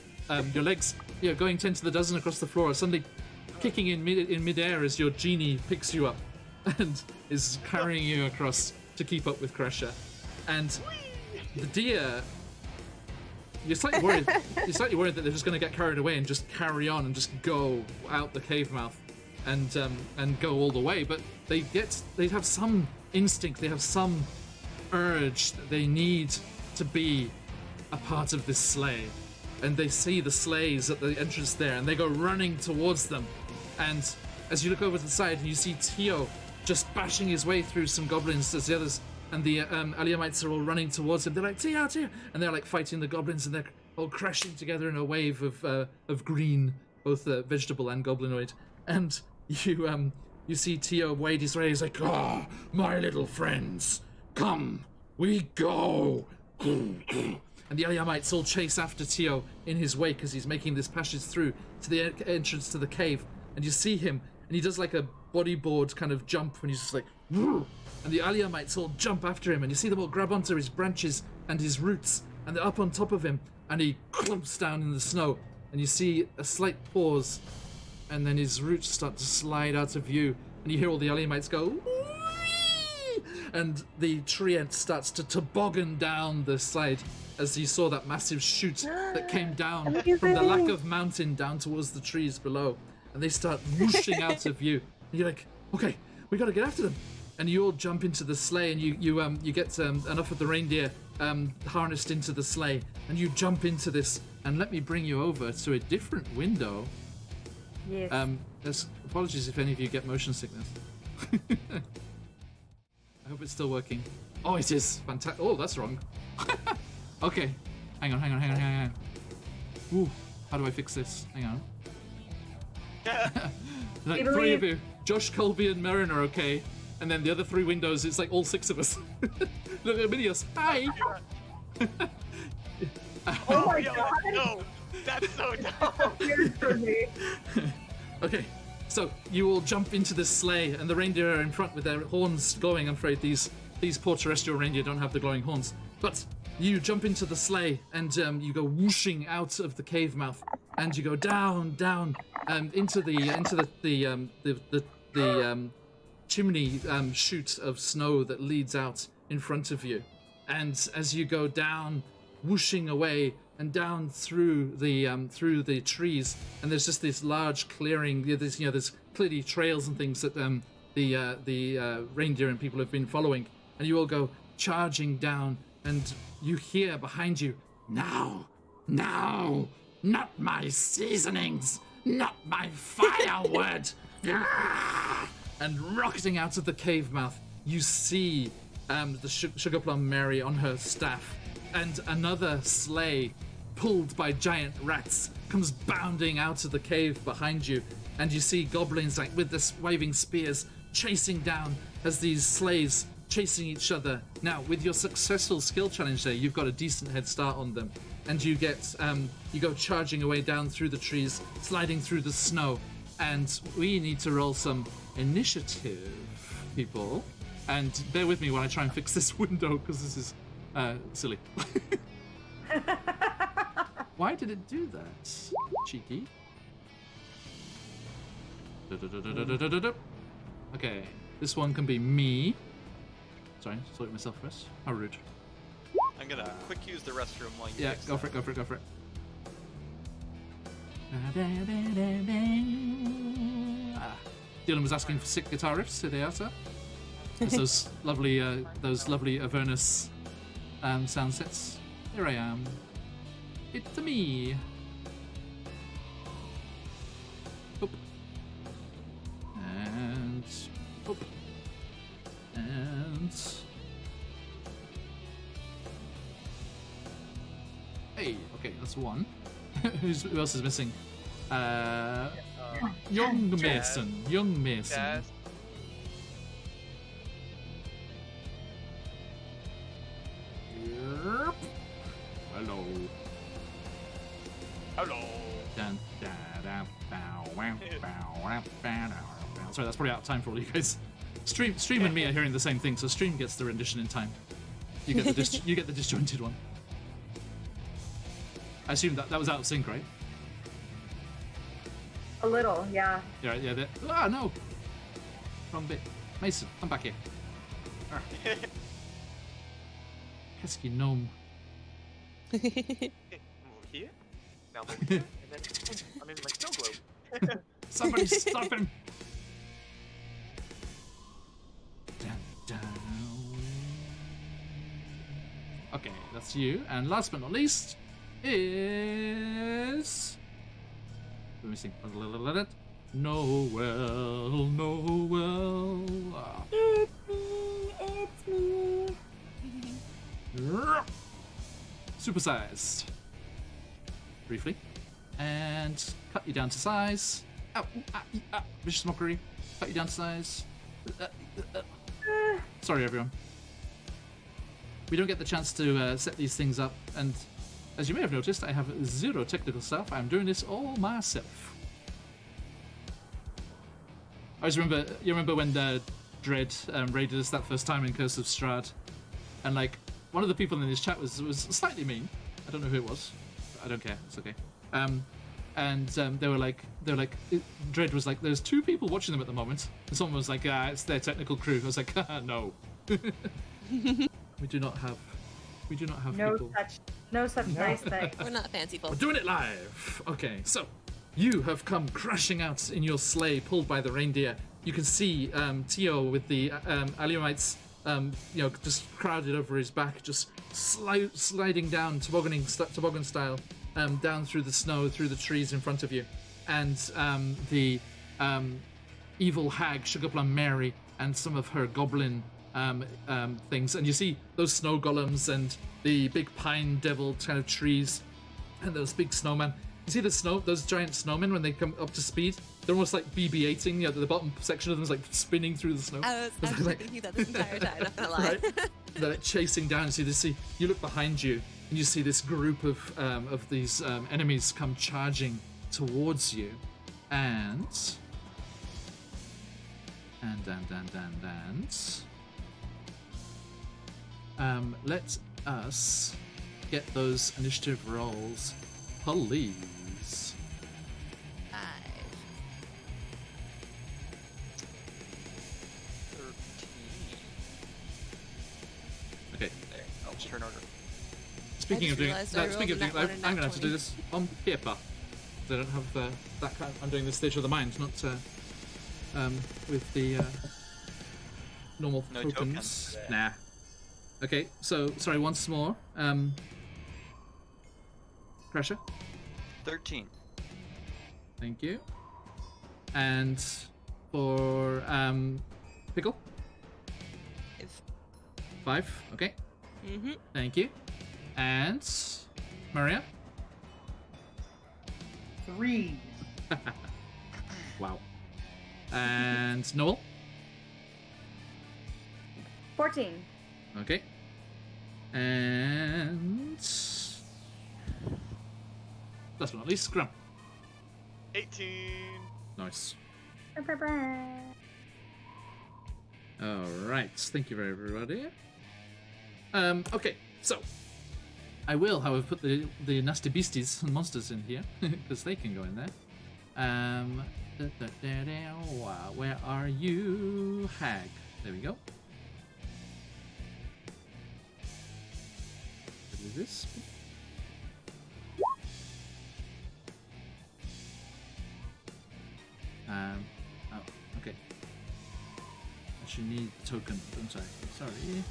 your legs, going 10 to the dozen across the floor, suddenly kicking in midair as your genie picks you up and is carrying you across to keep up with Crusher. And the deer, you're slightly worried that they're just going to get carried away and just carry on and just go out the cave mouth and go all the way. But they have some instinct, they have some urge that they need to be a part of this sleigh. And they see the sleighs at the entrance there, and they go running towards them. And as you look over to the side, you see Tio just bashing his way through some goblins as the others and the Aliamites are all running towards him. They're like, Tio! And they're like fighting the goblins, and they're all crashing together in a wave of green, both vegetable and goblinoid. And you see Tio wade his way. He's like, "Ah, my little friends, come, we go." And the Aliamites all chase after Tio in his wake as he's making this passage through to the entrance to the cave. And you see him, and he does like a bodyboard kind of jump when he's just like, "Woo!" And the Aliamites all jump after him, and you see them all grab onto his branches and his roots, and they're up on top of him, and he clumps down in the snow, and you see a slight pause, and then his roots start to slide out of view, and you hear all the Aliamites go, "Whee!" And the tree ant starts to toboggan down the slide as you saw that massive shoot that came down from the lack of mountain down towards the trees below. And they start whooshing out of view. And you're like, okay, we gotta get after them. And you all jump into the sleigh, and you get enough of the reindeer harnessed into the sleigh, and you jump into this. And let me bring you over to a different window. Yes. Apologies if any of you get motion sickness. I hope it's still working. Oh, it is. Fantastic. Oh, that's wrong. Okay. Hang on. Ooh, how do I fix this? Hang on. Like three of you. Josh, Colby, and Merrin are okay. And then the other three windows, it's like all six of us. Look at Minius. Hi! Oh my god! No! That's so dumb! Weird for me. Okay, so you all jump into this sleigh, and the reindeer are in front with their horns glowing. I'm afraid these poor terrestrial reindeer don't have the glowing horns. But you jump into the sleigh, and you go whooshing out of the cave mouth, and you go down, into the chimney chute of snow that leads out in front of you. And as you go down, whooshing away and down through the trees, and there's just this large clearing. There's clearly trails and things that the reindeer and people have been following, and you all go charging down, and you hear behind you, now, not my seasonings, not my firewood. And rocketing out of the cave mouth, you see the Sugar Plum Mary on her staff, and another sleigh pulled by giant rats comes bounding out of the cave behind you, and you see goblins like with this waving spears chasing down as these sleighs chasing each other. Now, with your successful skill challenge there, you've got a decent head start on them, and you go charging away down through the trees, sliding through the snow, and we need to roll some initiative, people. And bear with me while I try and fix this window, because this is silly. Why did it do that? Cheeky. Okay, this one can be me. Sorry, just look at myself first. How rude. I'm gonna quick use the restroom while you Yeah, fix go that. for it. Dylan was asking for sick guitar riffs today, sir. It's those lovely Avernus sound sets. Here I am. It's me. Oop. And oop. Hey, okay, that's one. Who else is missing? Young Mason. Young Mason. Jazz. Yep. Hello. Hello. Dun, da, da, bow, wow, bow, wow, bow, bow. Sorry, that's probably out of time for all you guys. Stream and me are hearing the same thing, so Stream gets the rendition in time. You get the you get the disjointed one. I assume that was out of sync, right? A little, yeah. Yeah, yeah. No, wrong bit. Mason, come back here. Ah. Pesky gnome. Move here. Now move here. And then I'm in my snow globe. Somebody stop him! Dun, dun. Okay, that's you. And last but not least is... Let me sing. Noel, Noel. Ah. It's me. Supersized. Briefly. And cut you down to size. Ow, vicious mockery. Cut you down to size. Sorry, everyone. We don't get the chance to set these things up, and as you may have noticed, I have zero technical stuff. I'm doing this all myself. I always remember, you remember when Dread raided us that first time in Curse of Strahd, and like one of the people in this chat was slightly mean. I don't know who it was. I don't care. It's okay. They were like, Dread was like, there's 2 people watching them at the moment, and someone was like, it's their technical crew. I was like, no. We do not have people. No such nice thing. We're not fancy We're folks. doing it live. Okay, so you have come crashing out in your sleigh, pulled by the reindeer. You can see Tio with the Aliomites, just crowded over his back, just sliding down toboggan style, down through the snow, through the trees in front of you, and the evil hag Sugarplum Mary and some of her goblin things, and you see those snow golems and the big pine devil kind of trees and those big snowmen. You see those giant snowmen when they come up to speed? They're almost like BB-8ing. The bottom section of them is like spinning through the snow. I was actually thinking that this entire time, not gonna lie. Right? They're like chasing down. You look behind you and you see this group of these enemies come charging towards you, and let us get those initiative rolls, please. 13. Okay. There. I'll turn order. Speaking of doing, realized I speaking of rolled doing, a nat one and I'm nat gonna have to do 20. this on paper. I don't have that kind. I'm doing this stage of the mind, not with the normal No tokens. tokens today. Nah. Okay, so sorry once more. Pressure. 13. Thank you. And for Pickle. 5. Okay. Mm-hmm. Thank you. And Maria. 3. Wow. And Noel. 14. Okay. And last but not least, Scrum. 18. Nice. All right. Thank you, everybody. Okay. So I will, however, put the nasty beasties and monsters in here because they can go in there. Where are you, Hag? There we go. What is this? Oh, okay. I should need token, don't I? Sorry.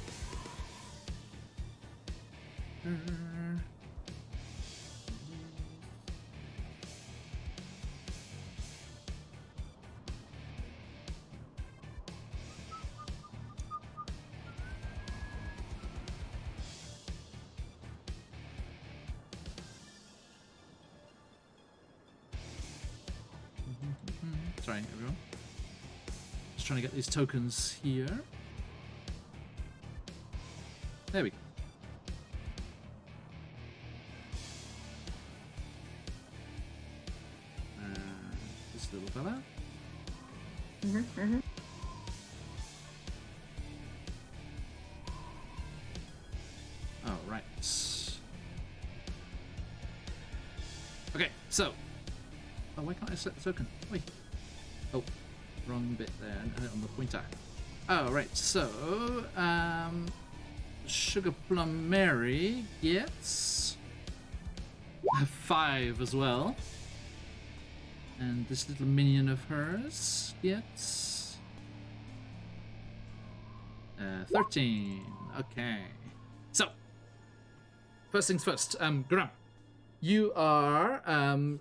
Sorry, everyone. Just trying to get these tokens here. There we go. This little fella. All right. Okay, so. Oh, why can't I select the token? Wait. Oh, wrong bit there. On the pointer. Oh, right. So, Sugar Plum Mary gets 5 as well. And this little minion of hers gets 13. Okay. So, first things first. Graham, you are,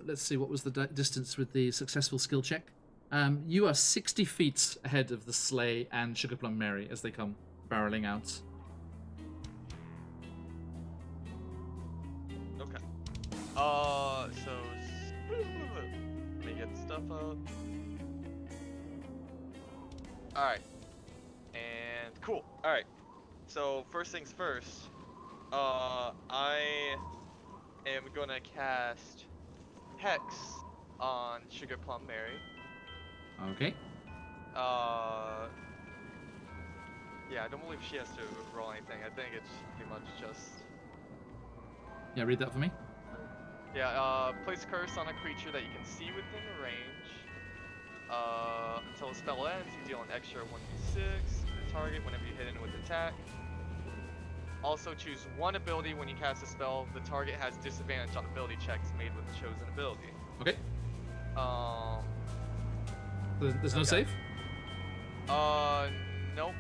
let's see, what was the distance with the successful skill check? You are 60 feet ahead of the sleigh and Sugar Plum Mary as they come barreling out. Okay. So let me get stuff up. Alright. And cool. Alright. So first things first. I am gonna cast Hex on Sugar Plum Mary. Okay. Yeah, I don't believe she has to roll anything. I think it's pretty much just... Yeah, read that for me. Yeah, place curse on a creature that you can see within range. Until the spell ends, you deal an extra 1d6 to the target whenever you hit it with attack. Also choose one ability when you cast a spell. The target has disadvantage on ability checks made with the chosen ability. Okay. There's no okay. save? Nope.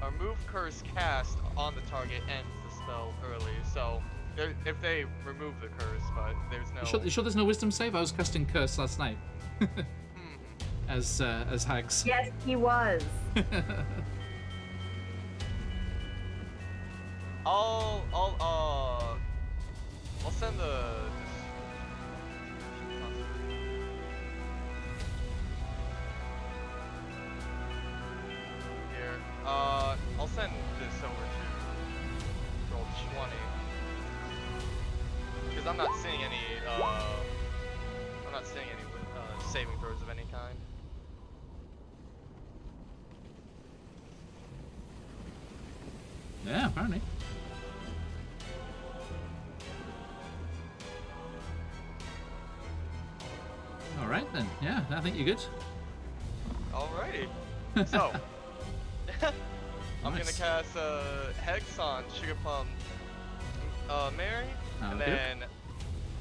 A move curse cast on the target ends the spell early, so if they remove the curse, but there's no... You sure there's no wisdom save? I was casting curse last night. As Hags. Yes, he was. I'll send the... Here, I'll send this over to roll 20. Because I'm not seeing any, saving throws of any kind. Yeah, apparently. Alright then, yeah, I think you're good. Alrighty. So, I'm Nice. gonna cast Hex on Sugar Plum Mary, and Okay.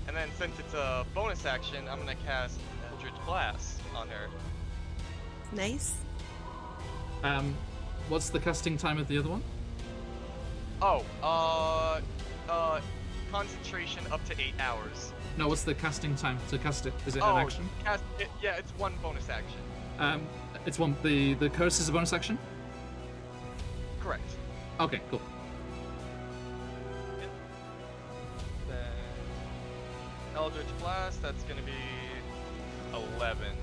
then since it's a bonus action, I'm gonna cast Eldritch Blast on her. Nice. What's the casting time of the other one? Oh, concentration up to 8 hours. No, what's the casting time to cast it? Is it Oh, an action? yeah, it's one bonus action. It's one. The curse is a bonus action. Correct. Okay, cool. Then Eldritch Blast, that's gonna be 11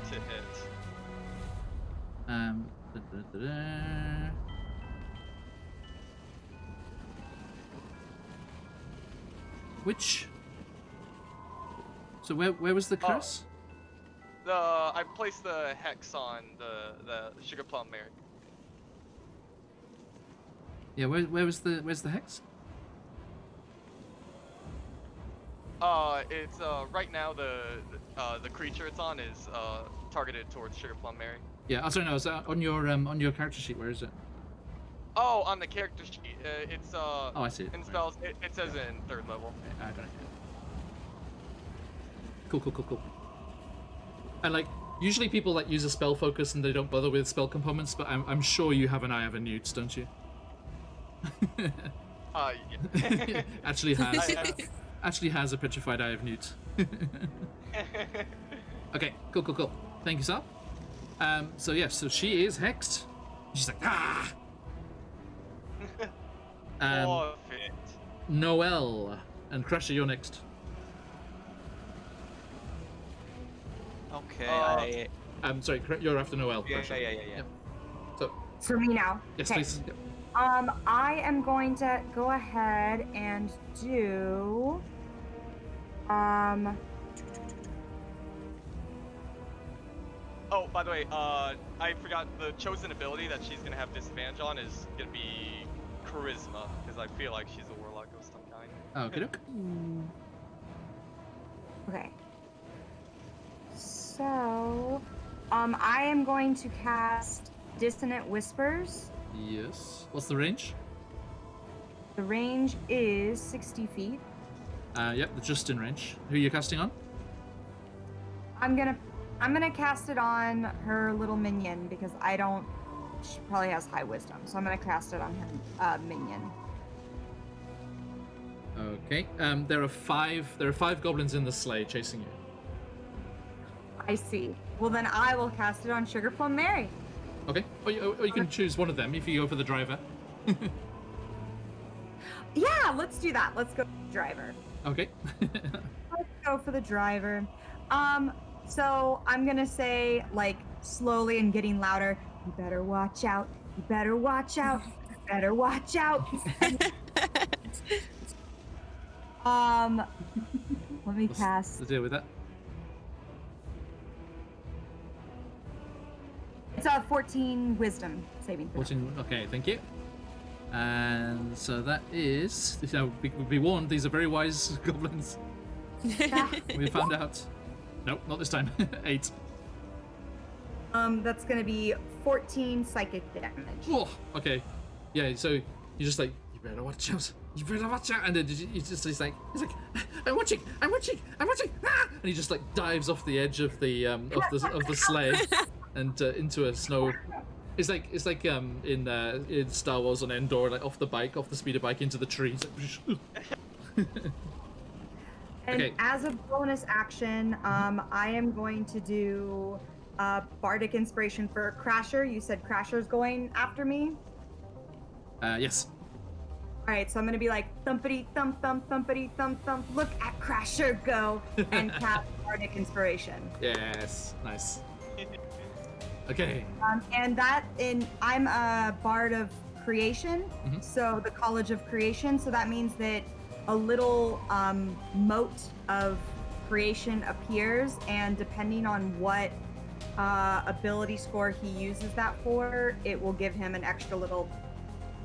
to hit. Which? So where was the curse? I placed the Hex on the Sugar Plum Mary. Yeah, where's the hex? It's right now the creature it's on is targeted towards Sugar Plum Mary. Yeah, oh, sorry, no, it's on your character sheet. Where is it? Oh, on the character sheet, it's Oh, I see it. in spells. It says in 3rd level. I got it. Cool. And like, usually people like use a spell focus and they don't bother with spell components, but I'm sure you have an Eye of a Newt, don't you? Yeah. actually has a petrified Eye of Newt. Okay, cool. Thank you, sir. So yeah, so she is hexed. She's like, ah. Perfect. Noelle and Crusher, you're next. Okay, Sorry, you're after Noel. yeah, Crusher. yeah. Yep. So, For me now. yes, Okay. please. Yep. I am going to go ahead and do. Oh, by the way, I forgot the chosen ability that she's gonna have disadvantage on is gonna be charisma, because I feel like she's a warlock of some kind. Okay, look. Okay. So, I am going to cast Dissonant Whispers. Yes. What's the range? The range is 60 feet. Yep, just in range. Who are you casting on? I'm gonna cast it on her little minion because she probably has high wisdom, so I'm gonna cast it on her minion. Okay. There are five goblins in the sleigh chasing you. I see. Well, then I will cast it on Sugar Plum Mary. Okay. Or you can choose one of them if you go for the driver. Yeah, let's do that. Let's go for the driver. Okay. Let's go for the driver. So I'm gonna say, like, slowly and getting louder, you better watch out. You better watch out. You better watch out. Let me What's cast. the deal with that? It's a 14 wisdom saving throw. 14. Okay, thank you. And so that is. Be warned, these are very wise goblins. We found out. Nope, not this time. 8. That's gonna be 14 psychic damage. Oh, okay. Yeah, so you're just like, you better watch out. You better watch out. And then he's like, I'm watching. Ah! And he just like dives off the edge of the sleigh and into a snow. It's like in Star Wars on Endor, like off the speeder bike into the tree. It's like, And okay. as a bonus action, I am going to do Bardic Inspiration for Crasher. You said Crasher's going after me? Yes. Alright, so I'm going to be like, thumpity thump thump, thumpity thump thump, look at Crasher go, and cast Bardic Inspiration. Yes. Nice. Okay. And I'm a Bard of Creation, Mhm. so the College of Creation, so that means that a little mote of creation appears, and depending on what ability score he uses that for, it will give him an extra little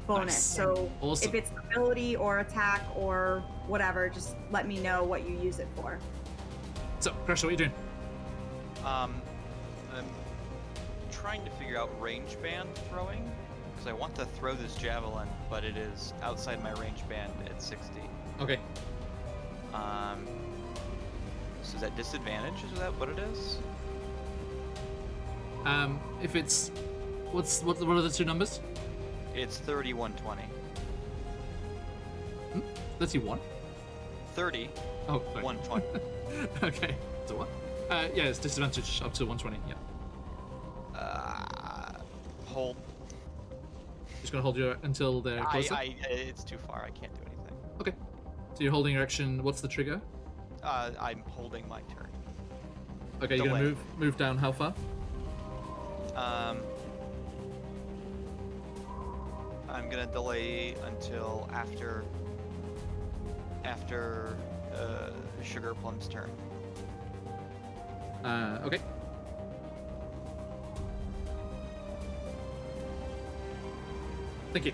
bonus. Nice. So Awesome. if it's ability or attack or whatever, just let me know what you use it for. So, Crusher, what are you doing? I'm trying to figure out range band throwing because I want to throw this javelin, but it is outside my range band at 60. Okay. So is that disadvantage? Is that what it is? If it's, what are the two numbers? It's 3120. 31. 30. Oh, sorry. 120. Okay. So what? Yeah, it's disadvantage up to 120. Yeah. Hold. Just gonna hold you until they're closer. It's too far. I can't do anything. Okay. So you're holding your action. What's the trigger? I'm holding my turn. Okay, you're gonna Delay. move down. How far? I'm gonna delay until after Sugar Plum's turn. Okay. Thank you.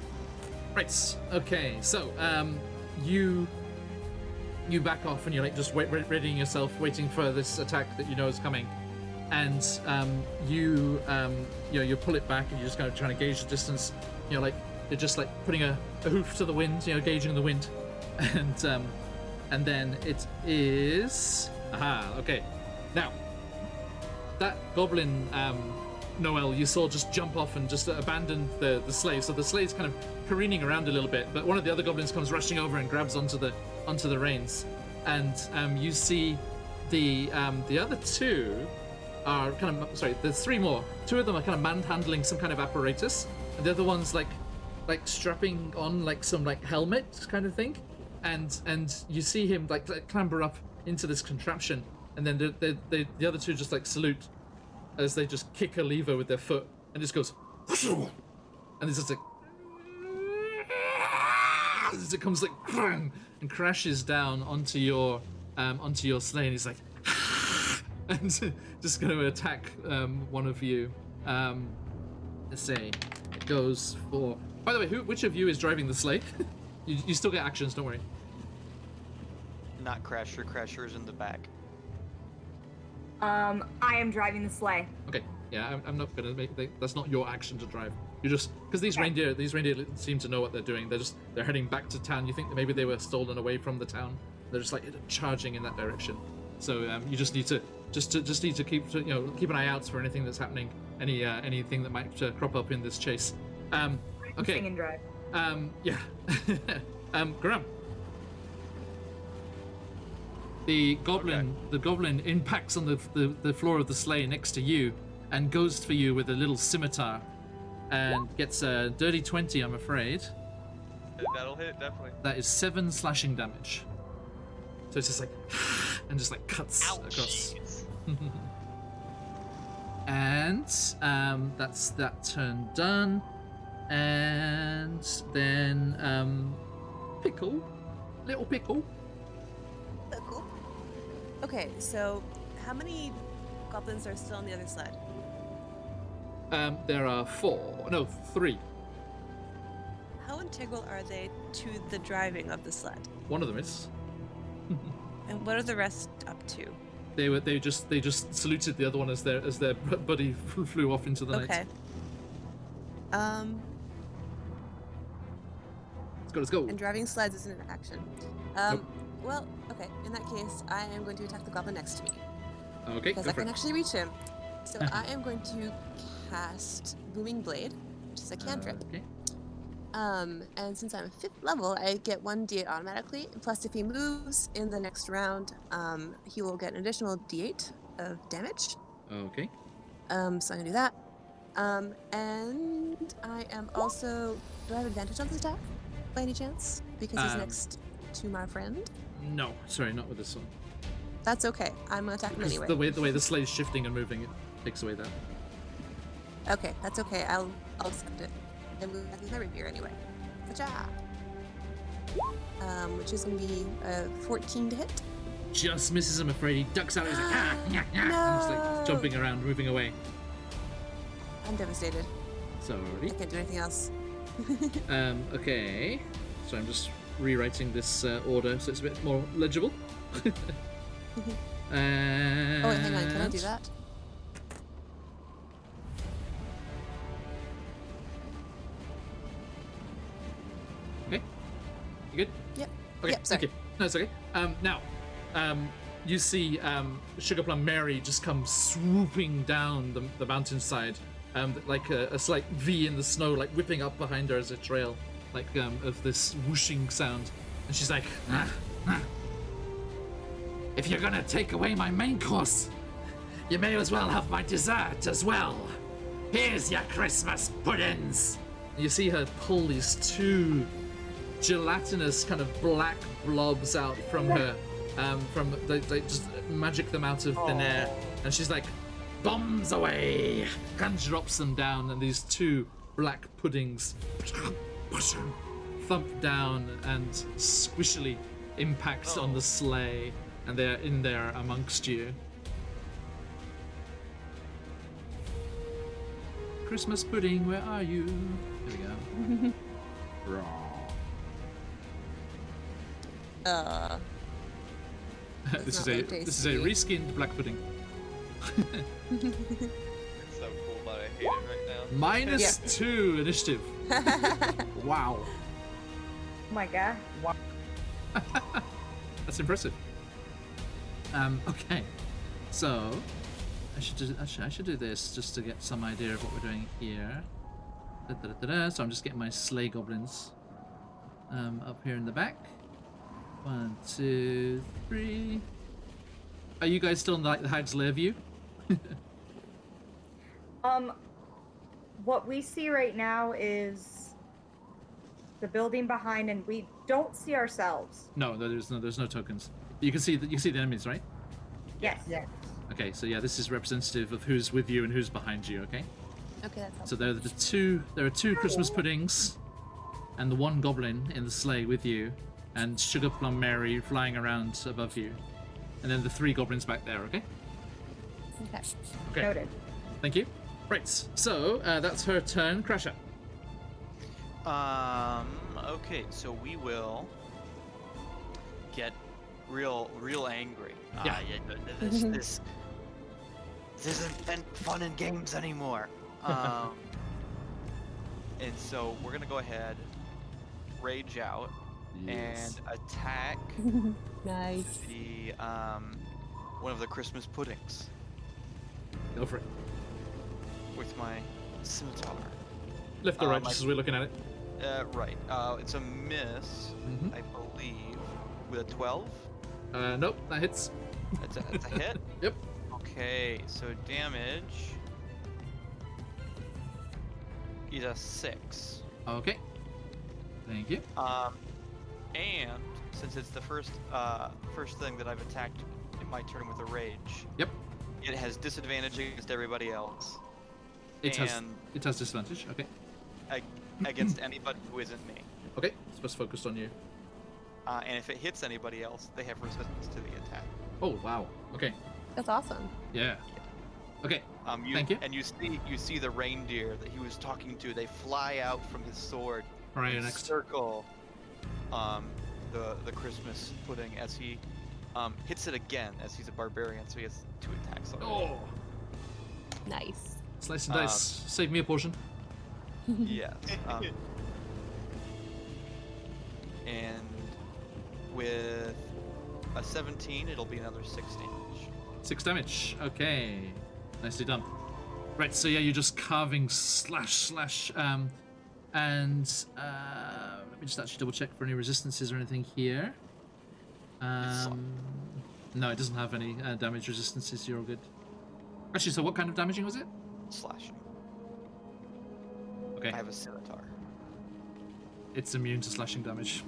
Right. Okay. So, you back off and you're like just readying yourself, waiting for this attack that you know is coming, and you pull it back and you're just kind of trying to gauge the distance. You know, like you're just like putting a hoof to the wind, you know, gauging the wind, and then it is okay. Now that goblin Noel you saw just jump off and just abandon the sleigh. So the sleigh's kind of careening around a little bit, but one of the other goblins comes rushing over and grabs onto the reins, and you see the other two are kind of there's three more. Two of them are kind of manhandling some kind of apparatus, and the other one's like strapping on like some like helmet kind of thing, and you see him like clamber up into this contraption, and then the other two just like salute as they just kick a lever with their foot and just goes, and it's just like, as it comes like and crashes down onto your sleigh, and he's like, and just going to attack one of you. Let's say it goes for. By the way, which of you is driving the sleigh? you still get actions, don't worry. Not Crasher. Crasher's in the back. I am driving the sleigh. Okay, yeah, I'm not gonna make that's not your action to drive. You just because these reindeer seem to know what they're doing. They're heading back to town. You think that maybe they were stolen away from the town. They're just like charging in that direction. So you just need to keep keep an eye out for anything that's happening, anything that might crop up in this chase. Okay. Sing and drive. Yeah. Graham. The goblin impacts on the floor of the sleigh next to you and goes for you with a little scimitar and gets a dirty 20, I'm afraid. That'll hit, definitely. That is 7 slashing damage. So it's just like, and just like cuts across. And that's that turn done. And then Pickle, little Pickle. Cool. Okay, so how many goblins are still on the other sled? There are 3. How integral are they to the driving of the sled? One of them is. And what are the rest up to? They just saluted the other one as their buddy flew off into the night. Okay. Let's go. And driving sleds isn't an action. Nope. Well, okay. In that case, I am going to attack the goblin next to me. Okay, Because go I for can it. actually reach him. So I am going to cast Booming Blade, which is a cantrip. Okay. And since I'm 5th level, I get 1d8 automatically. Plus, if he moves in the next round, he will get an additional d8 of damage. Okay. So I'm gonna do that. And I am also. Do I have advantage on this attack, by any chance? Because he's next to my friend. No, sorry, not with this one. That's okay. I'm gonna attack him Because anyway. the way the sleigh's shifting and moving, it takes away that. Okay, that's okay. I'll accept it. Then we'll have my rapier anyway. Cha-cha! Which is gonna be 14 to hit. Just misses, I'm afraid. He ducks out. He's like, ah, yeah, yeah. And just like jumping around, moving away. I'm devastated. Sorry. I can't do anything else. Okay. So I'm just rewriting this order so it's a bit more legible. And... Oh wait, hang on. Can I do that? Okay. You good? Yep. Okay. Yep, sorry. Okay. No, it's okay. Now, you see Sugar Plum Mary just come swooping down the mountainside, like a slight V in the snow, like whipping up behind her as a trail, like of this whooshing sound. And she's like, If you're gonna take away my main course, you may as well have my dessert as well. Here's your Christmas puddings. you see her pull these 2 gelatinous kind of black blobs out from her, they just magic them out of thin air, and she's like, bombs away, and drops them down, and these 2 black puddings thump down and squishily impact on the sleigh, and they're in there amongst you. Christmas pudding, where are you? There we go. This is not a very this is a tasty. reskinned black pudding. It's so cool, but I hate it right now. Minus 2 initiative. Wow. Oh my god. That's impressive. Okay. So I should do this just to get some idea of what we're doing here. So I'm just getting my sleigh goblins up here in the back. 1, 2, 3. Are you guys still in like the Hag's Lair view? What we see right now is the building behind, and we don't see ourselves. No, there's no tokens. You can see the enemies, right? Yes. Yeah. Okay, so yeah, this is representative of who's with you and who's behind you. Okay. Okay, that's helpful. So there are two Christmas puddings, and the one goblin in the sleigh with you, and Sugar Plum Mary flying around above you, and then the 3 goblins back there. Okay. Okay. Okay. Noted. Thank you. Right. So that's her turn. Crasher. Okay, so we will get real angry. Yeah. This isn't fun and games anymore. And so we're gonna go ahead, rage out, and attack Nice. the one of the Christmas puddings Go for it. with my scimitar. Left or right, my- just as we're looking at it. Right. It's a miss, Mhm. I believe, with a 12. Nope, that hits. It's a hit. Yep. Okay, so damage is a 6. Okay. Thank you. And since it's the first thing that I've attacked in my turn with a rage, Yep. it has disadvantage against everybody else. It and has disadvantage. Okay. against anybody who isn't me. Okay. It's just focused on you. And if it hits anybody else, they have resistance to the attack. Oh wow. Okay. That's awesome. Yeah. Okay. Thank you. And you see the reindeer that he was talking to. They fly out from his sword. Right, and next. circle the Christmas pudding as he hits it again, as he's a barbarian, so he has 2 attacks already. Oh. Nice. Slice and dice. Save me a portion. Yes. And with a 17, it'll be another 6 damage. 6 damage. Okay. Nicely done. Right, so yeah, you're just carving slash, and let me just actually double check for any resistances or anything here. No, it doesn't have any damage resistances. You're all good. Actually, so what kind of damaging was it? Slashing. Okay. I have a scimitar. It's immune to slashing damage.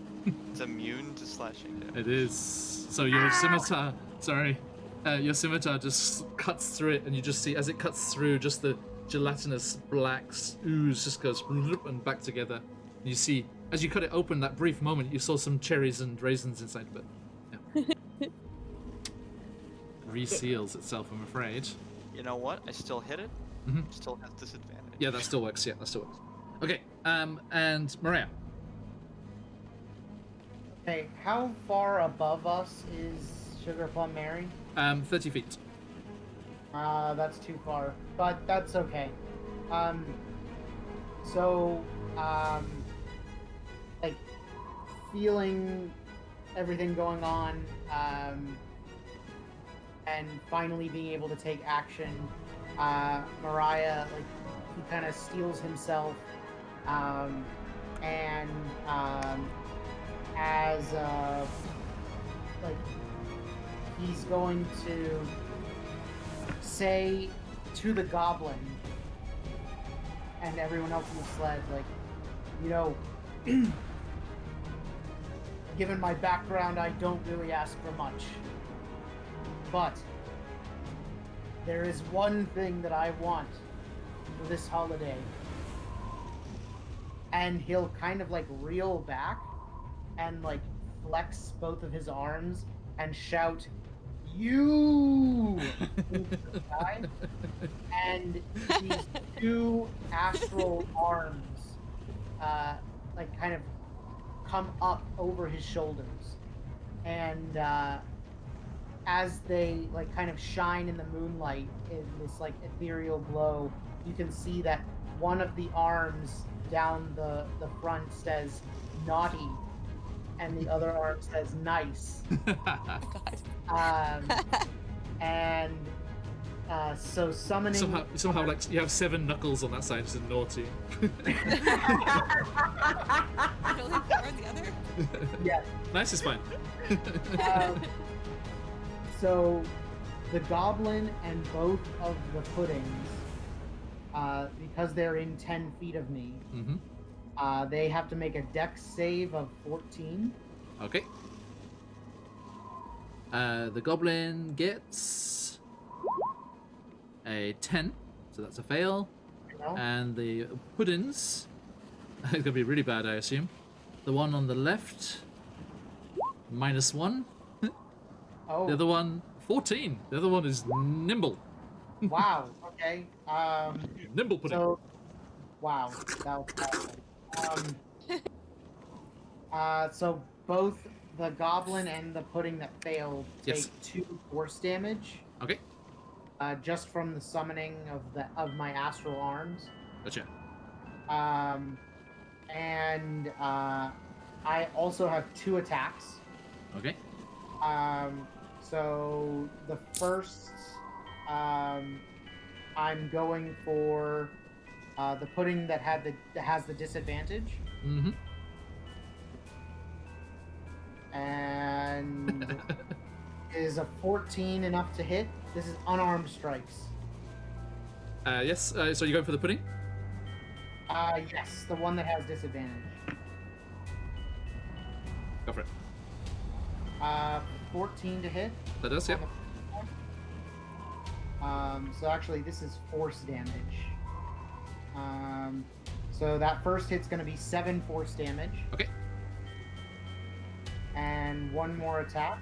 It's immune to slashing damage. It is. So your scimitar, your scimitar just cuts through it, and you just see as it cuts through, just the gelatinous black ooze just goes and back together. And you see, as you cut it open, that brief moment, you saw some cherries and raisins inside of it. Yeah. Reseals itself, I'm afraid. You know what? I still hit it. Mhm. Still has disadvantage. Yeah, that still works. Yeah, that still works. Okay. And Maria. Okay, how far above us is Sugar Plum Mary? 30 feet. That's too far, but that's okay. So, like, feeling everything going on, and finally being able to take action, Mariah, like, he kind of steels himself, and, as, like, he's going to say to the goblin and everyone else in the sled, like, you know, given my background, I don't really ask for much. But there is one thing that I want for this holiday. And he'll kind of like reel back and like flex both of his arms and shout, "You!" into the sky. And these 2 astral arms, like kind of come up over his shoulders, and as they like kind of shine in the moonlight in this like ethereal glow, you can see that one of the arms down the front says "naughty," and the other arm says "nice." And so summoning Somehow, like you have 7 knuckles on that side, just naughty. Really or the other? Yes. Nice is fine. So the goblin and both of the puddings, because they're in 10 feet of me, Mm-hmm. they have to make a dex save of 14. Okay. The goblin gets a 10, so that's a fail. No? And the puddins, it's gonna be really bad, I assume. The one on the left, -1. Oh, The other one, 14. The other one is nimble. wow. Okay. Nimble pudding. So, wow. That was awesome. So both the goblin and the pudding that failed take Yes. 2 force damage, Okay, just from the summoning of my astral arms. gotcha. And I also have 2 attacks. Okay, So the first, I'm going for the pudding that has the disadvantage, mm-hmm. and is a 14 enough to hit? This is unarmed strikes. Yes, so you're going for the pudding? Yes, the one that has disadvantage. Go for it. 14 to hit. That does, yep. So actually, this is force damage. So that first hit's going to be 7 force damage. Okay. And 1 more attack.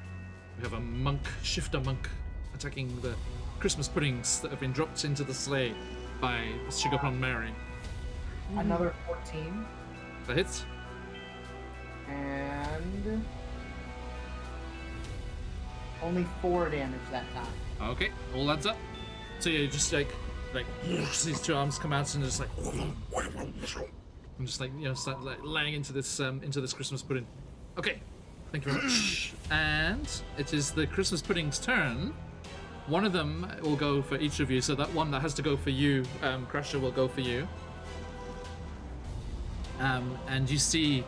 We have a monk, shifter monk, attacking the Christmas puddings that have been dropped into the sleigh by Sugar Plum Mary. Another 14. That hits. And only 4 damage that time. Okay, all adds up. So yeah, you just like these 2 arms come out and just like, and just like, you know, start like laying into this Christmas pudding. Okay, thank you very much. And it is the Christmas pudding's turn. One of them will go for each of you, so that one that has to go for you, Crusher, will go for you. And you see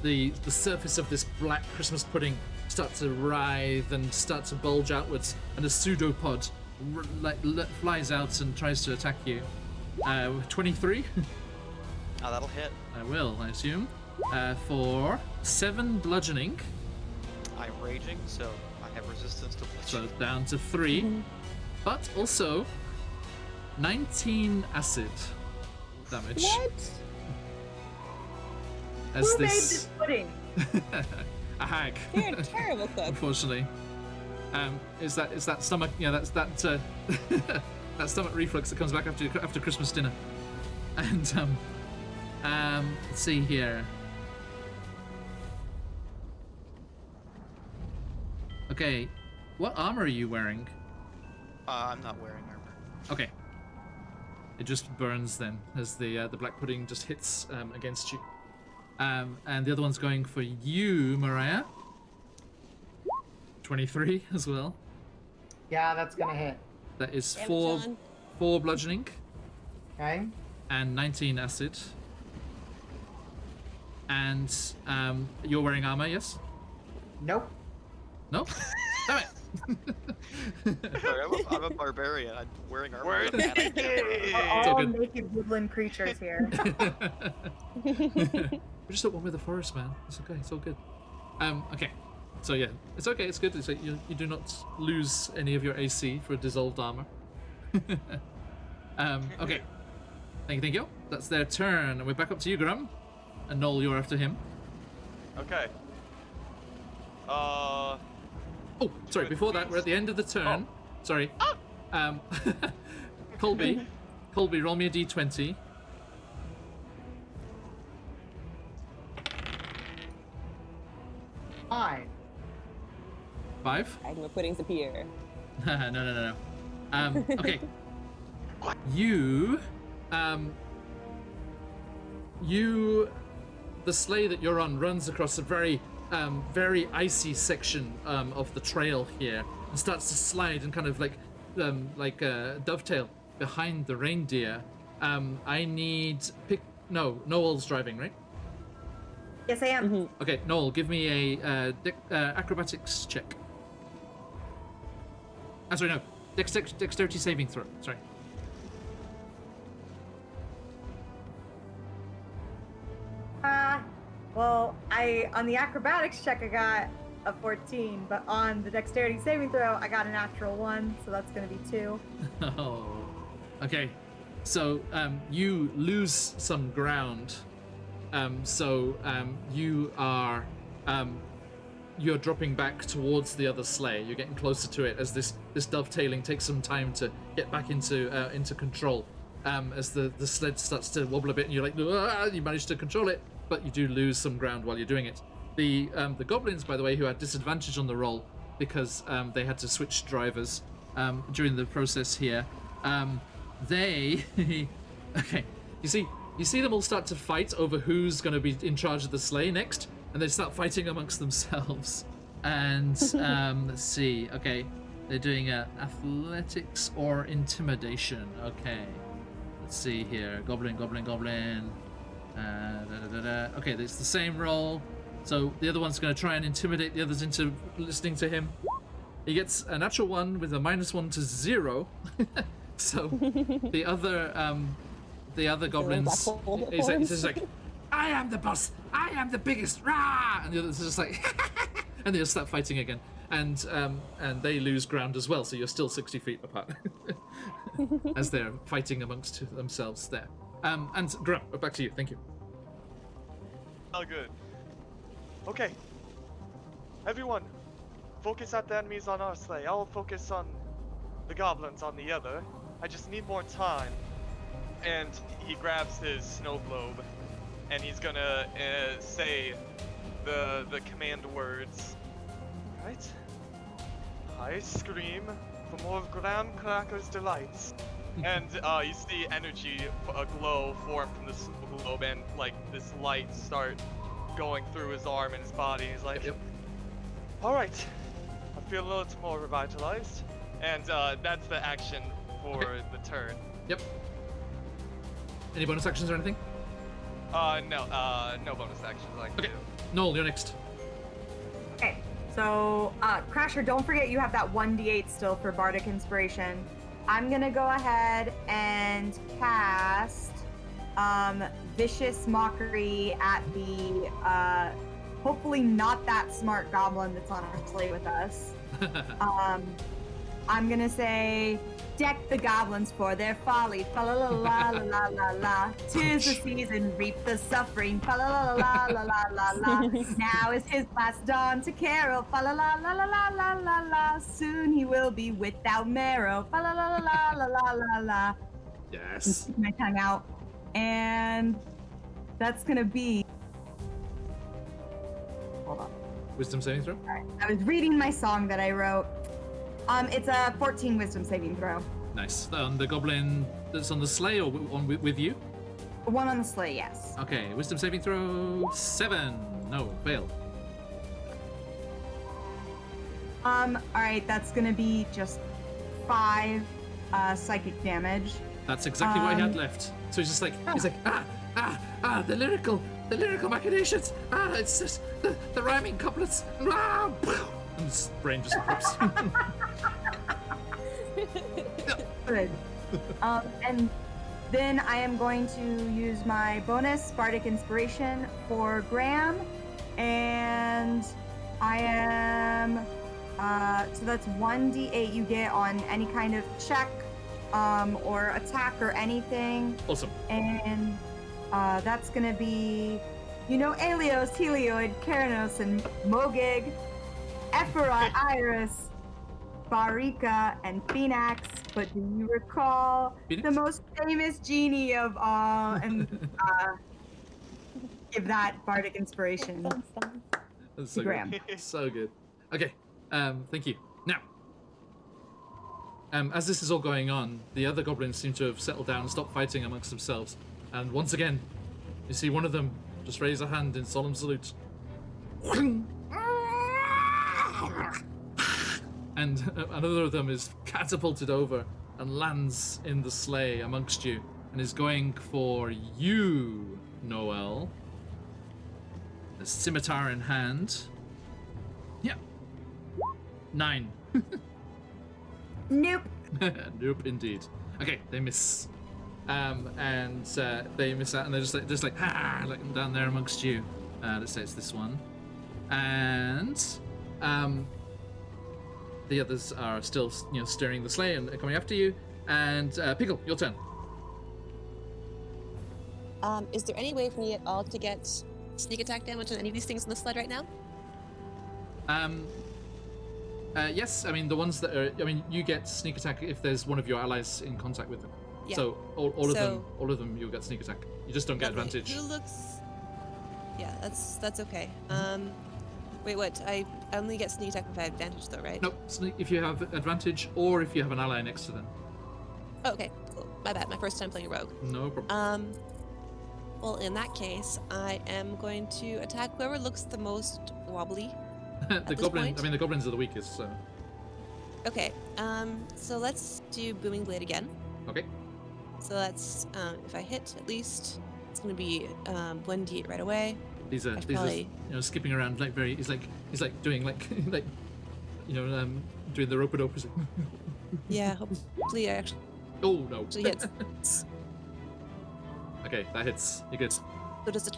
the surface of this black Christmas pudding start to writhe and start to bulge outwards, and a pseudopod flies out and tries to attack you. 23. Oh, that'll hit. I will, I assume. For 7 bludgeoning, I'm raging, so I have resistance to so bludgeoning. down to 3, but also 19 acid damage. What? As Who made this pudding? a hag. You're a terrible cook. Unfortunately, is that stomach? Yeah, that's that that stomach reflux that comes back after Christmas dinner. And let's see here. Okay, what armor are you wearing? I'm not wearing armor. Okay. It just burns then as the black pudding just hits against you. And the other one's going for you, Mariah. 23 as well. Yeah, that's going to hit. That is Damn it, 4 John. 4 bludgeoning Okay. and 19 acid. And you're wearing armor, yes? Nope. No? Damn it! Sorry, I'm a barbarian. I'm wearing armor. We're and I can't We're wear all all good. naked woodland creatures here. We just don't want with the forest, man. It's okay. It's all good. Okay. So yeah, it's okay. It's good. It's like you do not lose any of your AC for dissolved armor. Okay. Thank you. That's their turn. And we're back up to you, Grum. And Noel, you're after him. Okay. Oh, sorry. Before that, we're at the end of the turn. Sorry. Colby, roll me a d20. Five. 5. I know puddings appear. No. Okay. The sleigh that you're on runs across a very icy section of the trail here and starts to slide and kind of like dovetail behind the reindeer. I need Noel's driving, right? Yes, I am. Okay, Noel, give me a acrobatics check. Sorry, no. Dexterity saving throw. Sorry. Well, on the acrobatics check, I got a 14, but on the dexterity saving throw, I got a natural 1, so that's going to be 2. Oh. Okay. So you lose some ground. You are you're dropping back towards the other sleigh. You're getting closer to it as this dovetailing takes some time to get back into control. As the sled starts to wobble a bit, and you're like, "Ah," you manage to control it, but you do lose some ground while you're doing it. The goblins, by the way, who had disadvantage on the roll because they had to switch drivers during the process here. They okay. You see them all start to fight over who's going to be in charge of the sleigh next, and they start fighting amongst themselves. And let's see. Okay, they're doing athletics or intimidation. Okay, let's see here. Goblin. Okay, it's the same roll. So the other one's going to try and intimidate the others into listening to him. He gets a natural 1 with a -1 to 0. So the other goblins, he's like, I am the boss, I am the biggest, rah! And the others are just like, and they'll start fighting again, and they lose ground as well. So you're still 60 feet apart as they're fighting amongst themselves there. And Graham, back to you. Thank you. Oh, good. Okay. Everyone, focus at the enemies on our sleigh. I'll focus on the goblins on the other. I just need more time. And he grabs his snow globe, and he's gonna say the command words. Right? I scream for more of Graham Cracker's delights. And you see energy, a glow form from this globe, and like this light start going through his arm and his body. He's like, Yep. all right, I feel a little more revitalized. And that's the action for the turn. Yep. Any bonus actions or anything? No bonus actions. Okay, Noel, you're next. Okay, so Crasher, don't forget you have that 1d8 still for Bardic Inspiration. I'm gonna go ahead and cast Vicious Mockery at the hopefully not that smart goblin that's on our sleigh with us. I'm gonna say, deck the goblins for their folly, fa la la la la la la la. 'Tis the season, reap the suffering, fa la la la la la la la. Now is his last dawn to carol, fa la la la la la la la la. Soon he will be without marrow, fa la la la la la la la. Yes. Stick my tongue out, and that's gonna be. Hold on. Wisdom saving throw. All right. I was reading my song that I wrote. It's a 14 Wisdom saving throw. Nice. The goblin that's on the sleigh or with you? One on the sleigh, yes. Okay, wisdom saving throw 7. No, fail. Alright, that's gonna be just 5 psychic damage. That's exactly what he had left. So he's just like, the lyrical machinations. It's just the rhyming couplets. And his brain just pops. Good. And then I am going to use my bonus Bardic Inspiration for Graham, and I am so that's 1d8 you get on any kind of check or attack or anything. Awesome. And that's gonna be, Aelios, Helioid, Keranos, and Mogig, Ephyra, Iris, Barika, and Phoenix. But do you recall Phoenix? the most famous genie of all? And give that Bardic Inspiration. That's so Graham. good. So good. Okay, thank you. Now, as this is all going on, the other goblins seem to have settled down and stopped fighting amongst themselves. And once again, you see one of them just raise a hand in solemn salute. And another of them is catapulted over and lands in the sleigh amongst you and is going for you, Noel. A scimitar in hand. Yeah. 9. Nope. Nope, indeed. Okay, they miss. And they miss out, and they're just like down there amongst you. Let's say it's this one. And The others are still, steering the sleigh and coming after you. And Pickle, your turn. Is there any way for me at all to get sneak attack damage on any of these things in the sled right now? Yes, I mean the ones that are. I mean, you get sneak attack if there's one of your allies in contact with them. Yeah. So all of them, you'll get sneak attack. You just don't get Lovely. advantage. Who looks? Yeah, that's okay. Wait, what? I only get sneak attack if I have advantage, though, right? Nope. If you have advantage, or if you have an ally next to them. Oh, okay, cool. My bad. My first time playing rogue. No problem. Well, in that case, I am going to attack whoever looks the most wobbly. The this goblin. point? I mean, the goblins are the weakest. So. Okay. So let's do booming blade again. Okay. So that's if I hit at least, it's gonna be 1d8 right away. These are probably- skipping around like very. He's like doing like doing the rope-a-dope. He's like, Yeah, hopefully I actually oh no. hits. Okay, that hits. You get. So does a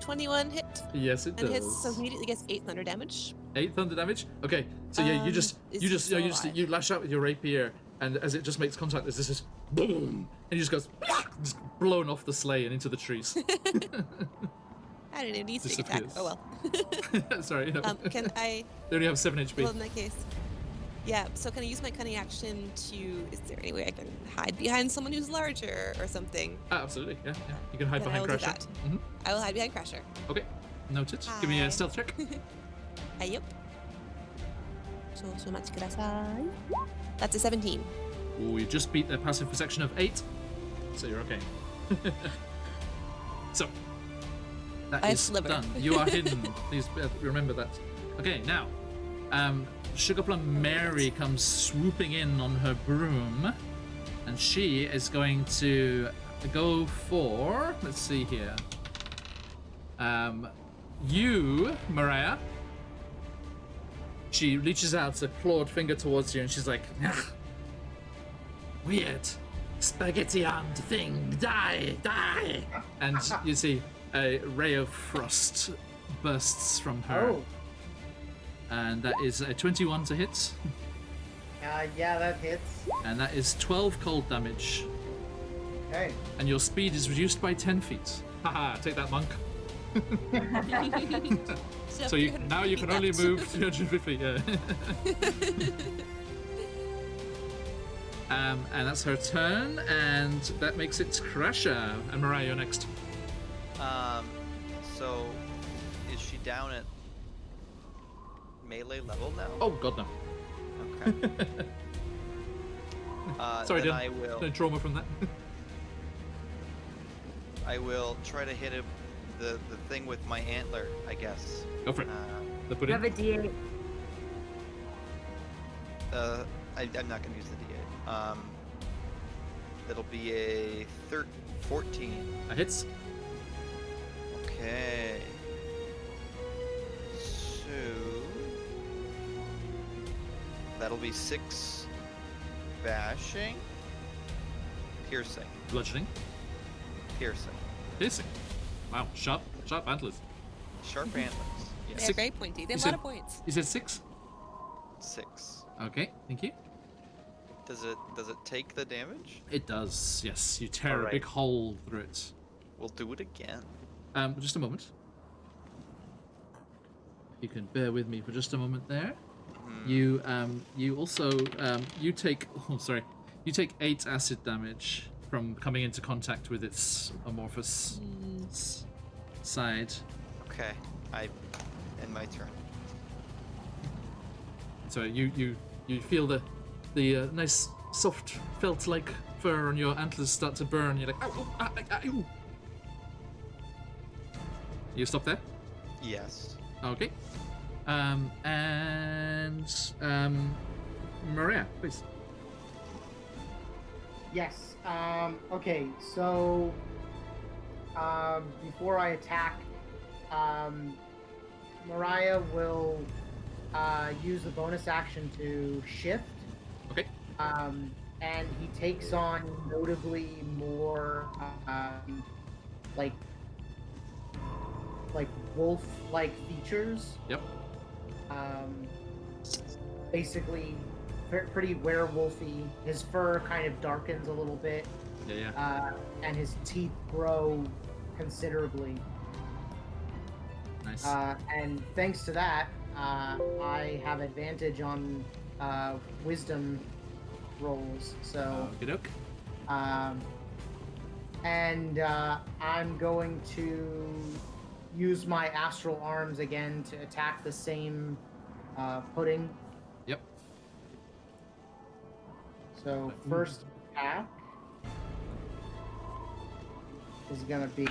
21 hit? Yes, it And does. hits, so immediately gets 8 thunder damage. 8 thunder damage. Okay, so yeah, you Is still alive. you lash out with your rapier, and as it just makes contact, there's this boom, and he just goes just blown off the sleigh and into the trees. I didn't need sneak attack. Disappears. Oh well. Sorry. No. Can I? They only have 7 HP. Well, in that case, yeah. So can I use my cunning action to? Is there any way I can hide behind someone who's larger or something? Absolutely. Yeah. You can hide Then I behind will do Crasher. that. Hmm. I will hide behind Crasher. Okay. Noted. Give me Hi. a stealth check. Yep. So much kudasai. That's a 17. Ooh, you just beat the passive perception of 8, so you're okay. So that I is sliver. done. You are hidden. Please remember that. Okay, now, Sugarplum Mary comes swooping in on her broom, and she is going to go for. Let's see here. You, Mariah. She reaches out a clawed finger towards you, and she's like, "Ah, weird, spaghetti-armed thing, die, die!" And you see a ray of frost bursts from her, Oh. and that is a 21 to hit, Yeah, that hits. and that is 12 cold damage, Okay. and your speed is reduced by 10 feet. Haha, take that, monk. So now you can only move 350. Yeah. And that's her turn, and that makes it Crasher. And Mariah, you're next. So is she down at melee level now? Oh God, no. Okay. Sorry, then Dylan. I will. No trauma from that. I will try to hit him, the thing with my antler, I guess. Go for it. The You pudding. have a D8. I'm not gonna use the D8. That'll be a 14. That hits. Okay. So that'll be 6 bashing, piercing, Bludgeoning. piercing, Piercing. Wow, sharp antlers. sharp antlers. They're Yes. Six- very pointy. They have you a said- lot of points. You said 6? 6. Okay, thank you. Does it take the damage? It does, yes. You tear a Alright. big hole through it. We'll do it again. Just a moment. You can bear with me for just a moment there. You also you take you take 8 acid damage from coming into contact with its amorphous side. Okay. End my turn. So you feel the nice soft felt like fur on your antlers start to burn. You're like, ow, ow, ah, ah, ow. You stop there. Yes. Okay. Maria, please. Yes. Okay. So, before I attack, Mariah will use the bonus action to shift. Okay. And he takes on notably more, like wolf-like features. Yep. basically pretty werewolfy. His fur kind of darkens a little bit, Yeah. and his teeth grow considerably. Nice. And thanks to that, I have advantage on wisdom rolls. So, Okey-doke. and I'm going to use my astral arms again to attack the same pudding. Yep. So first attack is gonna be,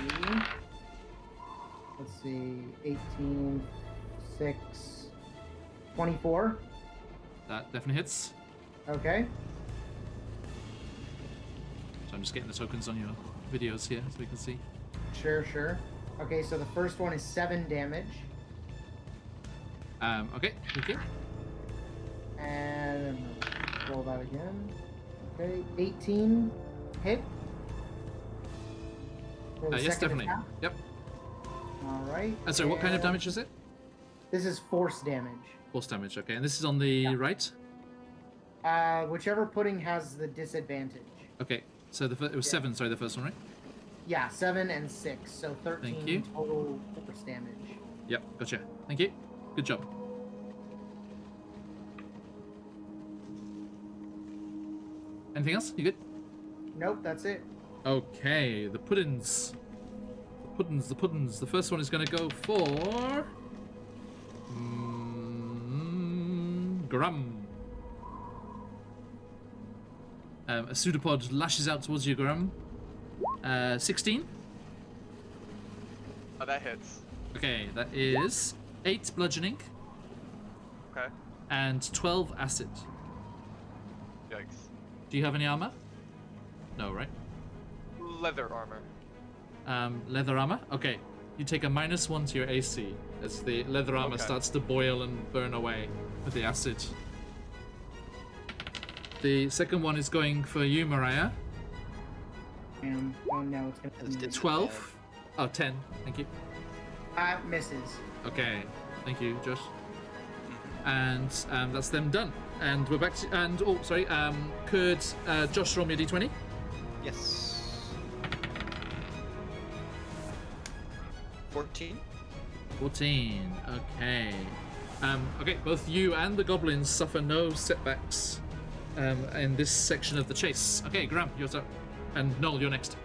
let's see, 18, 6, 24. That definitely hits. Okay. So I'm just getting the tokens on your videos here so we can see. Sure. Okay, so the first one is 7 damage. Okay, thank you. And roll that again. Okay, 18 hit. For the Yes, second definitely. attack. Yep. All right. And so what kind of and damage is it? This is force damage. Force damage, okay. And this is on the right? Whichever pudding has the disadvantage. Okay, so it was 7, sorry, the first one, right? Yeah, 7 and 6, so 13 Thank you. total force damage. Yep, gotcha. Thank you. Good job. Anything else? You good? Nope, that's it. Okay, the puddings. The puddings. The first one is going to go for... Grum. A pseudopod lashes out towards you, Grum. 16? Oh, that hits. Okay, that is 8 bludgeoning Okay. and 12 acid. Yikes. Do you have any armor? No, right? Leather armor. Leather armor? Okay. You take a -1 to your AC as the leather armor Okay. starts to boil and burn away with the acid. The second one is going for you, Mariah. And oh no, it's gonna That's be 12. Oh, 10. Thank you. misses. Okay. Thank you, Josh. And that's them done. And we're back to... And, oh, sorry. Could Josh roll me a d20? Yes. 14. 14. Okay. Okay, both you and the goblins suffer no setbacks in this section of the chase. Okay, Graham, yours up. And Noel, you're next.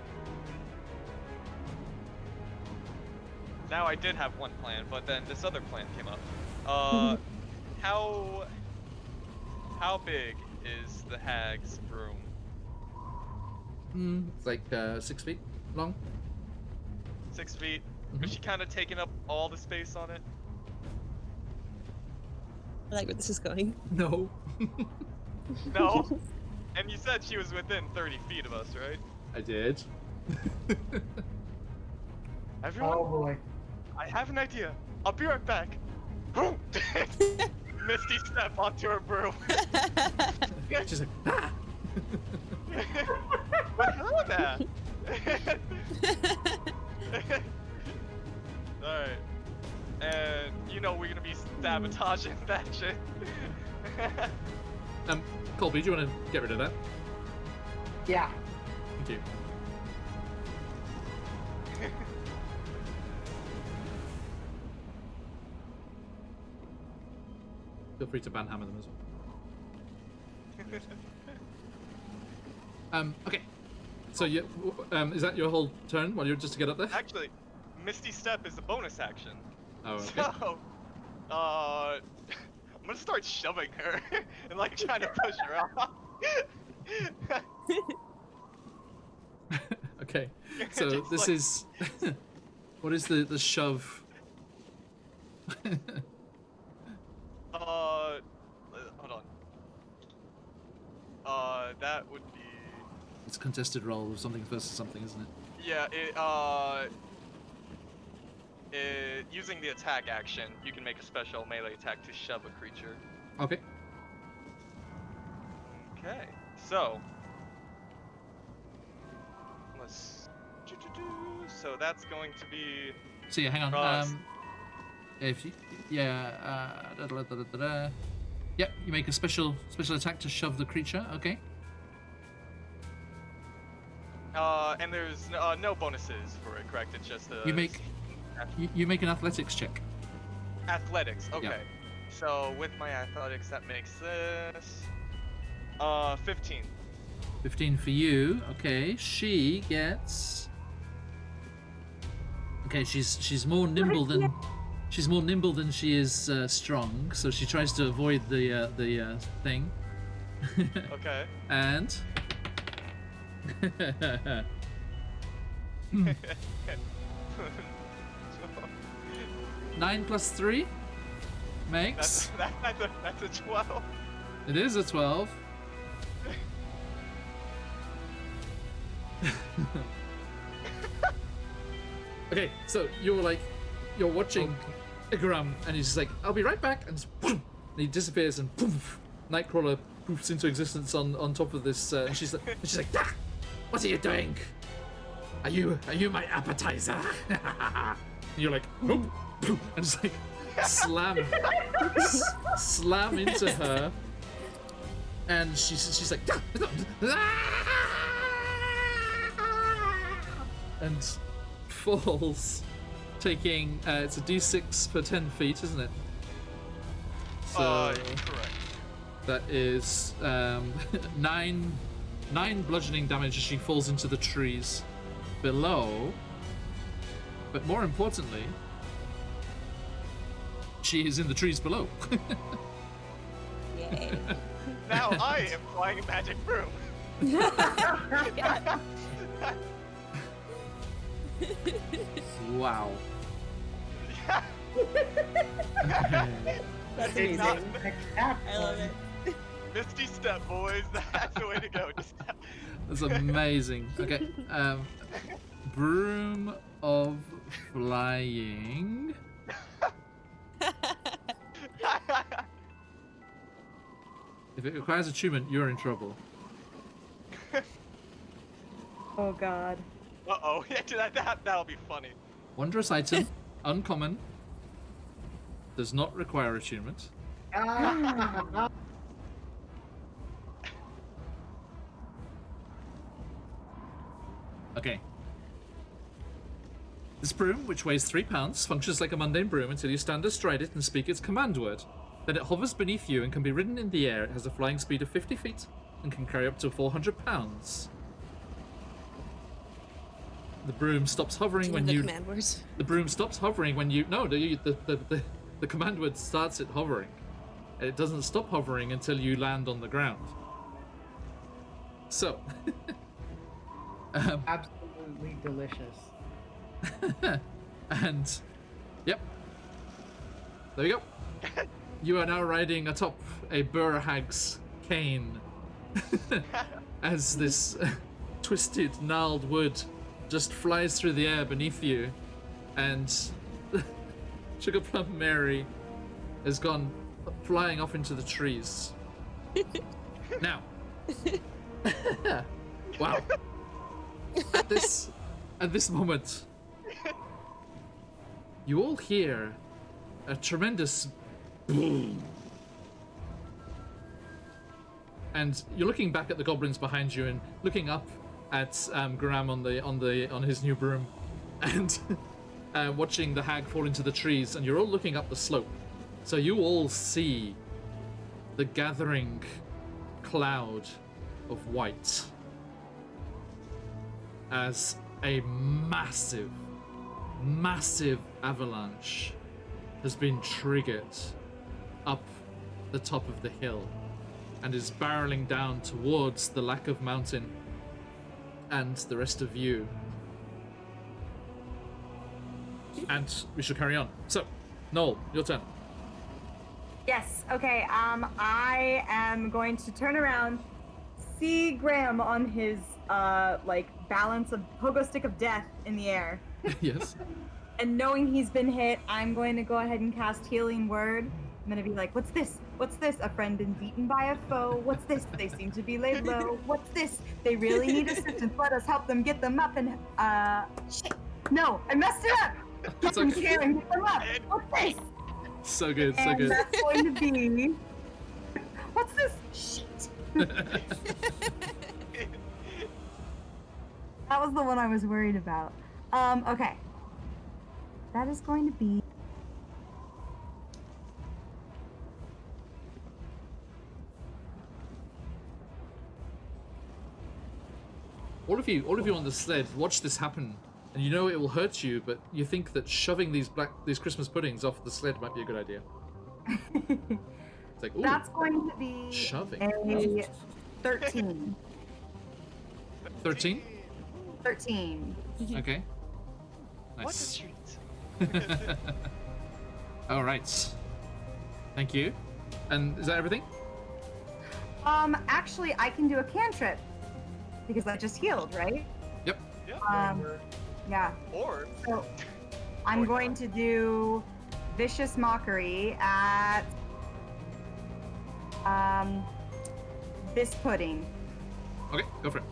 Now I did have one plan, but then this other plan came up. How big is the hag's room? It's like 6 feet long. 6 feet. Was she kind of taking up all the space on it? I like where this is going. No. No. And you said she was within 30 feet of us, right? I did. Everyone, Oh boy. I have an idea. I'll be right back. Misty step onto her broom. She's like, ah! What the hell was that? Alright. And you know we're gonna be sabotaging that shit. Colby, do you want to get rid of that? Yeah. Thank you. Feel free to banhammer them as well. Okay. So you, is that your whole turn while you're just to get up there? Actually, Misty Step is a bonus action. Oh, okay. So, I'm gonna start shoving her and like trying to push her off. Okay. So Just this like- is what is the shove? Hold on. That would be. It's a contested roll of something versus something, isn't it? Yeah, using the attack action, you can make a special melee attack to shove a creature. Okay. Okay, so let's. So that's going to be. So yeah, hang on. Ross. If you, yeah, Yep, you make a special attack to shove the creature. Okay. And there's no bonuses for it, correct? It's just You make you make an athletics check. athletics. Okay. So with my athletics, that makes this 15. 15 for you. Okay, she gets. Okay, she's more nimble than she is strong, so she tries to avoid the thing. Okay. And 9 plus 3 makes. That's a 12. It is a 12. Okay, so you're watching Iguram, and he's just like, "I'll be right back," and he disappears, and poof, Nightcrawler poofs into existence on top of this. And she's like, "Ah, what are you doing? Are you my appetizer?" And you're like, "Nope," and just like slam into her, and she's like, and falls, taking it's a d6 per 10 feet, isn't it? So Correct. that is 9 bludgeoning damage as she falls into the trees below. But more importantly, she is in the trees below. Yay. Now I am flying a magic broom. Wow. That's It's not- amazing. I love it. Misty step, boys. That's the way to go. Just That's amazing. Okay. Broom of Flying. If it requires attunement, you're in trouble. Oh God. Uh-oh. Yeah, that'll be funny. Wondrous item, uncommon, does not require attunement. Ah, Okay. This broom, which weighs 3 pounds, functions like a mundane broom until you stand astride it and speak its command word. Then it hovers beneath you and can be ridden in the air. It has a flying speed of 50 feet and can carry up to 400 pounds. The broom stops hovering when the you. command words. The broom stops hovering when you. No, the command word starts it hovering. And it doesn't stop hovering until you land on the ground. So. absolutely delicious. And. Yep. There you go. You are now riding atop a Burhag's cane. As this twisted, gnarled wood just flies through the air beneath you, and Sugar Plum Mary has gone flying off into the trees. Now, wow. At this moment, you all hear a tremendous boom. And you're looking back at the goblins behind you and looking up at Graham on his new broom, and watching the hag fall into the trees. And you're all looking up the slope, so you all see the gathering cloud of white as a massive avalanche has been triggered up the top of the hill and is barreling down towards the Lack of Mountain and the rest of you. And we shall carry on. So, Noel, your turn. Yes. Okay. I am going to turn around, see Graham on his balance of pogo stick of death in the air, Yes. and knowing he's been hit, I'm going to go ahead and cast Healing Word. I'm gonna be like, "What's this? What's this? A friend been beaten by a foe. What's this? They seem to be laid low. What's this? They really need assistance. Let us help them get them up." And shit. No, I messed it up. It's I'm okay. carrying them up. What's this? So good, so And good. that's going to be. What's this? Shit. That was the one I was worried about. Okay. That is going to be. All of you on the sled, watch this happen, and you know it will hurt you, but you think that shoving these Christmas puddings off the sled might be a good idea. It's like, ooh, That's going to be shoving. a 13. 13? 13. Okay. What a Nice. treat. All right. Thank you. And is that everything? Actually, I can do a cantrip because I just healed, right? Yep. Yeah. Yeah. Or So I'm Or going not. to do Vicious Mockery at this pudding. Okay, go for it.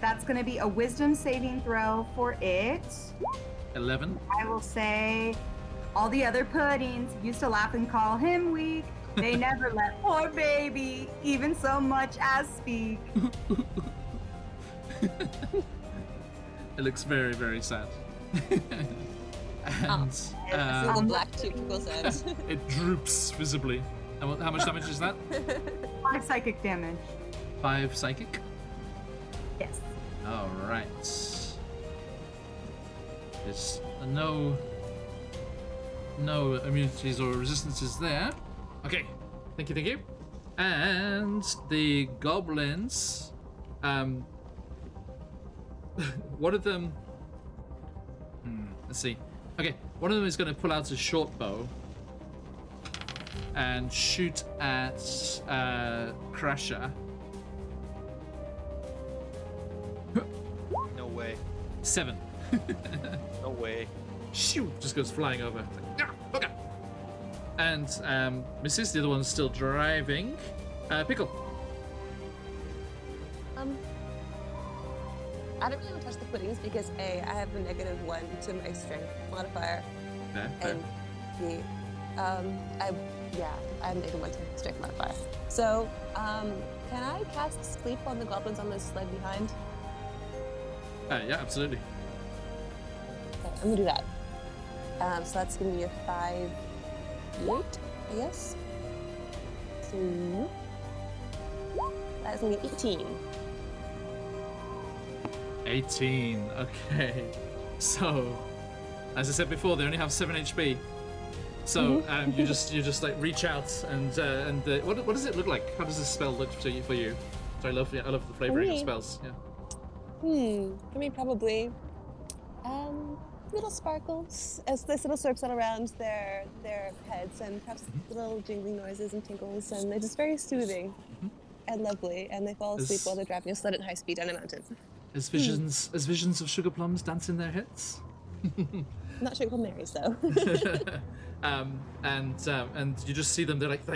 That's going to be a Wisdom saving throw for it. 11. I will say all the other puddings used to laugh and call him weak. They never let poor baby even so much as speak. It looks very, very sad. And Little black tube goes out. it droops visibly. And how much damage is that? 5 psychic damage. 5 psychic. Yes. All right. There's no immunities or resistances there. Okay. Thank you. And the goblins, one of them. Let's see. Okay, one of them is going to pull out a short bow and shoot at Crasher. No way. 7. No way. Shoo! Just goes flying over. It's like, "Yeah, okay." And Mrs. the other one's still driving. Pickle. I don't really want to touch the puddings because A, I have a -1 to my strength modifier, Fair. and B, I have -1 to my strength modifier. So, can I cast sleep on the goblins on the sled behind? Yeah, absolutely. Okay, I'm gonna do that. So that's gonna be a 5, 8, I guess. So that's gonna be 18. 18. Okay. So, as I said before, they only have 7 HP. So you just like reach out and what does it look like? How does this spell look for you? So I love the flavoring of me? spells. Yeah. For me, probably little sparkles as the little sort of settle around their heads, and perhaps little jingling noises and tinkles, and they're just very soothing and lovely, and they fall asleep while they're driving a sled at high speed down a mountain. As visions of sugar plums dance in their heads. I'm not sure what Mary's though. And you just see them. They're like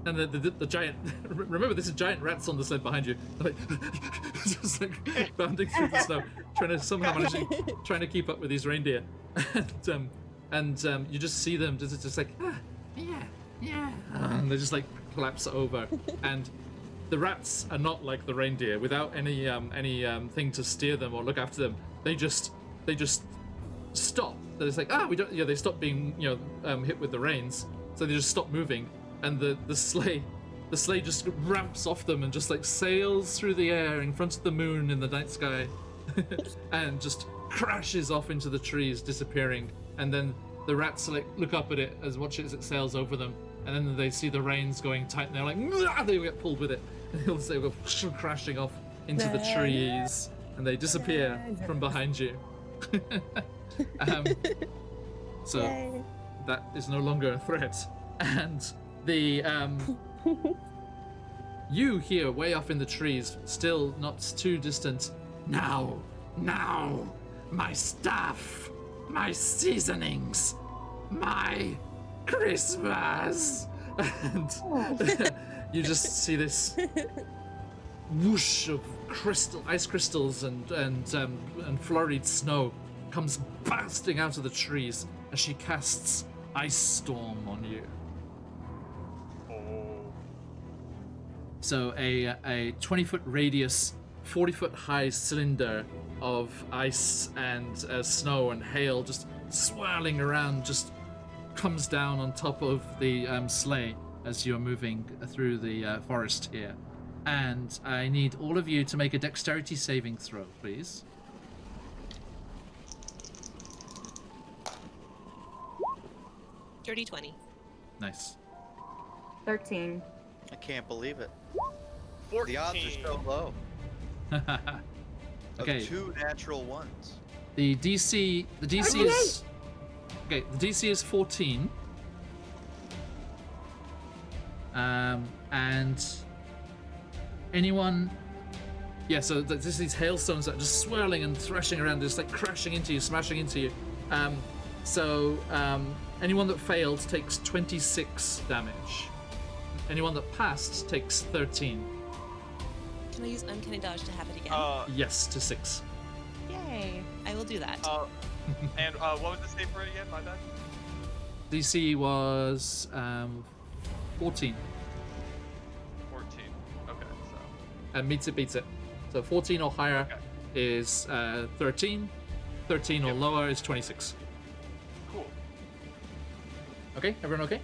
and the giant. Remember, there's giant rats on the sled behind you. They're like just like bounding through the snow, trying to keep up with these reindeer. And you just see them just like yeah, and they just like collapse over. And the rats are not like the reindeer. Without any thing to steer them or look after them, they just stop. They're just like, we don't. Yeah, they stop being hit with the reins, so they just stop moving, and the sleigh just ramps off them and just like sails through the air in front of the moon in the night sky, and just crashes off into the trees, disappearing. And then the rats like look up at it as watch it as it sails over them, and then they see the reins going tight, and they're like, they get pulled with it, and they go crashing off into the trees, and they disappear from behind you. So Yay. that is no longer a threat, and the you hear way off in the trees, still not too distant. Now, my stuff, my seasonings, my Christmas. And you just see this whoosh of ice crystals and flurried snow comes bursting out of the trees as she casts Ice Storm on you. Oh. So a 20-foot radius, 40-foot high cylinder of ice and snow and hail just swirling around just comes down on top of the sleigh as you're moving through the forest here. And I need all of you to make a dexterity saving throw, please. Dirty 20. Nice. 13. I can't believe it. 14. The odds are so low. Okay. Of 2 natural ones. The DC is okay. The DC is 14. And anyone, yeah. So there's these hailstones that are just swirling and thrashing around, just like crashing into you, smashing into you. Anyone that failed takes 26 damage. Anyone that passed takes 13. Can I use Uncanny Dodge to have it again? Yes, to 6. Yay! I will do that. And what was the save for it again? My bad. DC was 14. 14. Okay, so. And meets it, beats it. So 14 or higher Okay. is 13. 13 or Yep. lower is 26. Cool. Okay, everyone okay?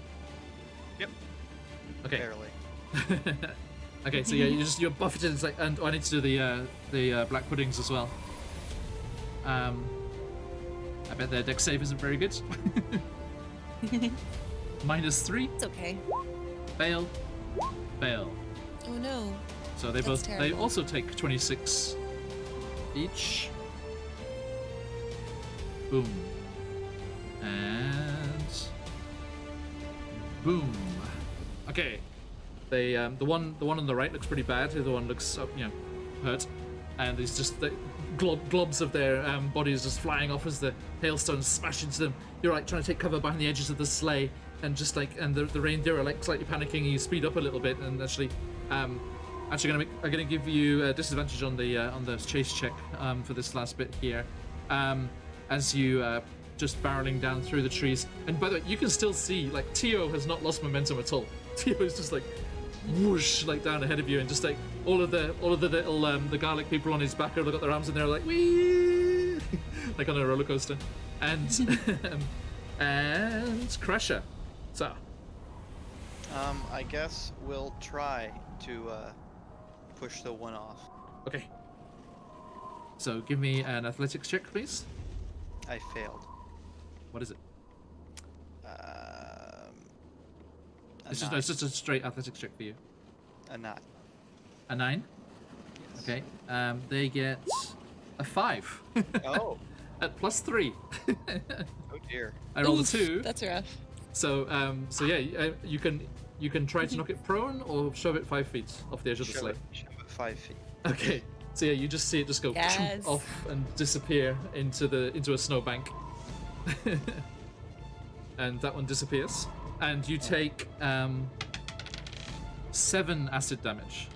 Yep. Okay. Barely. Okay, so yeah, you're buffeted. It's like, and I need to do the black puddings as well. I bet their dex save isn't very good. -3. It's okay. Fail. Fail. Oh no. So they That's they terrible. also take 26 each. Boom. And boom. Okay. They the one on the right looks pretty bad. The other one looks hurt, and it's just the globs of their bodies just flying off as the hailstones smash into them. You're like trying to take cover behind the edges of the sleigh, and just like the reindeer are like slightly panicking. And you speed up a little bit, and actually I'm gonna give you a disadvantage on the chase check for this last bit here, as you just barreling down through the trees. And by the way, you can still see like Tio has not lost momentum at all. Tio is just like whoosh like down ahead of you, and just like all of the little the garlic people on his back have got their arms in there like wee like on a roller coaster. And and Crusher. So I guess we'll try to push the one off. okay. So give me an athletics check, please. I failed. What is it? A It's 9. just a straight athletics check for you. A 9. A 9. Yes. Okay. They get a 5 Oh. at +3. Oh dear. I rolled a Oof, 2. That's rough. So yeah, you can try to knock it prone or shove it 5 feet off the edge of the sleigh. Shove it 5 feet. Okay. So yeah, you just see it just go Yes. off and disappear into a snowbank. And that one disappears. And you take 7 acid damage.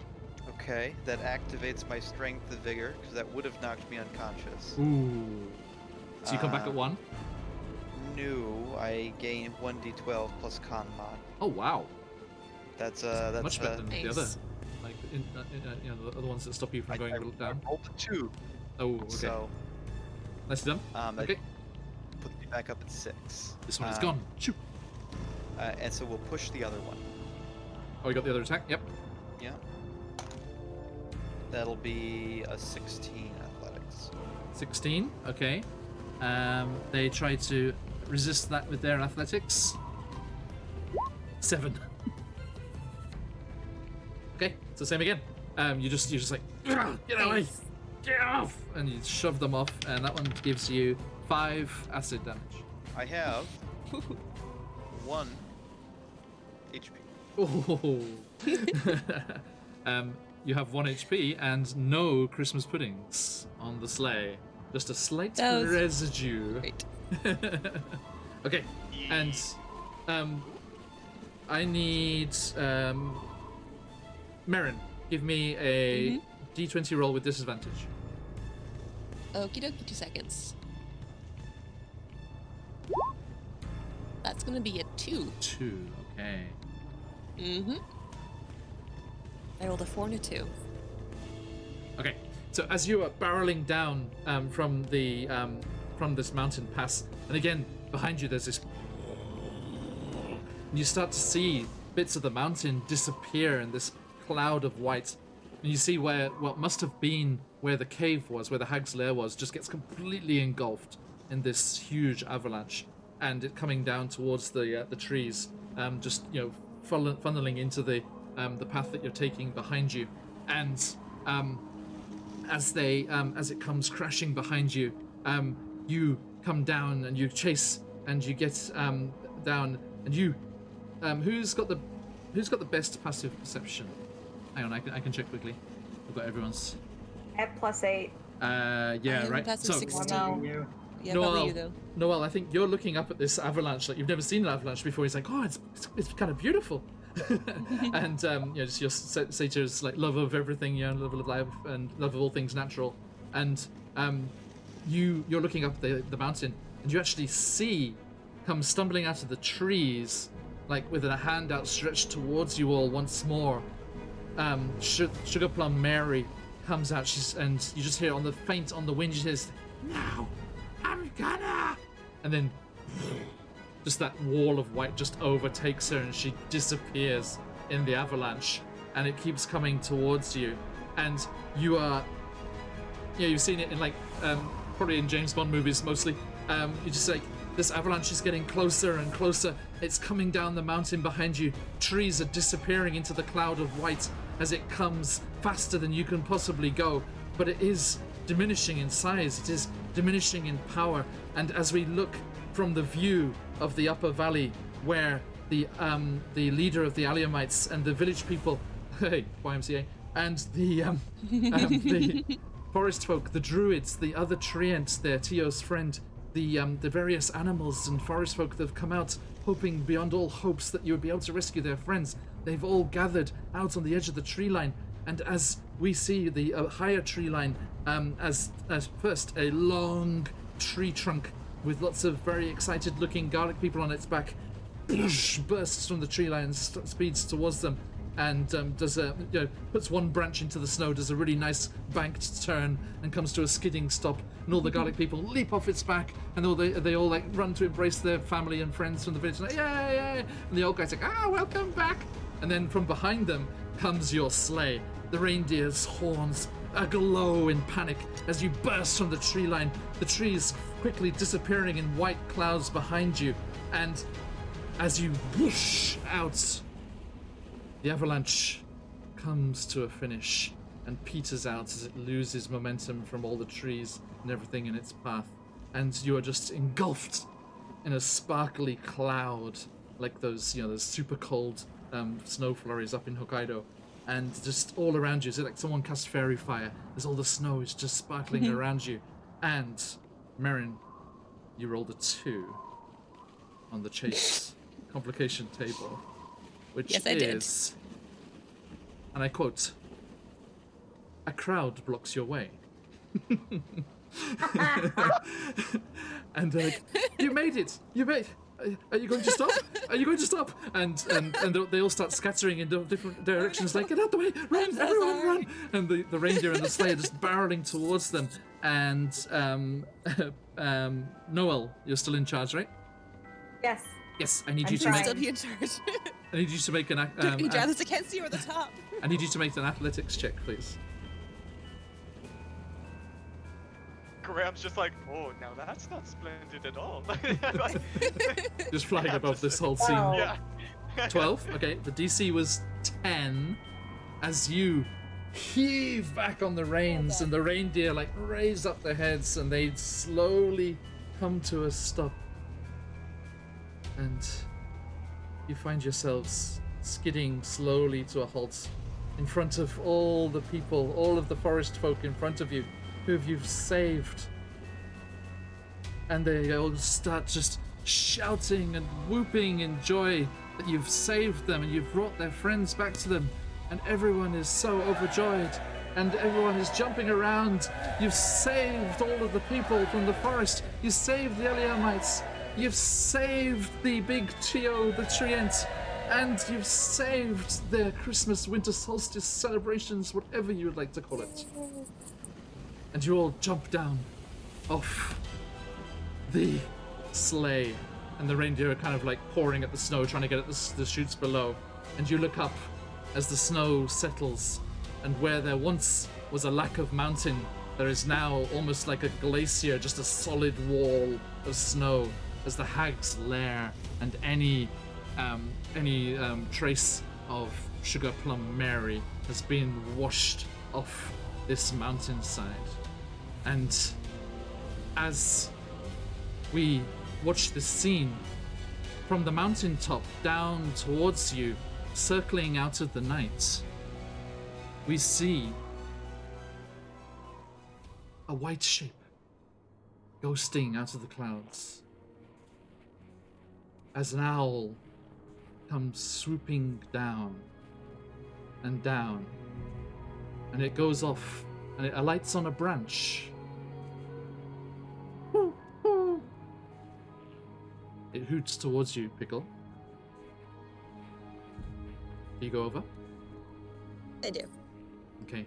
Okay, that activates my strength and vigor, because that would have knocked me unconscious. Ooh. So you come back at 1. No, I gain 1d12 plus con mod. Oh wow. That's Much better than the other. Nice. Like the other ones that stop you from going I down. rolled a 2, Oh, okay. so Nicely done. Okay. that puts me back up at 6. This one is gone. Shoo. And so we'll push the other one. Oh, you got the other attack? Yep. Yeah. That'll be a 16 athletics. 16. Okay. They try to resist that with their athletics. 7. Okay, it's the same again. You're just like, "Ugh, get away, get off, and you shove them off, and that one gives you 5 acid damage. I have 1 HP. Oh. You have 1 HP and no Christmas puddings on the sleigh. Just a slight That was residue. Great. Okay, and I need Marin. give me a D20 roll with disadvantage. Okie dokie, 2 seconds. That's gonna be a 2. 2, okay. Mm-hmm. I rolled a 4 and a 2. Okay, so as you are barreling down from this mountain pass, and again behind you there's this, and you start to see bits of the mountain disappear in this cloud of white, and you see where what must have been where the cave was, where the Hag's Lair was, just gets completely engulfed in this huge avalanche, and it coming down towards the trees, just funneling into the path that you're taking behind you, and as it comes crashing behind you, you come down and you chase and you get down, and you who's got the best passive perception? Hang on, I can check quickly. I've got everyone's. At +8. Yeah, right. Passive So 16. You. Yeah, Noel, probably you though. Noel, I think you're looking up at this avalanche like you've never seen an avalanche before. He's like, oh, it's kind of beautiful. And just your Sator's like love of everything, love of life and love of all things natural. And you're looking up the mountain, and you actually see come stumbling out of the trees, like with a hand outstretched towards you all once more. Sugar Plum Mary comes out, and you just hear on the wind, she says, "Now, I'm gonna," and then just that wall of white just overtakes her, and she disappears in the avalanche, and it keeps coming towards you, and you are, you've seen it in probably in James Bond movies mostly. You just like, this avalanche is getting closer and closer. It's coming down the mountain behind you. Trees are disappearing into the cloud of white as it comes faster than you can possibly go. But it is diminishing in size. It is diminishing in power. And as we look from the view of the upper valley, where the leader of the Alliamites and the village people, hey, YMCA, and the forest folk, the druids, the other treants there, Tio's friend, the various animals and forest folk that have come out hoping beyond all hopes that you would be able to rescue their friends. They've all gathered out on the edge of the tree line, and as we see the higher tree line, as first a long tree trunk with lots of very excited looking garlic people on its back bursts from the tree line and speeds towards them, and puts one branch into the snow, does a really nice banked turn, and comes to a skidding stop, and all the garlic people leap off its back, and they all like run to embrace their family and friends from the village, like, yay, yay, and the old guy's like, welcome back. And then from behind them comes your sleigh, the reindeer's horns aglow in panic as you burst from the tree line, the trees quickly disappearing in white clouds behind you, and as you whoosh out, the avalanche comes to a finish and peters out as it loses momentum from all the trees and everything in its path, and you are just engulfed in a sparkly cloud like those super cold snow flurries up in Hokkaido, and just all around you, it's like someone cast fairy fire as all the snow is just sparkling around you. And Marin, you rolled a 2 on the chase complication table, which Yes, I did. is, and I quote, "A crowd blocks your way." And they're like, "You made it! You made. Are you going to stop? Are you going to stop?" And they all start scattering in different directions, like, "Get out the way! Run! so Everyone, sorry." run!" And the reindeer and the sleigh are just barreling towards them. And Noel, you're still in charge, right? Yes. Yes. I need I'm you to trying. make. Still be in charge. I need you to make an. He drives against you or the top. I need you to make an athletics check, please. Graham's just like, oh, now that's not splendid at all. Just flying above this whole scene. Wow. Yeah. 12. Okay, the DC was 10. As you heave back on the reins, and the reindeer like raise up their heads, and they slowly come to a stop, and you find yourselves skidding slowly to a halt in front of all the people, all of the forest folk in front of you, who you've saved. And they all start just shouting and whooping in joy that you've saved them and you've brought their friends back to them. and everyone is so overjoyed, and everyone is jumping around. You've saved all of the people from the forest. You saved the Eliamites. You've saved the big trio, the Trient, and you've saved their Christmas, winter solstice celebrations, whatever you would like to call it. And you all jump down off the sleigh, and the reindeer are kind of like pouring at the snow, trying to get at the chutes below. And you look up as the snow settles, and where there once was a lack of mountain, there is now almost like a glacier, just a solid wall of snow, as the Hag's Lair and any trace of Sugar Plum Mary has been washed off this mountainside. And as we watch this scene, from the mountaintop down towards you, circling out of the night, we see a white shape ghosting out of the clouds as an owl comes swooping down, and it goes off and it alights on a branch. It hoots towards you, Pickle. Do you go over? I do. Okay.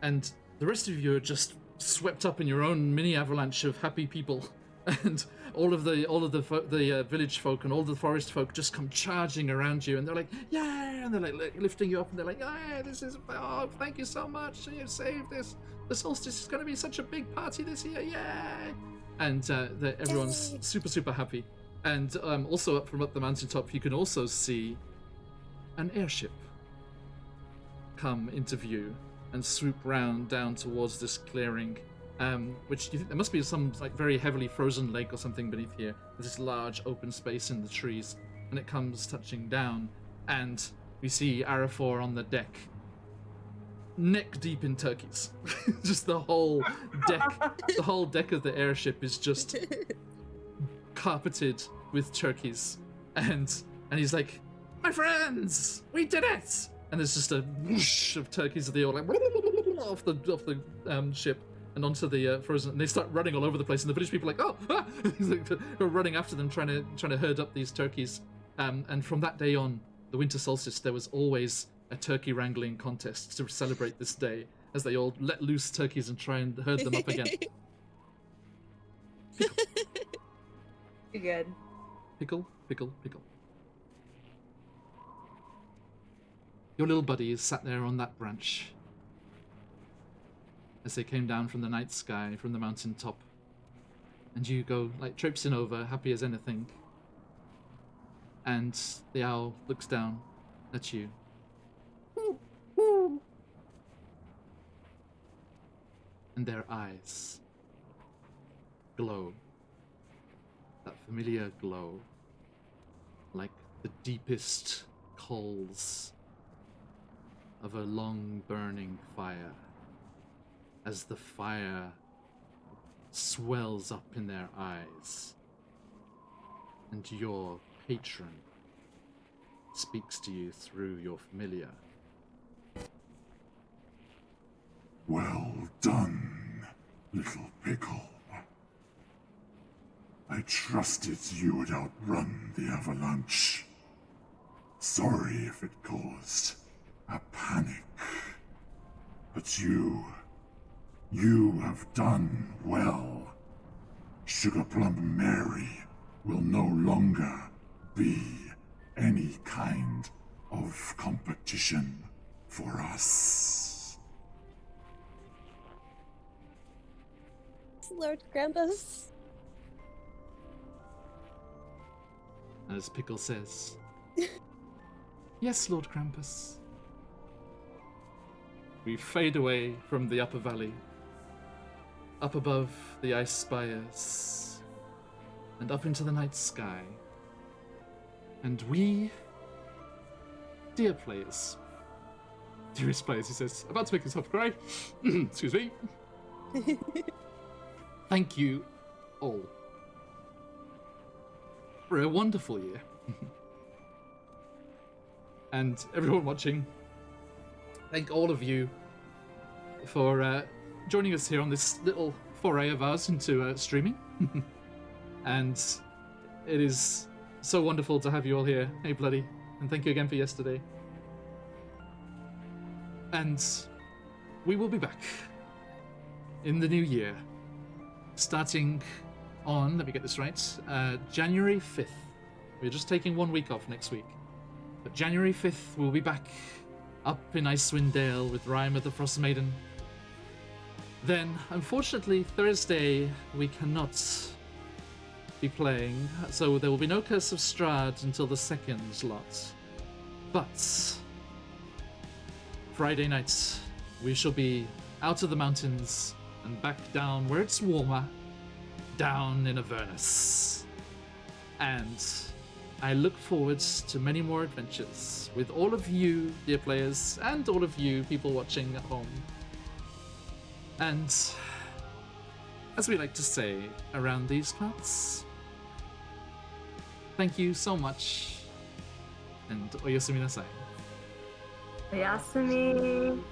And the rest of you are just swept up in your own mini avalanche of happy people, and all of the village folk and all the forest folk just come charging around you, and they're like, yeah, and they're like lifting you up, and they're like, yeah, thank you so much, you've saved this. The solstice is going to be such a big party this year, yay! And everyone's super happy. And also up the mountaintop, you can also see an airship come into view and swoop round down towards this clearing, which you think there must be some like very heavily frozen lake or something beneath here. There's this large open space in the trees, and it comes touching down, and we see Arafor on the deck, neck deep in turkeys. Just the whole deck of the airship is just carpeted with turkeys, and he's like, my friends, we did it! And there's just a whoosh of turkeys that they all like off the ship and onto the frozen, and they start running all over the place, and the village people are like, oh, ah! They're running after them, trying to herd up these turkeys. And from that day on, the winter solstice, there was always a turkey wrangling contest to celebrate this day, as they all let loose turkeys and try and herd them up again. Good. Pickle. Your little buddy is sat there on that branch as they came down from the night sky, from the mountain top. And you go, like, traipsing over, happy as anything. And the owl looks down at you. And their eyes glow. That familiar glow. Like the deepest coals of a long burning fire, as the fire swells up in their eyes, and your patron speaks to you through your familiar. Well done, little Pickle. I trusted you would outrun the avalanche. Sorry if it caused a panic. But you have done well. Sugar Plum Mary will no longer be any kind of competition for us. Lord Krampus. As Pickle says, yes, Lord Krampus. We fade away from the upper valley, up above the ice spires, and up into the night sky. And we, dearest players, he says, about to make himself cry, excuse me, thank you all for a wonderful year. and everyone watching. Thank all of you for joining us here on this little foray of ours into streaming. And it is so wonderful to have you all here. Hey, Bloody. And thank you again for yesterday. And we will be back in the new year, starting on, let me get this right, January 5th. We're just taking 1 week off next week. But January 5th, we'll be back up in Icewind Dale with Rime of the Frost Maiden. Then, unfortunately, Thursday, we cannot be playing, so there will be no Curse of Strahd until the second lot. But Friday night, we shall be out of the mountains and back down where it's warmer, down in Avernus. And I look forward to many more adventures with all of you, dear players, and all of you, people watching at home. And as we like to say around these parts, thank you so much, and oyasumi nasai. Oyasumi.